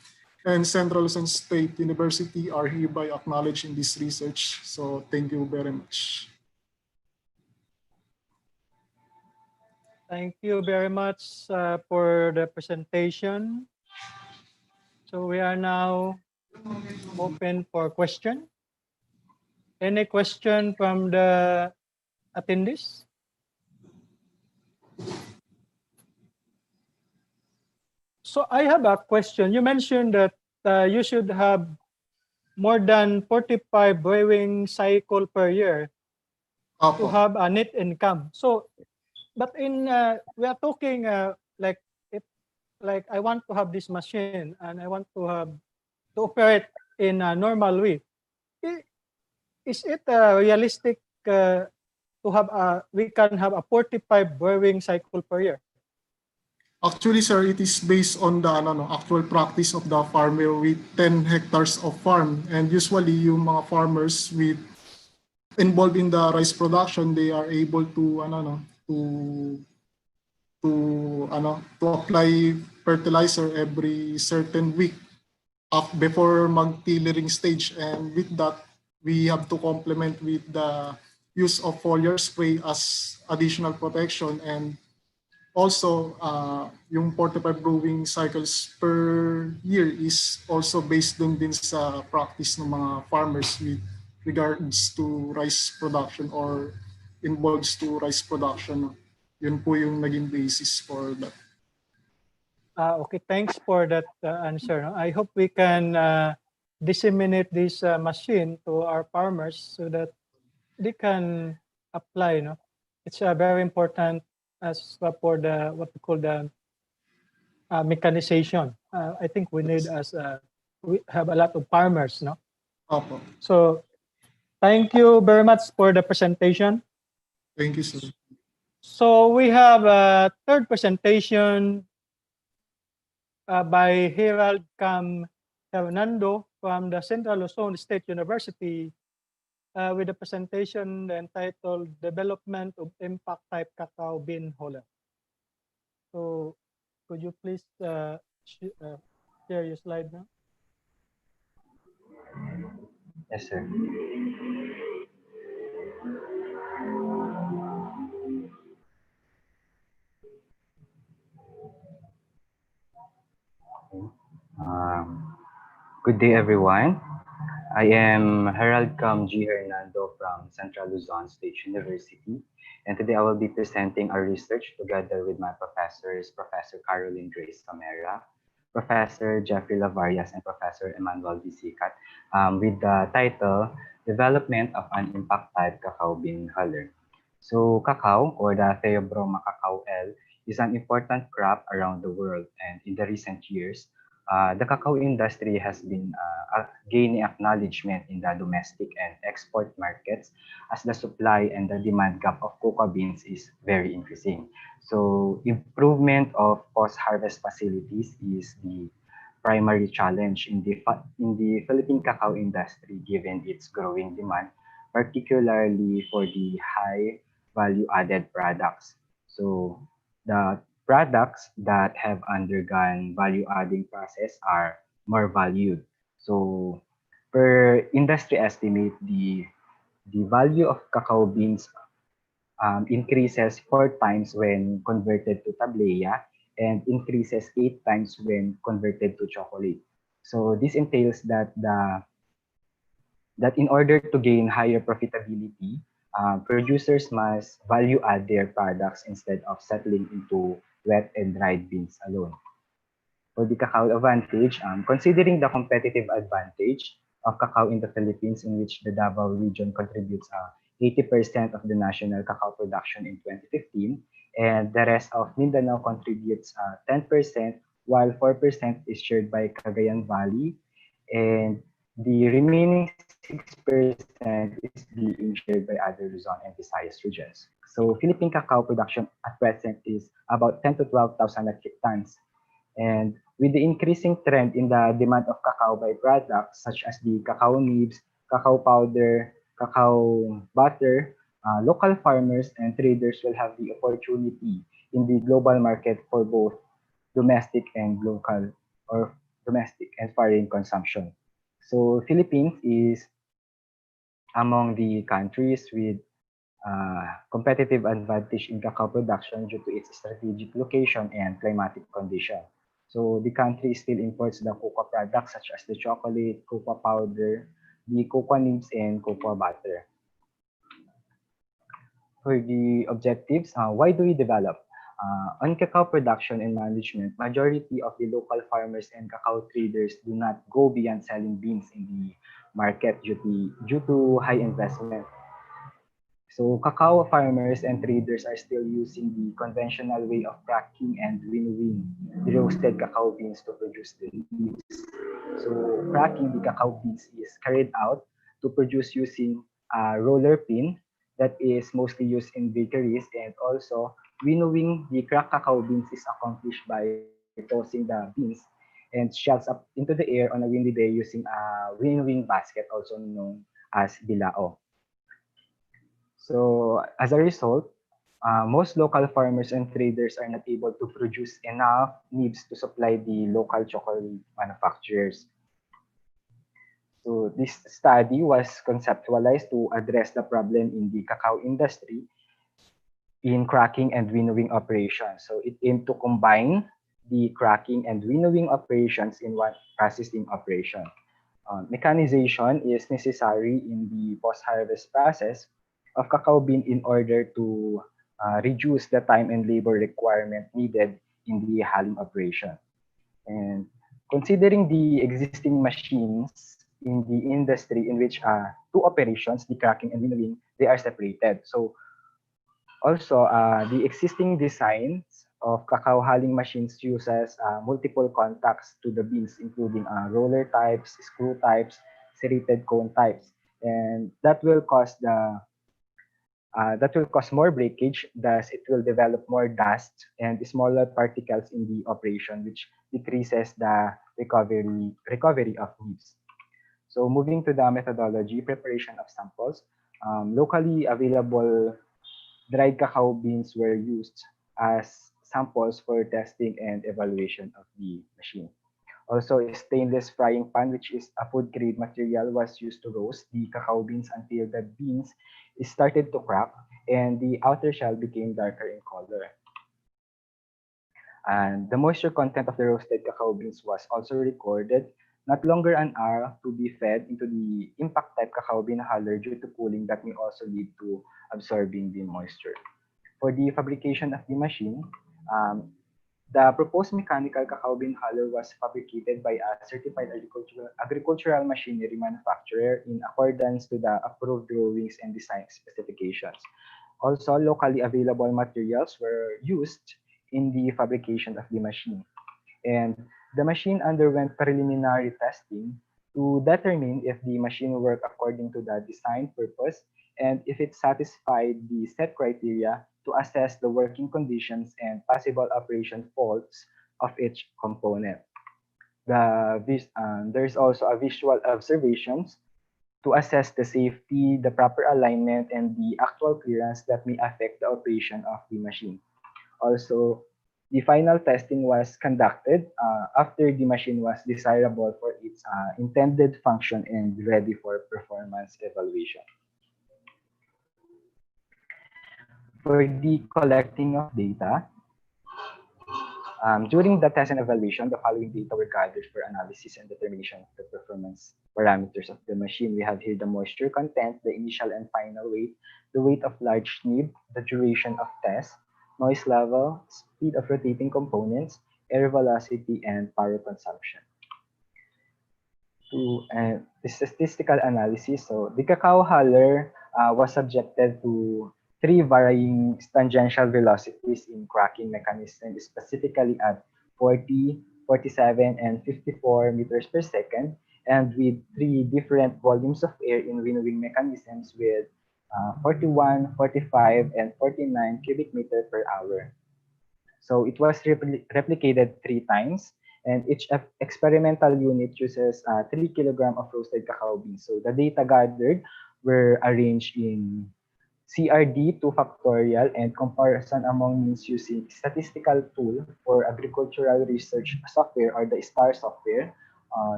and Central Luzon State University are hereby acknowledged in this research. So thank you very much. Thank you very much for the presentation. So we are now open for question. Any question from the attendees? So I have a question. You mentioned that you should have more than 45 brewing cycle per year to have a net income. So, but in we are talking like if like I want to have this machine and I want to operate in a normal way. Is it realistic to have we can have a 45 brewing cycle per year? Actually, sir, it is based on the actual practice of the farmer with 10 hectares of farm. And usually, yung mga farmers with involved in the rice production, they are able to to apply fertilizer every certain week before mag-tillering stage. And with that, we have to complement with the use of foliar spray as additional protection. And also, yung 45 brewing cycles per year is also based din sa practice ng mga farmers with regards to rice production or involves to rice production. Yun po yung naging basis for that. Okay, thanks for that answer. I hope we can disseminate this machine to our farmers so that they can apply. It's very important as for the what we call the mechanization. I think we need we have a lot of farmers, no? Opo. So thank you very much for the presentation. Thank you, sir. So we have a third presentation by Herald Cam Hernando from the Central Luzon State University with a presentation entitled Development of Impact Type Cacao Bean Holder. So could you please share your slide now? Yes, sir. Good day, everyone. I am Herald Cam G. Hernando from Central Luzon State University, and today I will be presenting our research together with my professors, Professor Caroline Grace Camera, Professor Jeffrey Lavarias, and Professor Emmanuel Visicat, with the title, Development of an Impact Type Cacao Bean Huller. So cacao, or the Theobroma cacao L, is an important crop around the world, and in the recent years, the cacao industry has been gaining acknowledgement in the domestic and export markets as the supply and the demand gap of cocoa beans is very increasing. So improvement of post-harvest facilities is the primary challenge in the Philippine cacao industry given its growing demand, particularly for the high value-added products. So the products that have undergone value-adding process are more valued. So per industry estimate, the value of cacao beans increases 4 times when converted to tableya and increases 8 times when converted to chocolate. So this entails that in order to gain higher profitability, producers must value add their products instead of settling into wet and dried beans alone. For the cacao advantage, considering the competitive advantage of cacao in the Philippines, in which the Davao region contributes 80% of the national cacao production in 2015, and the rest of Mindanao contributes 10%, while 4% is shared by Cagayan Valley, and the remaining 86% is being shared by other Luzon and Visayas regions. So Philippine cacao production at present is about 10 to 12,000 metric tons. And with the increasing trend in the demand of cacao byproducts such as the cacao nibs, cacao powder, cacao butter, local farmers and traders will have the opportunity in the global market for both domestic and local or domestic and foreign consumption. So Philippines is among the countries with competitive advantage in cacao production due to its strategic location and climatic condition. So the country still imports the cocoa products such as the chocolate, cocoa powder, the cocoa nibs, and cocoa butter. For the objectives, why do we develop? On cacao production and management, majority of the local farmers and cacao traders do not go beyond selling beans in the market due to high investment. So cacao farmers and traders are still using the conventional way of cracking and winnowing the roasted cacao beans to produce the leaves. So cracking the cacao beans is carried out to produce using a roller pin that is mostly used in bakeries, and also winnowing the cracked cacao beans is accomplished by tossing the beans and shells up into the air on a windy day using a winnowing basket, also known as bilao. So as a result, most local farmers and traders are not able to produce enough nibs to supply the local chocolate manufacturers. So this study was conceptualized to address the problem in the cacao industry in cracking and winnowing operations. So it aimed to combine the cracking and winnowing operations in one processing operation. Mechanization is necessary in the post-harvest process of cacao bean in order to reduce the time and labor requirement needed in the hulling operation. And considering the existing machines in the industry in which two operations, the cracking and winnowing, they are separated. So also, the existing designs of cacao hulling machines uses multiple contacts to the beans, including roller types, screw types, serrated cone types, and that will cause more breakage, thus it will develop more dust and smaller particles in the operation, which decreases the recovery of leaves. So moving to the methodology, preparation of samples, locally available dried cacao beans were used as samples for testing and evaluation of the machine. Also, a stainless frying pan, which is a food grade material, was used to roast the cacao beans until the beans started to crack and the outer shell became darker in color. And the moisture content of the roasted cacao beans was also recorded, not longer an hour to be fed into the impact type cacao bean huller due to cooling that may also lead to absorbing the moisture. For the fabrication of the machine, the proposed mechanical cacao bean huller was fabricated by a certified agricultural machinery manufacturer in accordance to the approved drawings and design specifications. Also, locally available materials were used in the fabrication of the machine. And the machine underwent preliminary testing to determine if the machine worked according to the design purpose and if it satisfied the set criteria to assess the working conditions and possible operation faults of each component. There's also a visual observations to assess the safety, the proper alignment, and the actual clearance that may affect the operation of the machine. Also, the final testing was conducted after the machine was desirable for its intended function and ready for performance evaluation. For the collecting of data, during the test and evaluation, the following data were gathered for analysis and determination of the performance parameters of the machine. We have here the moisture content, the initial and final weight, the weight of large nib, the duration of test, noise level, speed of rotating components, air velocity, and power consumption. The statistical analysis, so the cacao huller was subjected to three varying tangential velocities in cracking mechanism, specifically at 40, 47, and 54 meters per second, and with 3 different volumes of air in winnowing mechanisms with 41, 45, and 49 cubic meter per hour. So it was replicated 3 times, and each experimental unit uses 3 kilogram of roasted cacao beans. So the data gathered were arranged in CRD 2 factorial and comparison among means using statistical tool for agricultural research software or the STAR software.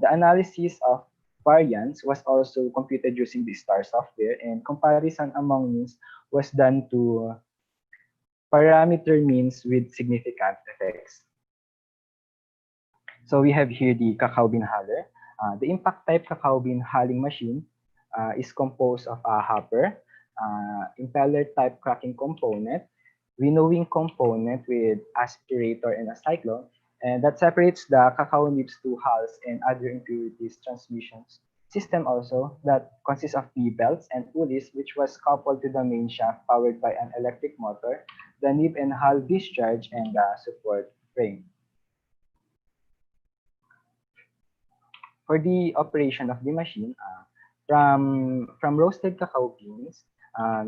The analysis of variance was also computed using the STAR software, and comparison among means was done to parameter means with significant effects. So we have here the cacao bean huller. The impact type cacao bean hulling machine is composed of a hopper, impeller type cracking component, winnowing component with aspirator and a cyclone, and that separates the cacao nibs to hulls and other impurities transmissions system also that consists of the belts and pulleys, which was coupled to the main shaft powered by an electric motor, the nib and hull discharge, and the support frame. For the operation of the machine, from roasted cacao beans,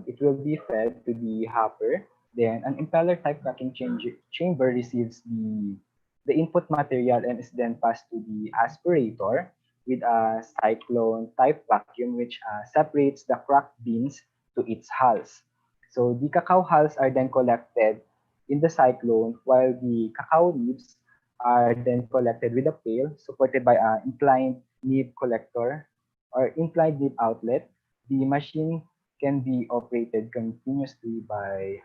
it will be fed to the hopper. Then an impeller type cracking chamber receives the input material and is then passed to the aspirator with a cyclone type vacuum, which separates the cracked beans to its hulls. So the cacao hulls are then collected in the cyclone, while the cacao nibs are then collected with a pail supported by an inclined nib collector or inclined nib outlet. The machine can be operated continuously by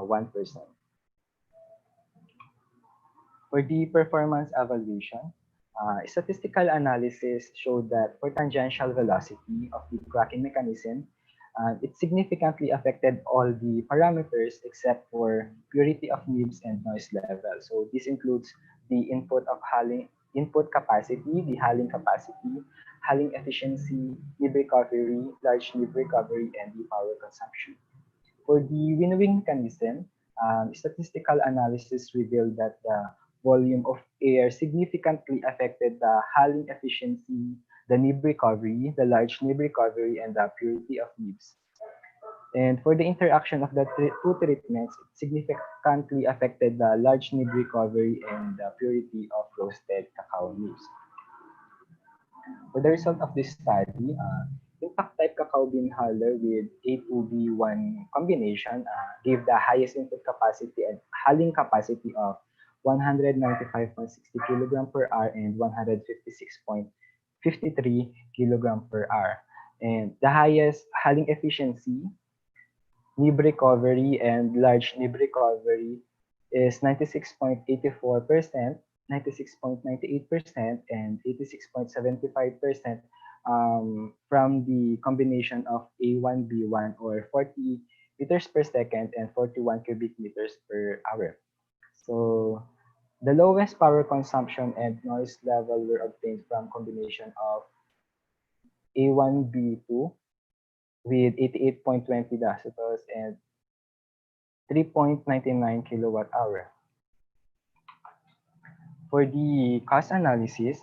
one person. For the performance evaluation, statistical analysis showed that for tangential velocity of the cracking mechanism, it significantly affected all the parameters except for purity of nibs and noise level. So this includes the input capacity, the hulling capacity, hulling efficiency, nib recovery, large nib recovery, and the power consumption. For the winnowing mechanism, statistical analysis revealed that the volume of air significantly affected the hulling efficiency, the nib recovery, the large nib recovery, and the purity of nibs. And for the interaction of the two treatments, it significantly affected the large nib recovery and the purity of roasted cacao nibs. For the result of this study, impact type cacao bean huller with A2B1 combination gave the highest input capacity and hulling capacity of 195.60 kg per hour and 156.53 kg per hour. And the highest hulling efficiency, nib recovery, and large nib recovery is 96.84%, 96.98%, and 86.75% from the combination of A1, B1 or 40 meters per second and 41 cubic meters per hour. So the lowest power consumption and noise level were obtained from combination of A1, B2 with 88.20 decibels and 3.99 kilowatt hour. For the cost analysis,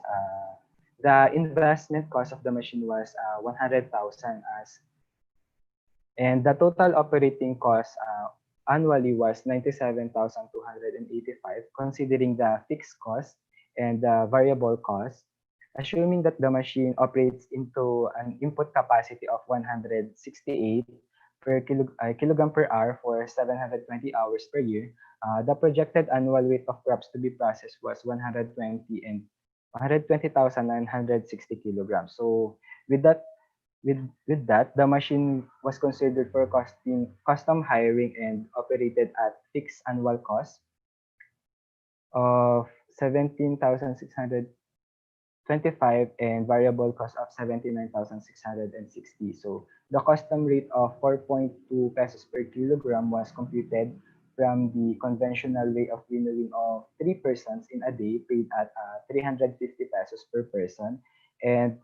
the investment cost of the machine was 100,000 and the total operating cost annually was 97,285, considering the fixed cost and the variable cost, assuming that the machine operates into an input capacity of 168 kilogram per hour for 720 hours per year. The projected annual weight of crops to be processed was 120,960 kilograms. So with that, the machine was considered for custom hiring and operated at fixed annual cost of 17,625 and variable cost of 79,660. So the custom rate of 4.2 pesos per kilogram was computed from the conventional way of winnowing of 3 persons in a day paid at 350 pesos per person, and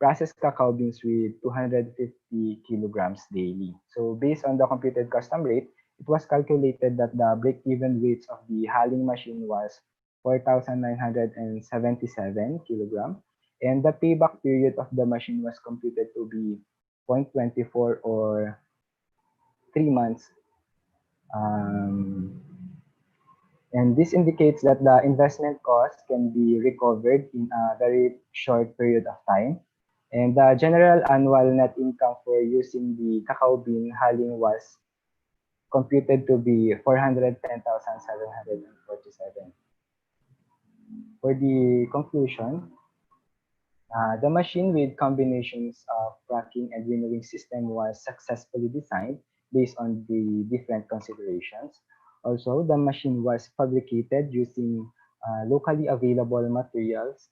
processed cacao beans with 250 kilograms daily. So based on the computed custom rate, it was calculated that the break-even weights of the hulling machine was 4,977 kilogram, And the payback period of the machine was computed to be 0.24 or 3 months. And this indicates that the investment cost can be recovered in a very short period of time. And the general annual net income for using the cacao bean hulling was computed to be 410,747. For the conclusion, the machine with combinations of cracking and winnowing system was successfully designed based on the different considerations. Also, the machine was fabricated using locally available materials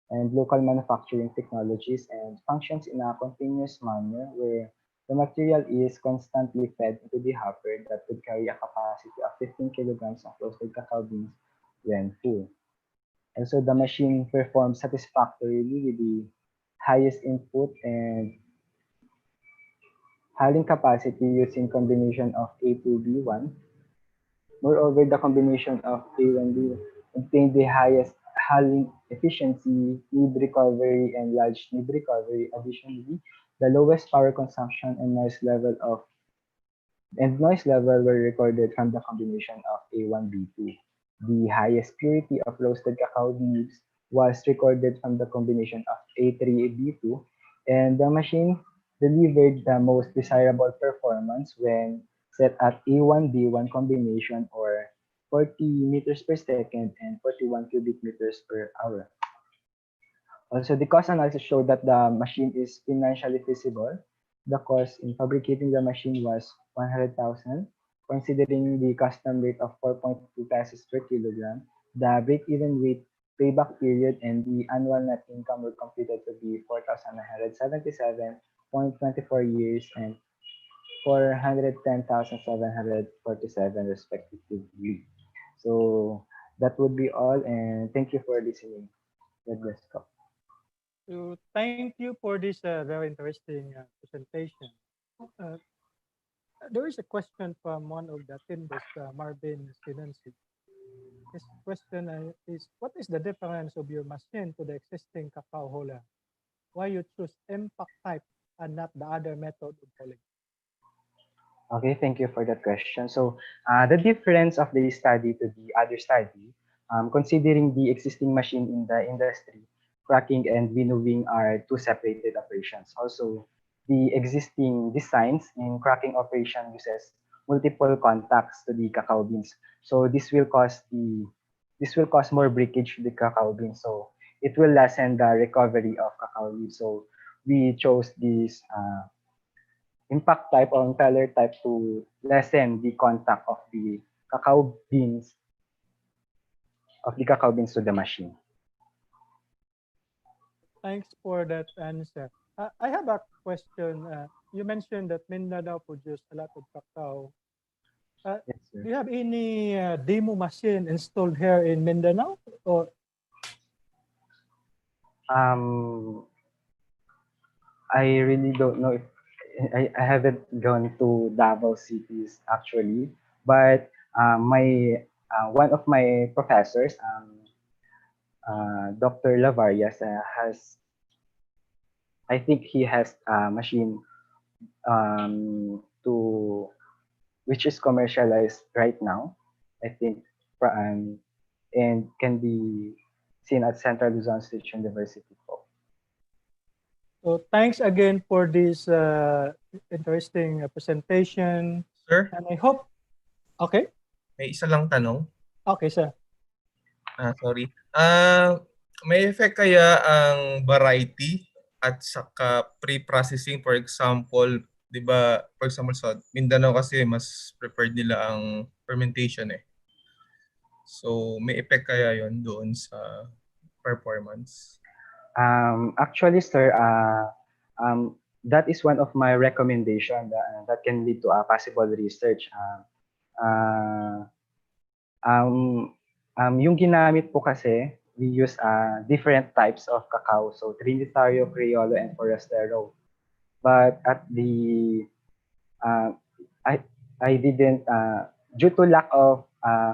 and local manufacturing technologies and functions in a continuous manner where the material is constantly fed into the hopper that would carry a capacity of 15 kilograms of roasted cacao beans when full. And so the machine performs satisfactorily with the highest input and hulling capacity using combination of A2B1. Moreover, the combination of A1B obtained the highest hulling efficiency, nib recovery, and large nib recovery. Additionally, the lowest power consumption and noise level were recorded from the combination of A1B2. The highest purity of roasted cacao beans was recorded from the combination of A3B2, and the machine delivered the most desirable performance when set at A1B1 combination or 40 meters per second and 41 cubic meters per hour. Also, the cost analysis showed that the machine is financially feasible. The cost in fabricating the machine was 100,000, considering the custom rate of 4.2 pesos per kilogram. The break-even weight payback period and the annual net income were computed to be 4,977.24 years and 410,747 respectively. So that would be all, and thank you for listening. God bless you. So thank you for this very interesting presentation. There is a question from one of the attendees, Marvin Sinansi. His question is, what is the difference of your machine to the existing cacao huller? Why you choose impact type and not the other method of hulling? Okay, thank you for that question. So the difference of the study to the other study, considering the existing machine in the industry, cracking and winnowing are two separated operations. Also, the existing designs in cracking operation uses multiple contacts to the cacao beans. So this will cause more breakage to the cacao beans. So it will lessen the recovery of cacao leaves. So we chose this impact type or impeller type to lessen the contact of the cacao beans to the machine. Thanks for that answer. I have a question. You mentioned that Mindanao produce a lot of cacao. Yes, sir. Do you have any demo machine installed here in Mindanao? Or I really don't know if I haven't gone to Davao cities actually, but my one of my professors, Dr. Lavarias, I think he has a machine to which is commercialized right now. I think and can be seen at Central Luzon State University. so thanks again for this interesting presentation. Sir, And I hope, okay, may isa lang tanong. okay, sir. Sorry. May effect kaya ang variety at saka pre-processing? For example, 'di ba, for example sa Mindanao kasi mas preferred nila ang fermentation eh. So, may effect kaya 'yon doon sa performance? Actually, sir, that is one of my recommendation that can lead to a possible research. Yung ginamit po kasi, we use different types of cacao. So, Trinitario, Criollo, and Forastero. But at the, I didn't, due to lack of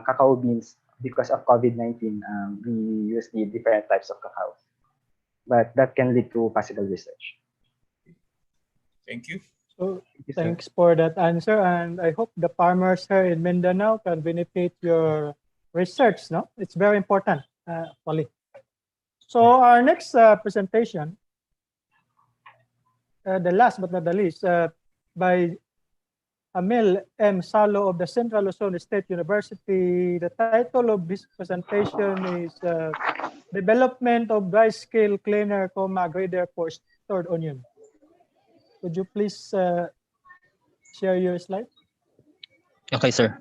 cacao beans because of COVID-19, we use the different types of cacao. but that can lead to possible research. Thank you. So Thank you, sir. thanks for that answer, and I hope the farmers here in Mindanao can benefit your research. No, it's very important, actually. So our next presentation, the last but not the least, by Amil M. Salo of the Central Luzon State University. The title of this presentation is Development of Dry Scale Cleaner, Grader for Stored Onion. Could you please share your slide? Okay, sir.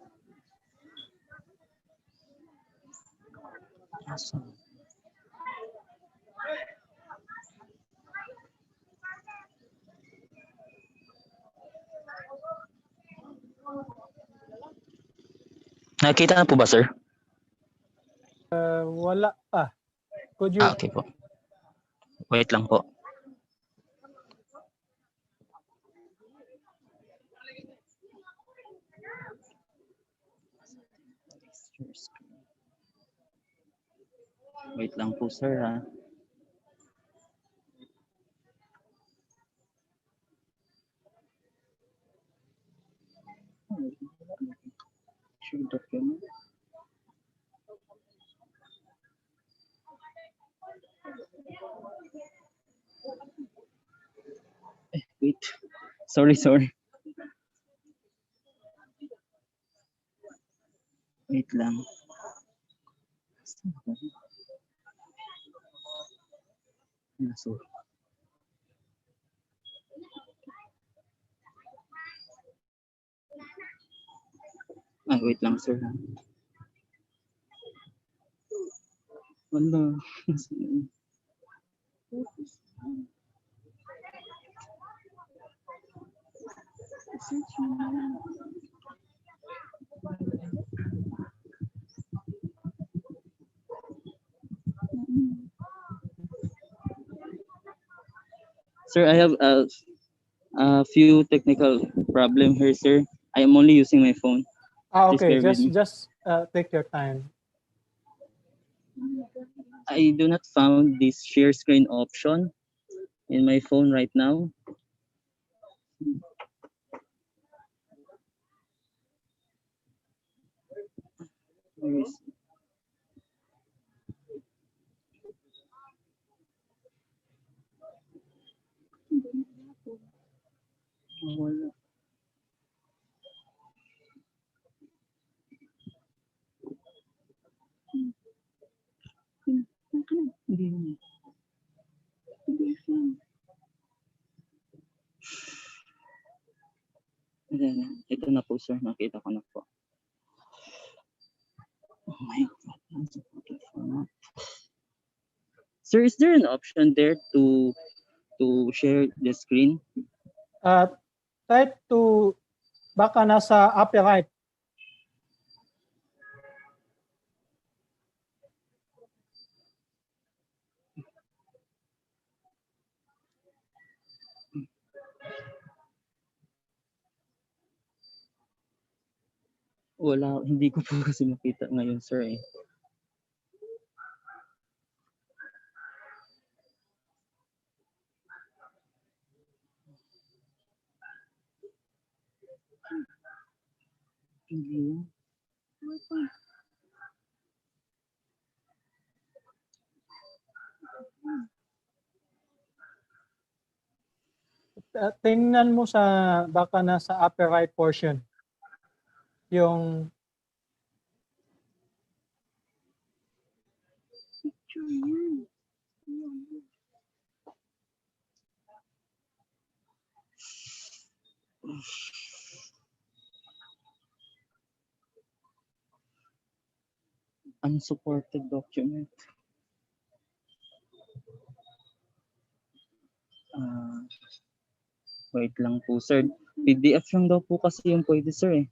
Nakita na po ba, sir? Wala pa. Could you? Okay po. Wait lang po. Wait lang po, sir, ha. Share document. Wait. Sorry. Wait lang. Sorry. Wait lang, sir. Wala. Sir, I have a few technical problem here, sir. I am only using my phone. Please Okay. bear with me. Just take your time. I do not found this share screen option in my phone right now. Where is it? Wala. Hindi na. Ayan, ito na po, sir. Nakita ko na po. Oh my God. Unsupported format. Sir, is there an option there to share the screen? Try to baka nasa upper right. Wala, hindi ko po kasi makita ngayon, sir, eh. Hindi. Tingnan mo sa baka nasa upper right portion. Yung Unsupported document. Wait lang po, sir. PDF lang daw po kasi yung pwede, sir, eh.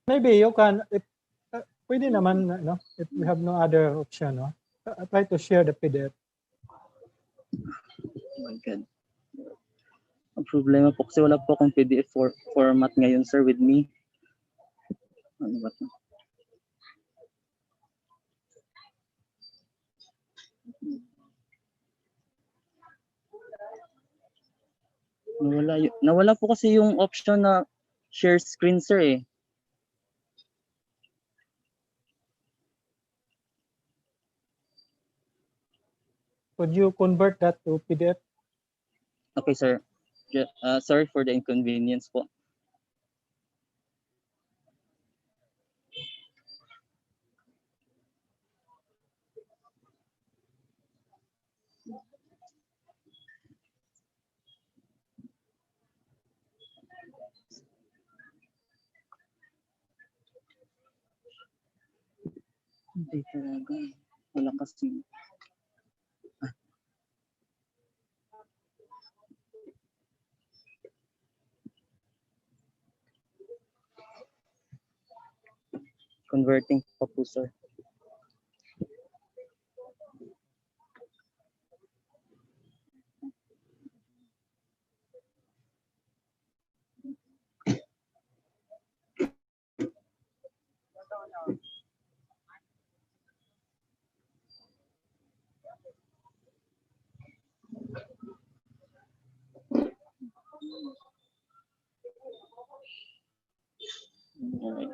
maybe you can, if, pwede naman, no? If we have no other option, no? Try to share the PDF. Oh my God. Ang problema po kasi wala po akong PDF format ngayon, sir, with me. Ano ba ito? Nawala po kasi yung option na share screen, sir eh. Could you convert that to PDF? Okay, sir. Sorry for the inconvenience po. Hindi talaga. Wala kasi. Converting pa po, sir. Alright.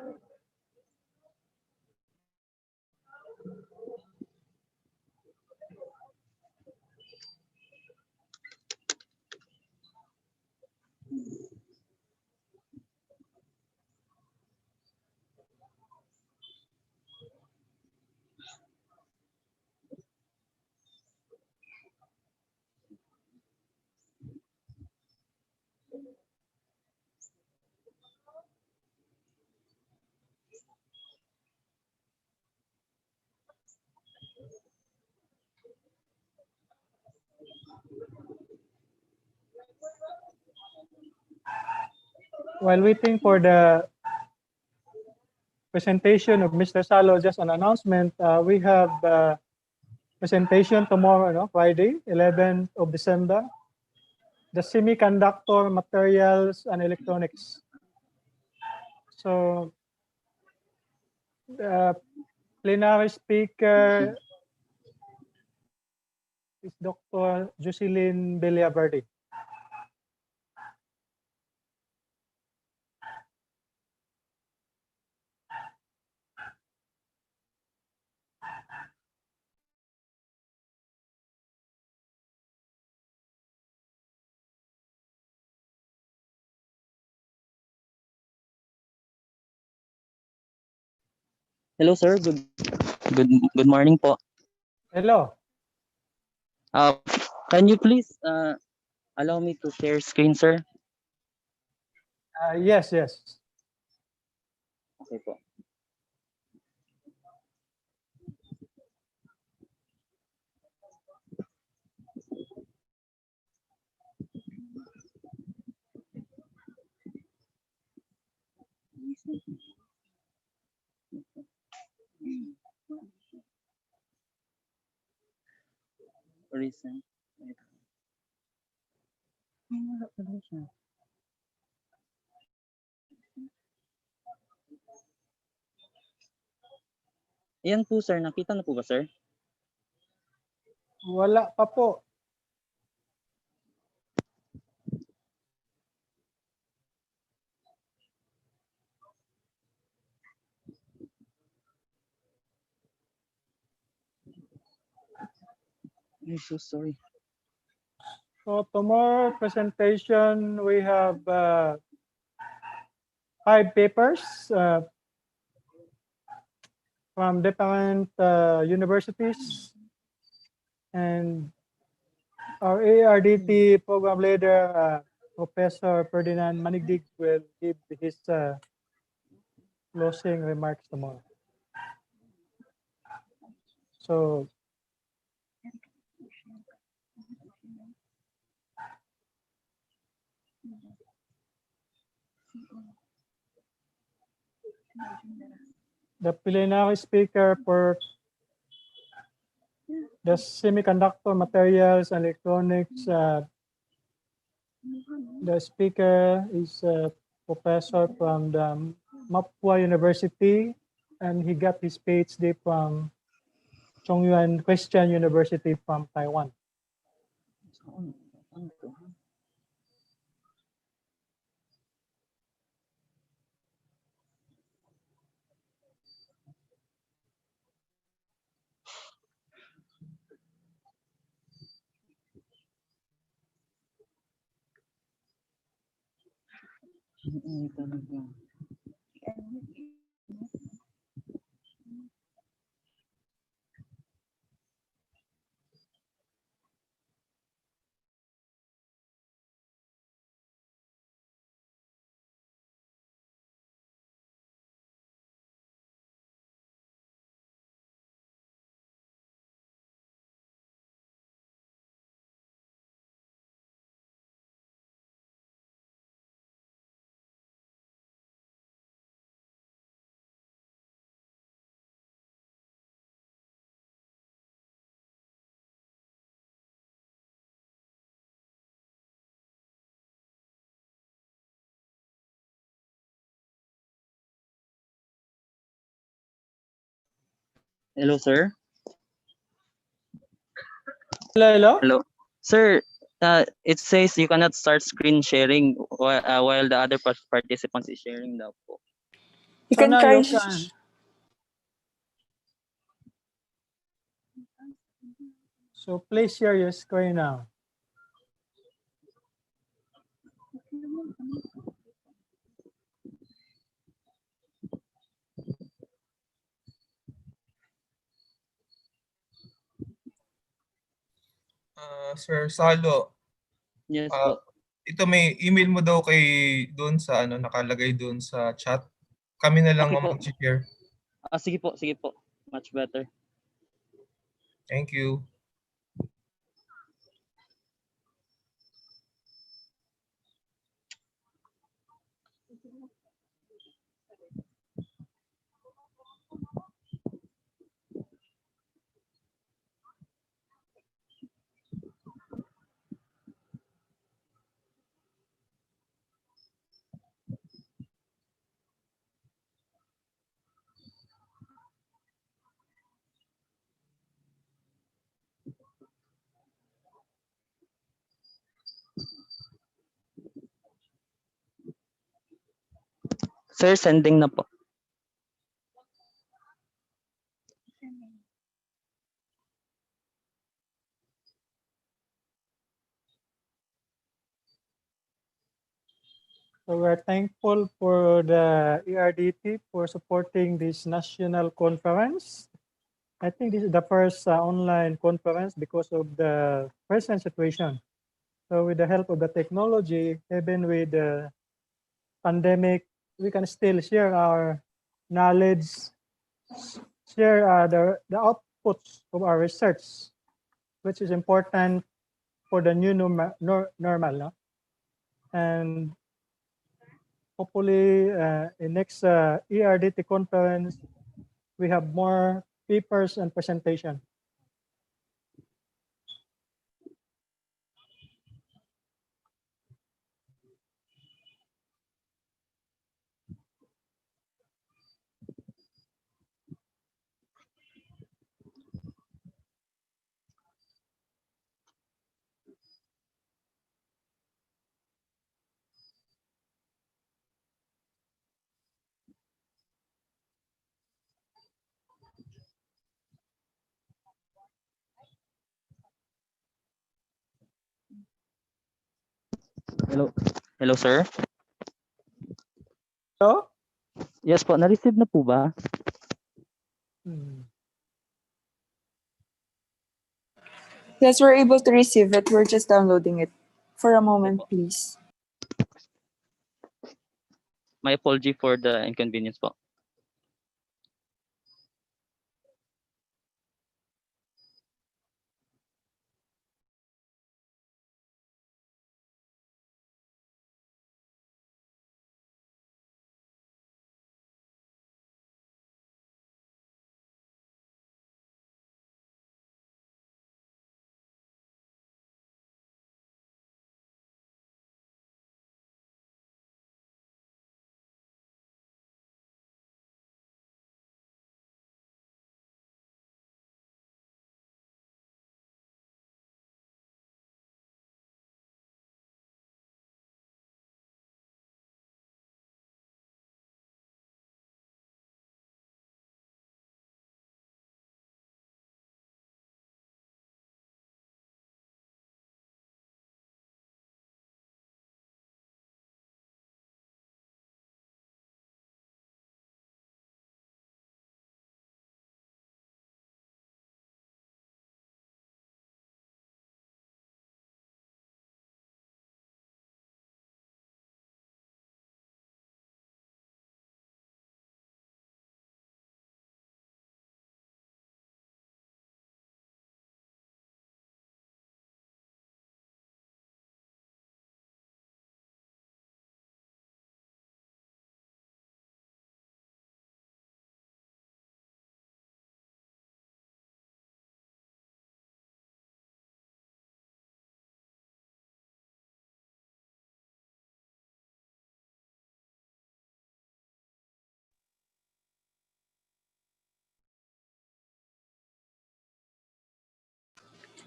While waiting for the presentation of Mr. Salo, just an announcement. We have presentation tomorrow, no? Friday, 11th of December. The semiconductor materials and electronics. So the plenary speaker is Dr. Jocelyn Villaverde. Hello, sir. Good morning po. Hello. Can you please allow me to share screen, sir? Yes. Okay po. Reason. Wala pala siya. Ayan po, sir. Nakita na po ba, sir? Wala pa po. I'm so sorry. So tomorrow presentation, we have 5 papers from different universities, and our ERDT program leader, Professor Ferdinand Manigdig, will give his closing remarks tomorrow. So the plenary speaker for the semiconductor materials and electronics, the speaker is a professor from the Mapua University, and he got his PhD from Chongyuan Christian University from Taiwan. Hello, sir. Hello? Hello. Sir, it says you cannot start screen sharing while the other participants is sharing daw po. You can Now try. you can. So please share your screen now. Sir Salo, Yes ah, po. ito may email mo daw kay doon sa ano nakalagay doon sa chat. Kami na lang Okay ang po. mag-share. Sige po, sige po. Much better. Thank you. Sir, sending na po. So we're thankful for the ERDT for supporting this national conference. I think this is the first online conference because of the present situation. So with the help of the technology, even with the pandemic, we can still share our knowledge, share the outputs of our research, which is important for the new normal. No? And hopefully in next ERDT conference, we have more papers and presentation. Hello. Hello, sir. Hello? Yes po, na-receive na po ba? Yes, we're able to receive it. We're just downloading it. For a moment, please. My apology for the inconvenience po.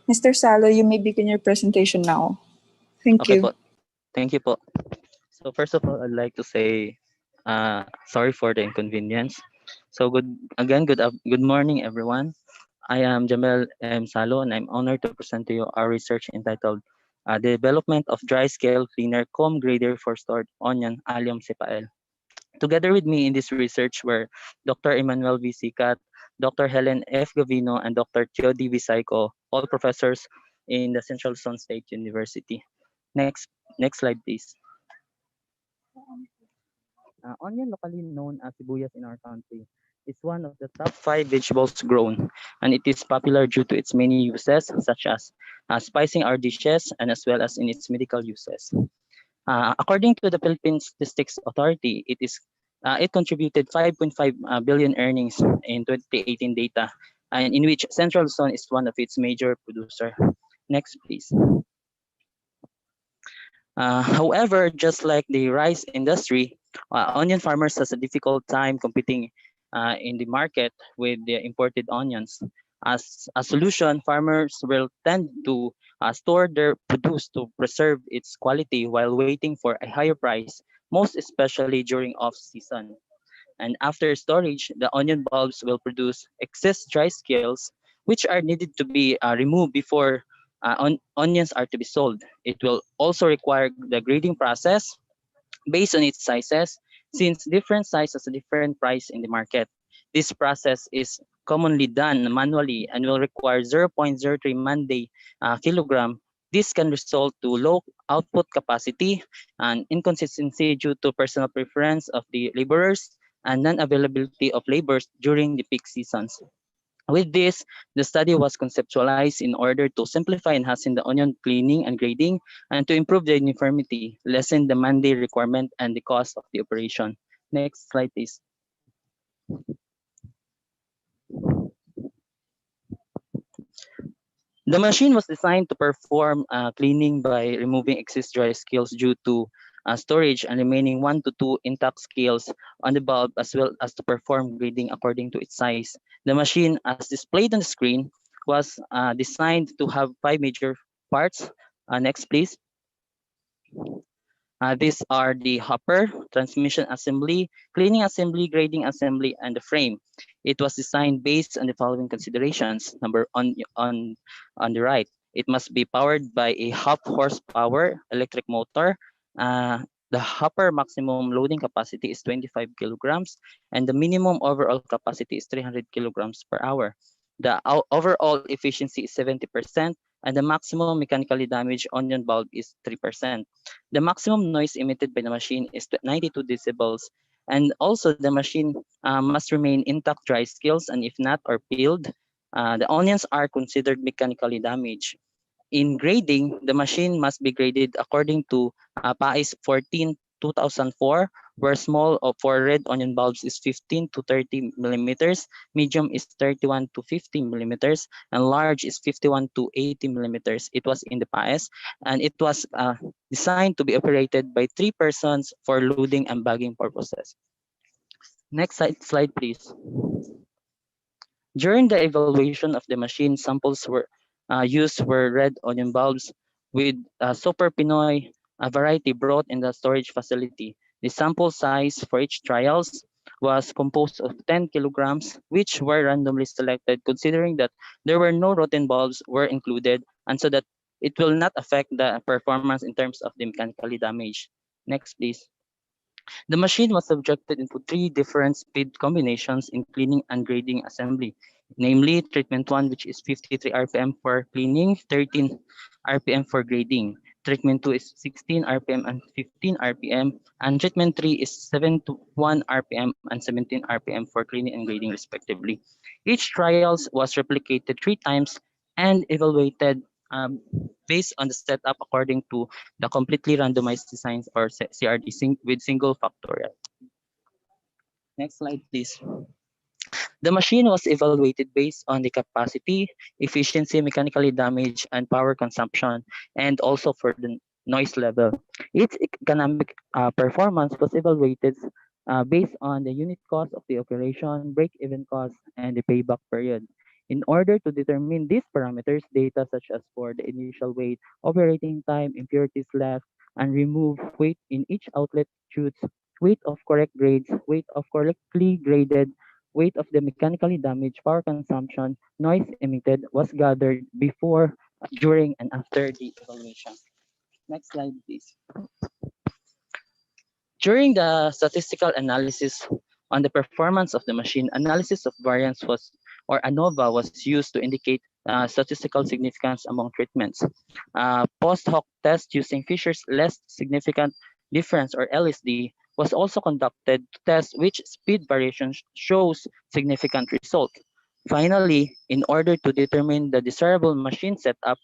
Mr. Salo, you may begin your presentation now. Thank Okay you. po. Thank you po. So first of all, I'd like to say sorry for the inconvenience. So good morning, everyone. I am Jamel M. Salo, and I'm honored to present to you our research entitled Development of Dry Scale Cleaner Comb Grader for Stored Onion, Allium Cepael. Together with me in this research were Dr. Emmanuel V. Sicat, Dr. Helen F. Gavino, and Dr. Tio D. Visayco, all professors in the Central Luzon State University. Next slide, please. Onion, locally known as sibuyas in our country, is one of the top 5 vegetables grown, and it is popular due to its many uses, such as spicing our dishes and as well as in its medical uses. According to the Philippine Statistics Authority, it contributed 5.5 billion earnings in 2018 data, and in which Central Luzon is one of its major producer. Next, please. However, just like the rice industry, onion farmers has a difficult time competing in the market with the imported onions. As a solution, farmers will tend to store their produce to preserve its quality while waiting for a higher price, most especially during off-season. And after storage, the onion bulbs will produce excess dry scales, which are needed to be removed before onions are to be sold. It will also require the grading process based on its sizes, since different size has a different price in the market. This process is commonly done manually and will require 0.03 Monday kilogram. This can result to low output capacity and inconsistency due to personal preference of the laborers and non-availability of laborers during the peak seasons. With this, the study was conceptualized in order to simplify enhancing the onion cleaning and grading and to improve the uniformity, lessen the Monday requirement and the cost of the operation. Next slide, please. The machine was designed to perform cleaning by removing excess dry scales due to storage and remaining 1 to 2 intact scales on the bulb, as well as to perform grading according to its size. The machine, as displayed on the screen, was designed to have 5 major parts. Next, please. These are the hopper, transmission assembly, cleaning assembly, grading assembly, and the frame. It was designed based on the following considerations. Number on the right, it must be powered by a half horsepower electric motor. The hopper maximum loading capacity is 25 kilograms, and the minimum overall capacity is 300 kilograms per hour. The overall efficiency is 70%, and the maximum mechanically damaged onion bulb is 3%. The maximum noise emitted by the machine is 92 decibels, and also the machine must remain intact dry scales, and if not or peeled, the onions are considered mechanically damaged. In grading, the machine must be graded according to PAIS 14 2004, where small for red onion bulbs is 15 to 30 millimeters, medium is 31 to 50 millimeters, and large is 51 to 80 millimeters. It was in the PAIS, and it was designed to be operated by 3 persons for loading and bagging purposes. Next slide, please. During the evaluation of the machine, samples were used were red onion bulbs with Super Pinoy variety brought in the storage facility. The sample size for each trials was composed of 10 kilograms, which were randomly selected considering that there were no rotten bulbs were included, and so that it will not affect the performance in terms of the mechanically damage. Next, please. The machine was subjected into 3 different speed combinations in cleaning and grading assembly, namely treatment 1, which is 53 RPM for cleaning, 13 RPM for grading. Treatment 2 is 16 RPM and 15 RPM, and treatment 3 is 7 to 1 RPM and 17 RPM for cleaning and grading respectively. Each trials was replicated 3 times and evaluated based on the setup according to the completely randomized designs or CRD with single factorial. Next slide, please. The machine was evaluated based on the capacity, efficiency, mechanically damage, and power consumption, and also for the noise level. Its economic performance was evaluated based on the unit cost of the operation, break-even cost, and the payback period. In order to determine these parameters, data such as for the initial weight, operating time, impurities left, and remove weight in each outlet chutes, weight of correct grades, weight of correctly graded, weight of the mechanically damaged, power consumption, noise emitted was gathered before, during, and after the evaluation. Next slide, please. During the statistical analysis on the performance of the machine, analysis of variance was, or ANOVA, was used to indicate statistical significance among treatments. Post hoc test using Fisher's less significant difference, or LSD, was also conducted to test which speed variation shows significant result. Finally, in order to determine the desirable machine setup,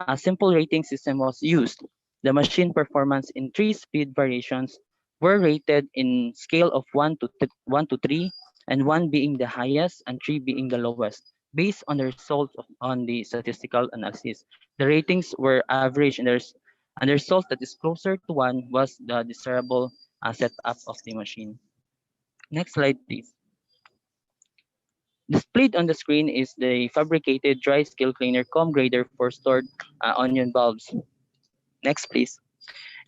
a simple rating system was used. The machine performance in 3 speed variations were rated in scale of 1 to 3, and 1 being the highest and 3 being the lowest, based on the results on the statistical analysis. The ratings were average, and the result that is closer to 1 was the desirable setup of the machine. Next slide, please. Displayed on the screen is the fabricated dry scale cleaner comb grader for stored onion bulbs. Next, please.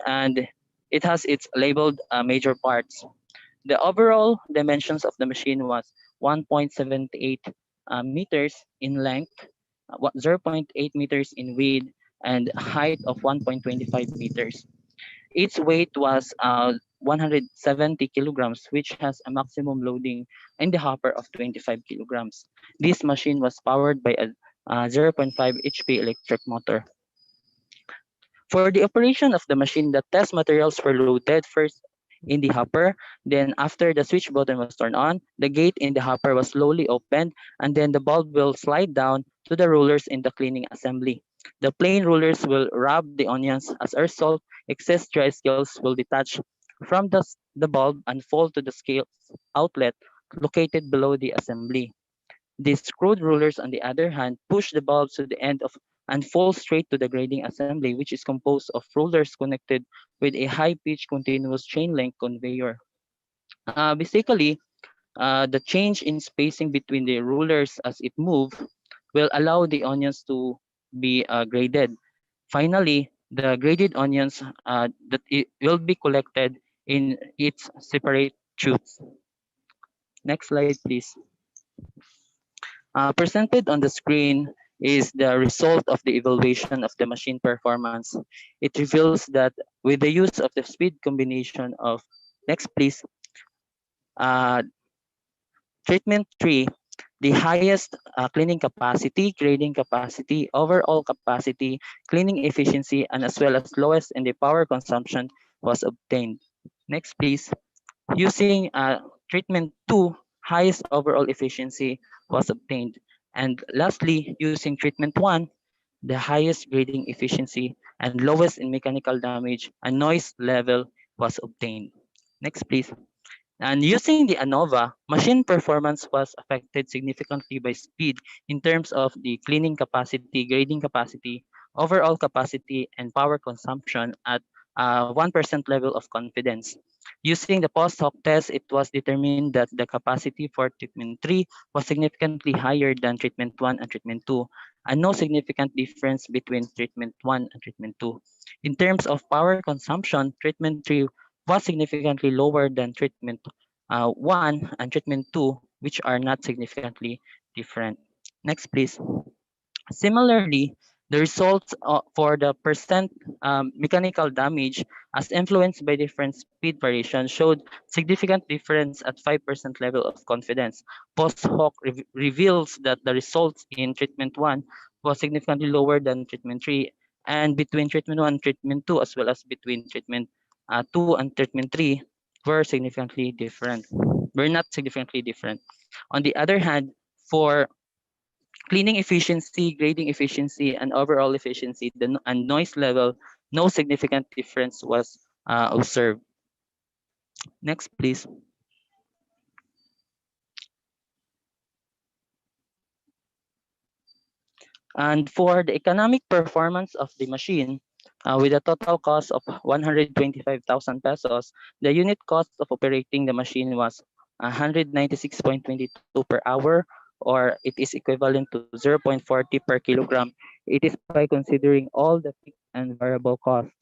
And it has its labeled major parts. The overall dimensions of the machine was 1.78 meters in length, 0.8 meters in width, and height of 1.25 meters. Its weight was 170 kilograms, which has a maximum loading in the hopper of 25 kilograms. This machine was powered by a 0.5 HP electric motor. For the operation of the machine, the test materials were loaded first in the hopper. Then after the switch button was turned on, the gate in the hopper was slowly opened, and then the bulb will slide down to the rollers in the cleaning assembly. The plain rollers will rub the onions. As a result, excess dry scales will detach from the bulb and fall to the scale outlet located below the assembly. The screwed rulers, on the other hand, push the bulbs to the end of and fall straight to the grading assembly, which is composed of rollers connected with a high-pitch continuous chain link conveyor. Basically, the change in spacing between the rulers as it moves will allow the onions to be graded. Finally, the graded onions that it will be collected in its separate chutes. Next slide, please. Presented on the screen is the result of the evaluation of the machine performance. It reveals that with the use of the speed combination of, next please, uh, treatment 3, the highest cleaning capacity, grading capacity, overall capacity, cleaning efficiency, and as well as lowest in the power consumption was obtained. Next, please. Using treatment 2, highest overall efficiency was obtained. And lastly, using treatment 1, the highest grading efficiency and lowest in mechanical damage and noise level was obtained. Next, please. And using the ANOVA, machine performance was affected significantly by speed in terms of the cleaning capacity, grading capacity, overall capacity, and power consumption at 1% level of confidence. Using the post hoc test, it was determined that the capacity for treatment 3 was significantly higher than treatment 1 and treatment 2, and no significant difference between treatment 1 and treatment 2. In terms of power consumption, treatment 3 was significantly lower than treatment 1 and treatment 2, which are not significantly different. Next, please. Similarly, the results for the percent mechanical damage as influenced by different speed variation showed significant difference at 5% level of confidence. Post hoc reveals that the results in treatment 1 was significantly lower than treatment 3, and between treatment 1 and treatment 2, as well as between treatment 2 and treatment 3, were significantly different. Were not significantly different. On the other hand, for cleaning efficiency, grading efficiency, and overall efficiency, and noise level, no significant difference was observed. Next, please. And for the economic performance of the machine, with a total cost of 125,000 pesos, the unit cost of operating the machine was 196.22 per hour, or it is equivalent to 0.40 per kilogram. It is by considering all the fixed and variable costs.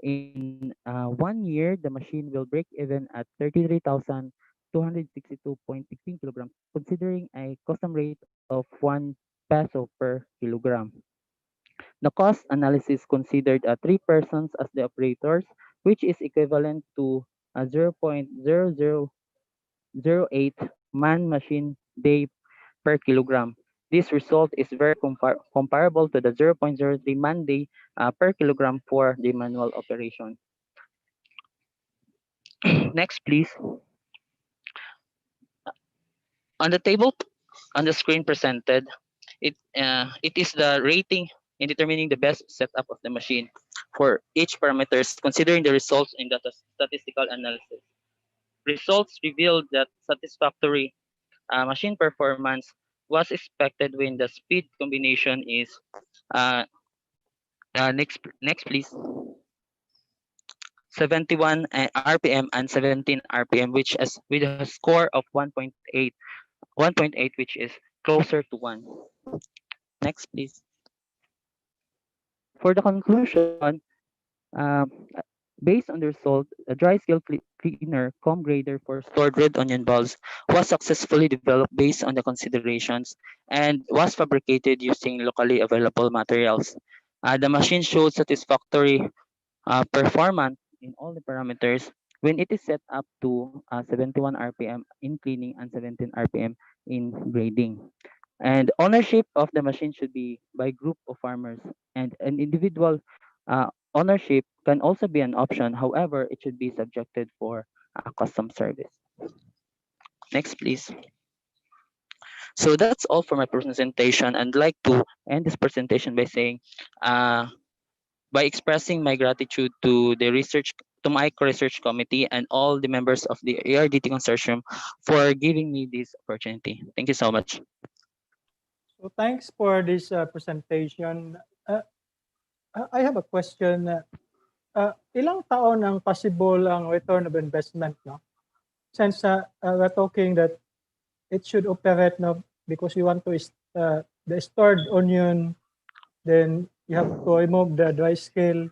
In 1 year, the machine will break even at 33,262.16 kilograms, considering a custom rate of 1 peso per kilogram. The cost analysis considered 3 persons as the operators, which is equivalent to 0.0008 man-machine day per kilogram. This result is very comparable to the 0.03 man day per kilogram for the manual operation. Next, please. On the table on the screen presented, it is the rating in determining the best setup of the machine for each parameters, considering the results in the statistical analysis. Results revealed that satisfactory machine performance was expected when the speed combination is uh, next please 71 RPM and 17 RPM, which is with a score of 1.8, which is closer to 1. Next, please. For the conclusion, um, based on the result, a dry scale cleaner comb grader for stored red onion bulbs was successfully developed based on the considerations and was fabricated using locally available materials. The machine showed satisfactory performance in all the parameters when it is set up to 71 RPM in cleaning and 17 RPM in grading. And ownership of the machine should be by group of farmers, and an individual ownership can also be an option. However, it should be subjected for a custom service. Next, please. So that's all for my presentation. I'd like to end this presentation by saying, by expressing my gratitude to my research committee and all the members of the ERDT consortium for giving me this opportunity. Thank you so much. So thanks for this presentation. I have a question. Ilang taon ang possible ang return of investment, no? Since we're talking that it should operate, no, because you want to the stored onion, then you have to remove the dry scale.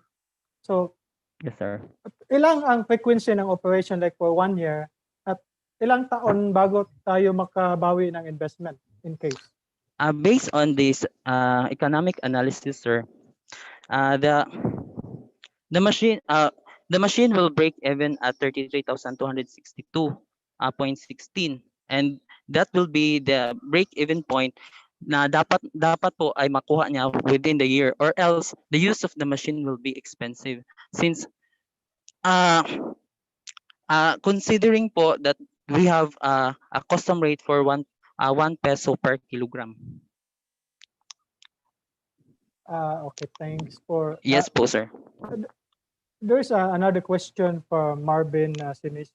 So yes, sir. Ilang ang frequency ng operation, like for 1 year, at ilang taon bago tayo makabawi ng investment in case? Based on this economic analysis, sir, the machine will break even at 33,262.16, and that will be the break even point na dapat po ay makuha niya within the year, or else the use of the machine will be expensive, since considering po that we have a custom rate for 1 peso per kilogram. Okay, thanks for... Yes po, sir. There's another question from Marvin Sinis.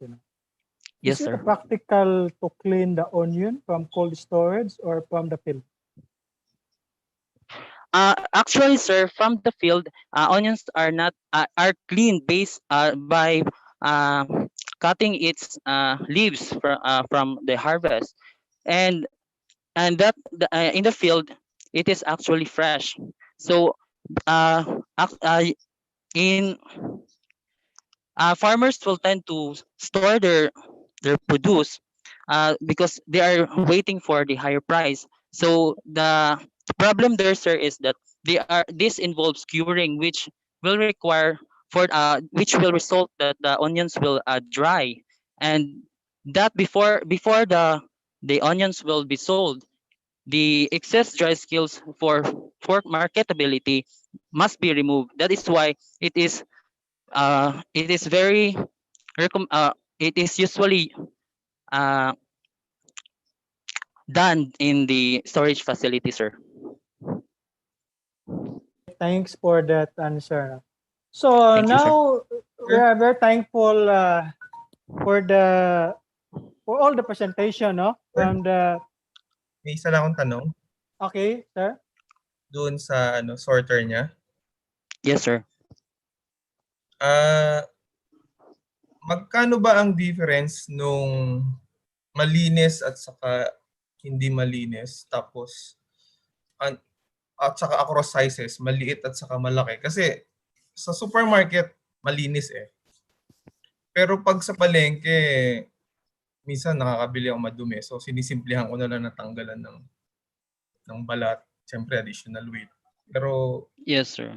Yes, Is it sir. practical to clean the onion from cold storage or from the field? Actually, sir, from the field, onions are not are cleaned based by cutting its leaves from the harvest, and that in the field it is actually fresh. So in farmers will tend to store their produce because they are waiting for the higher price. So the problem there, sir, is that this involves curing, which will require which will result that the onions will dry, and that before the onions will be sold, the excess dry skills for marketability must be removed. That is why it is very it is usually uh, done in the storage facility, sir. Thanks for that answer. So Thank you, now we are very thankful for all the presentation, no? From the... May isa lang akong tanong. Okay, sir. Doon sa sorter niya. Yes, sir. Magkano ba ang difference nung malinis at saka hindi malinis. Tapos, at saka across sizes, maliit at saka malaki. Kasi sa supermarket, malinis eh. Pero pag sa palengke, minsan nakakabili ako madumi. So sinisimplihan ko na lang natanggalan ng balat. Siyempre, additional weight. Pero Yes, sir.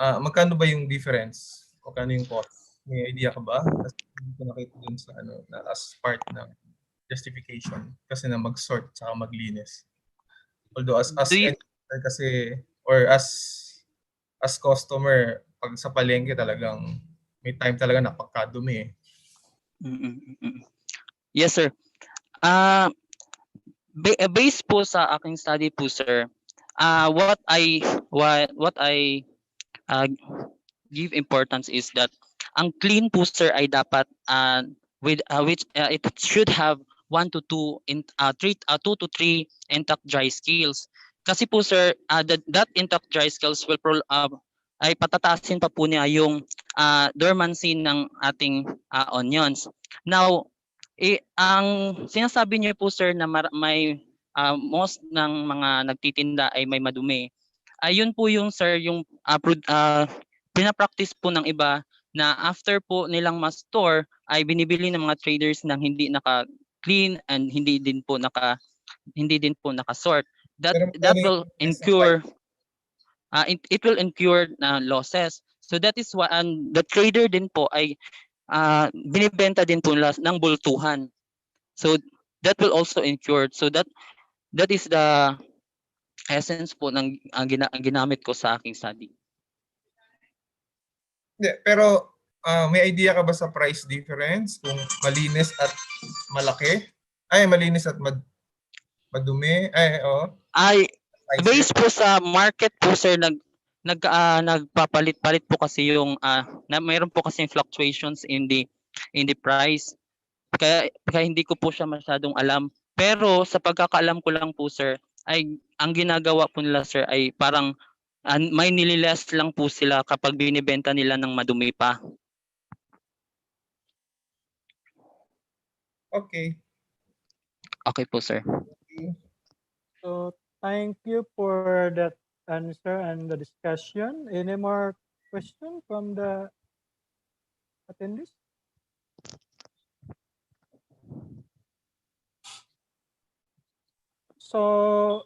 magkano ba yung difference? Magkano yung cost? May idea ka ba? Kasi hindi ko nakita dun sa na as part ng justification. Kasi na mag-sort saka maglinis. Although as Do you, end user kasi or as customer, pag sa palengke talagang may time talaga na pagkadumi eh. Yes, sir. Based po sa aking study po, sir, what I give importance is that ang clean po, sir, ay dapat which it should have 1 to 2 in 2 to 3 intact dry scales. Kasi po, sir, that intact dry scales will ay patataasin pa po niya yung dormancy ng ating onions. Now, ang sinasabi niyo po, sir, na may most ng mga nagtitinda ay may madumi. Ayun po yung, sir, yung pinapractice po ng iba na after po nilang ma-store ay binibili ng mga traders ng hindi naka-clean and hindi din po naka-sort. That will incur it will incur losses. So that is why the trader din po ay binibenta din po ng bultuhan. So that will also incur. So that is the essence po ng ang ginamit ko sa aking study. Pero may idea ka ba sa price difference kung malinis at malaki? Ay, malinis at madumi? Ay, based po sa market po, sir, nagpapalit-palit po kasi yung mayroon po kasi fluctuations in the price. Kaya hindi ko po siya masyadong alam. Pero sa pagkakaalam ko lang po, sir, ay ang ginagawa po nila, sir, ay parang may nililes lang po sila kapag binibenta nila ng madumi pa. Okay. Okay po, sir. So thank you for that answer and the discussion. Any more questions from the attendees? So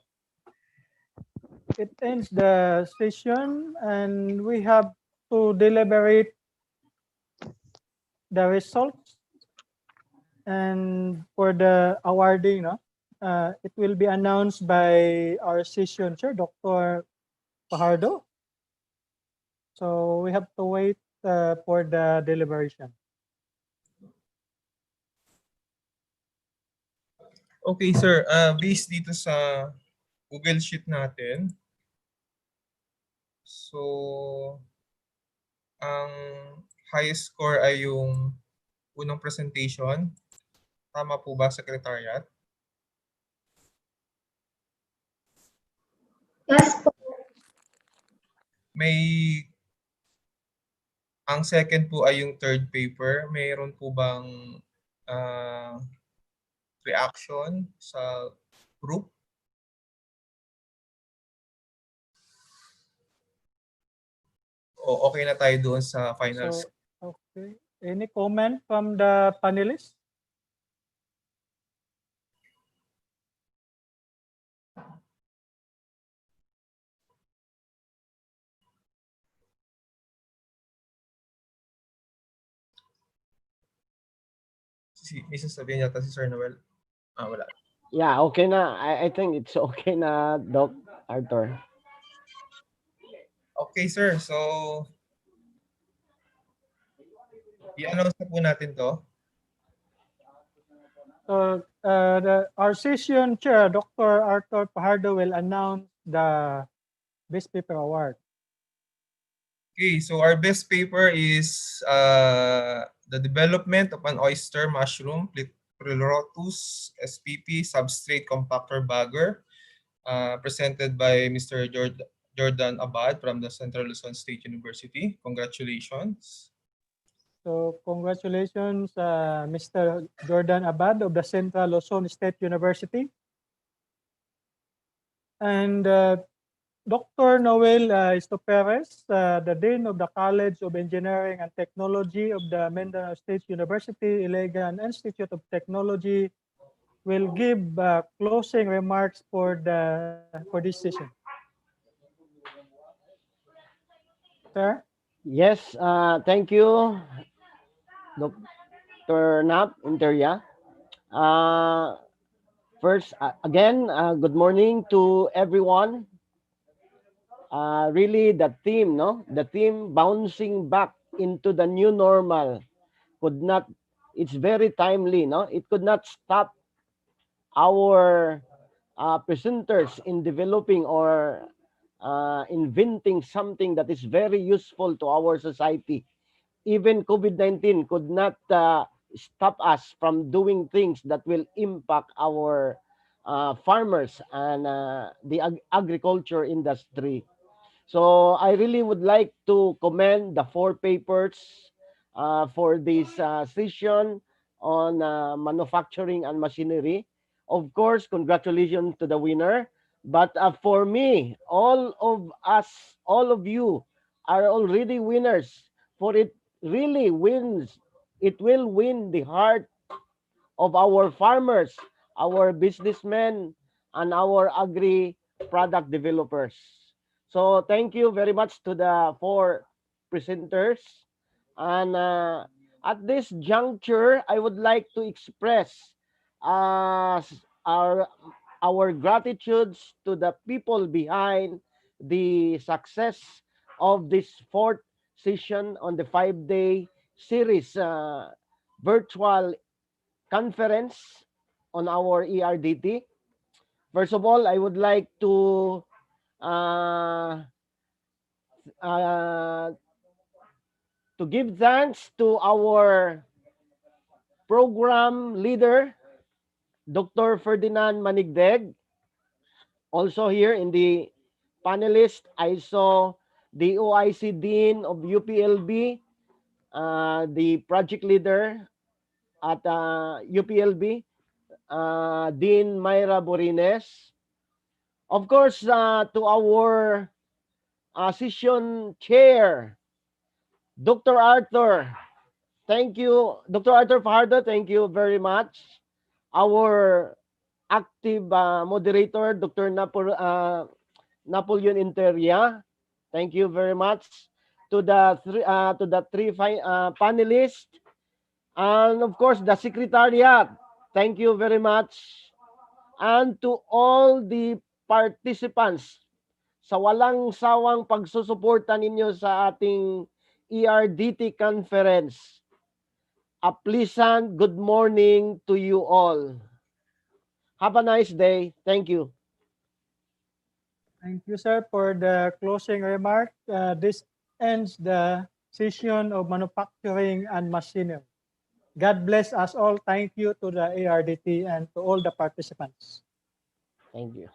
it ends the session and we have to deliberate the results. And for the awarding, it will be announced by our session chair, Dr. Fajardo. So we have to wait for the deliberation. Okay, sir. Based dito sa Google Sheet natin, so ang highest score ay yung unang presentation. Tama po ba, Secretariat? Yes po. Ang second po ay yung third paper. Mayroon po bang reaction sa group? O okay na tayo doon sa finals? So, okay. Any comment from the panelists? May sasabihin yata si Sir Noel. Wala. Yeah, okay na. I think it's okay na, Doc Arthur. Okay, sir. So, i-announce na po natin to. So our session chair, Dr. Arthur Fajardo, will announce the Best Paper Award. Okay, so our best paper is the development of an oyster mushroom Pleurotus SPP substrate compactor bagger, presented by Mr. Jordan Abad from the Central Luzon State University. Congratulations. So congratulations, Mr. Jordan Abad of the Central Luzon State University. And Dr. Noel Estoperes, the Dean of the College of Engineering and Technology of the Mindanao State University, Iligan Institute of Technology, will give closing remarks for this session. Sir? Yes, thank you, Dr. Nap Interia. First, again, good morning to everyone. Really, the theme, no? The theme bouncing back into the new normal could not, it's very timely, no? It could not stop our presenters in developing or inventing something that is very useful to our society. Even COVID-19 could not stop us from doing things that will impact our farmers and the agriculture industry. So I really would like to commend the 4 papers for this session on manufacturing and machinery. Of course, congratulations to the winner. But for me, all of us, all of you are already winners. For it really wins. It will win the heart of our farmers, our businessmen, and our agri product developers. So thank you very much to the 4 presenters. And at this juncture, I would like to express uh, our our gratitudes to the people behind the success of this 4th session on the 5-day series virtual conference on our ERDT. First of all, I would like to uh, uh, give thanks to our program leader, Dr. Ferdinand Manigdeg. Also here in the panelist, I saw the OIC Dean of UPLB, the project leader at UPLB, Dean Myra Borines. Of course, to our session chair, Dr. Arthur. Thank you, Dr. Arthur Fajardo. Thank you very much. Our active moderator, Dr. Napoleon Interia. Thank you very much to the three panelists, and of course the secretariat. Thank you very much, and to all the participants sa walang sawang pagsusuporta ninyo sa ating ERDT conference. A pleasant good morning to you all. Have a nice day. Thank you. Thank you, sir, for the closing remark. This ends the session of manufacturing and machinery. God bless us all. Thank you to the ARDT and to all the participants. Thank you.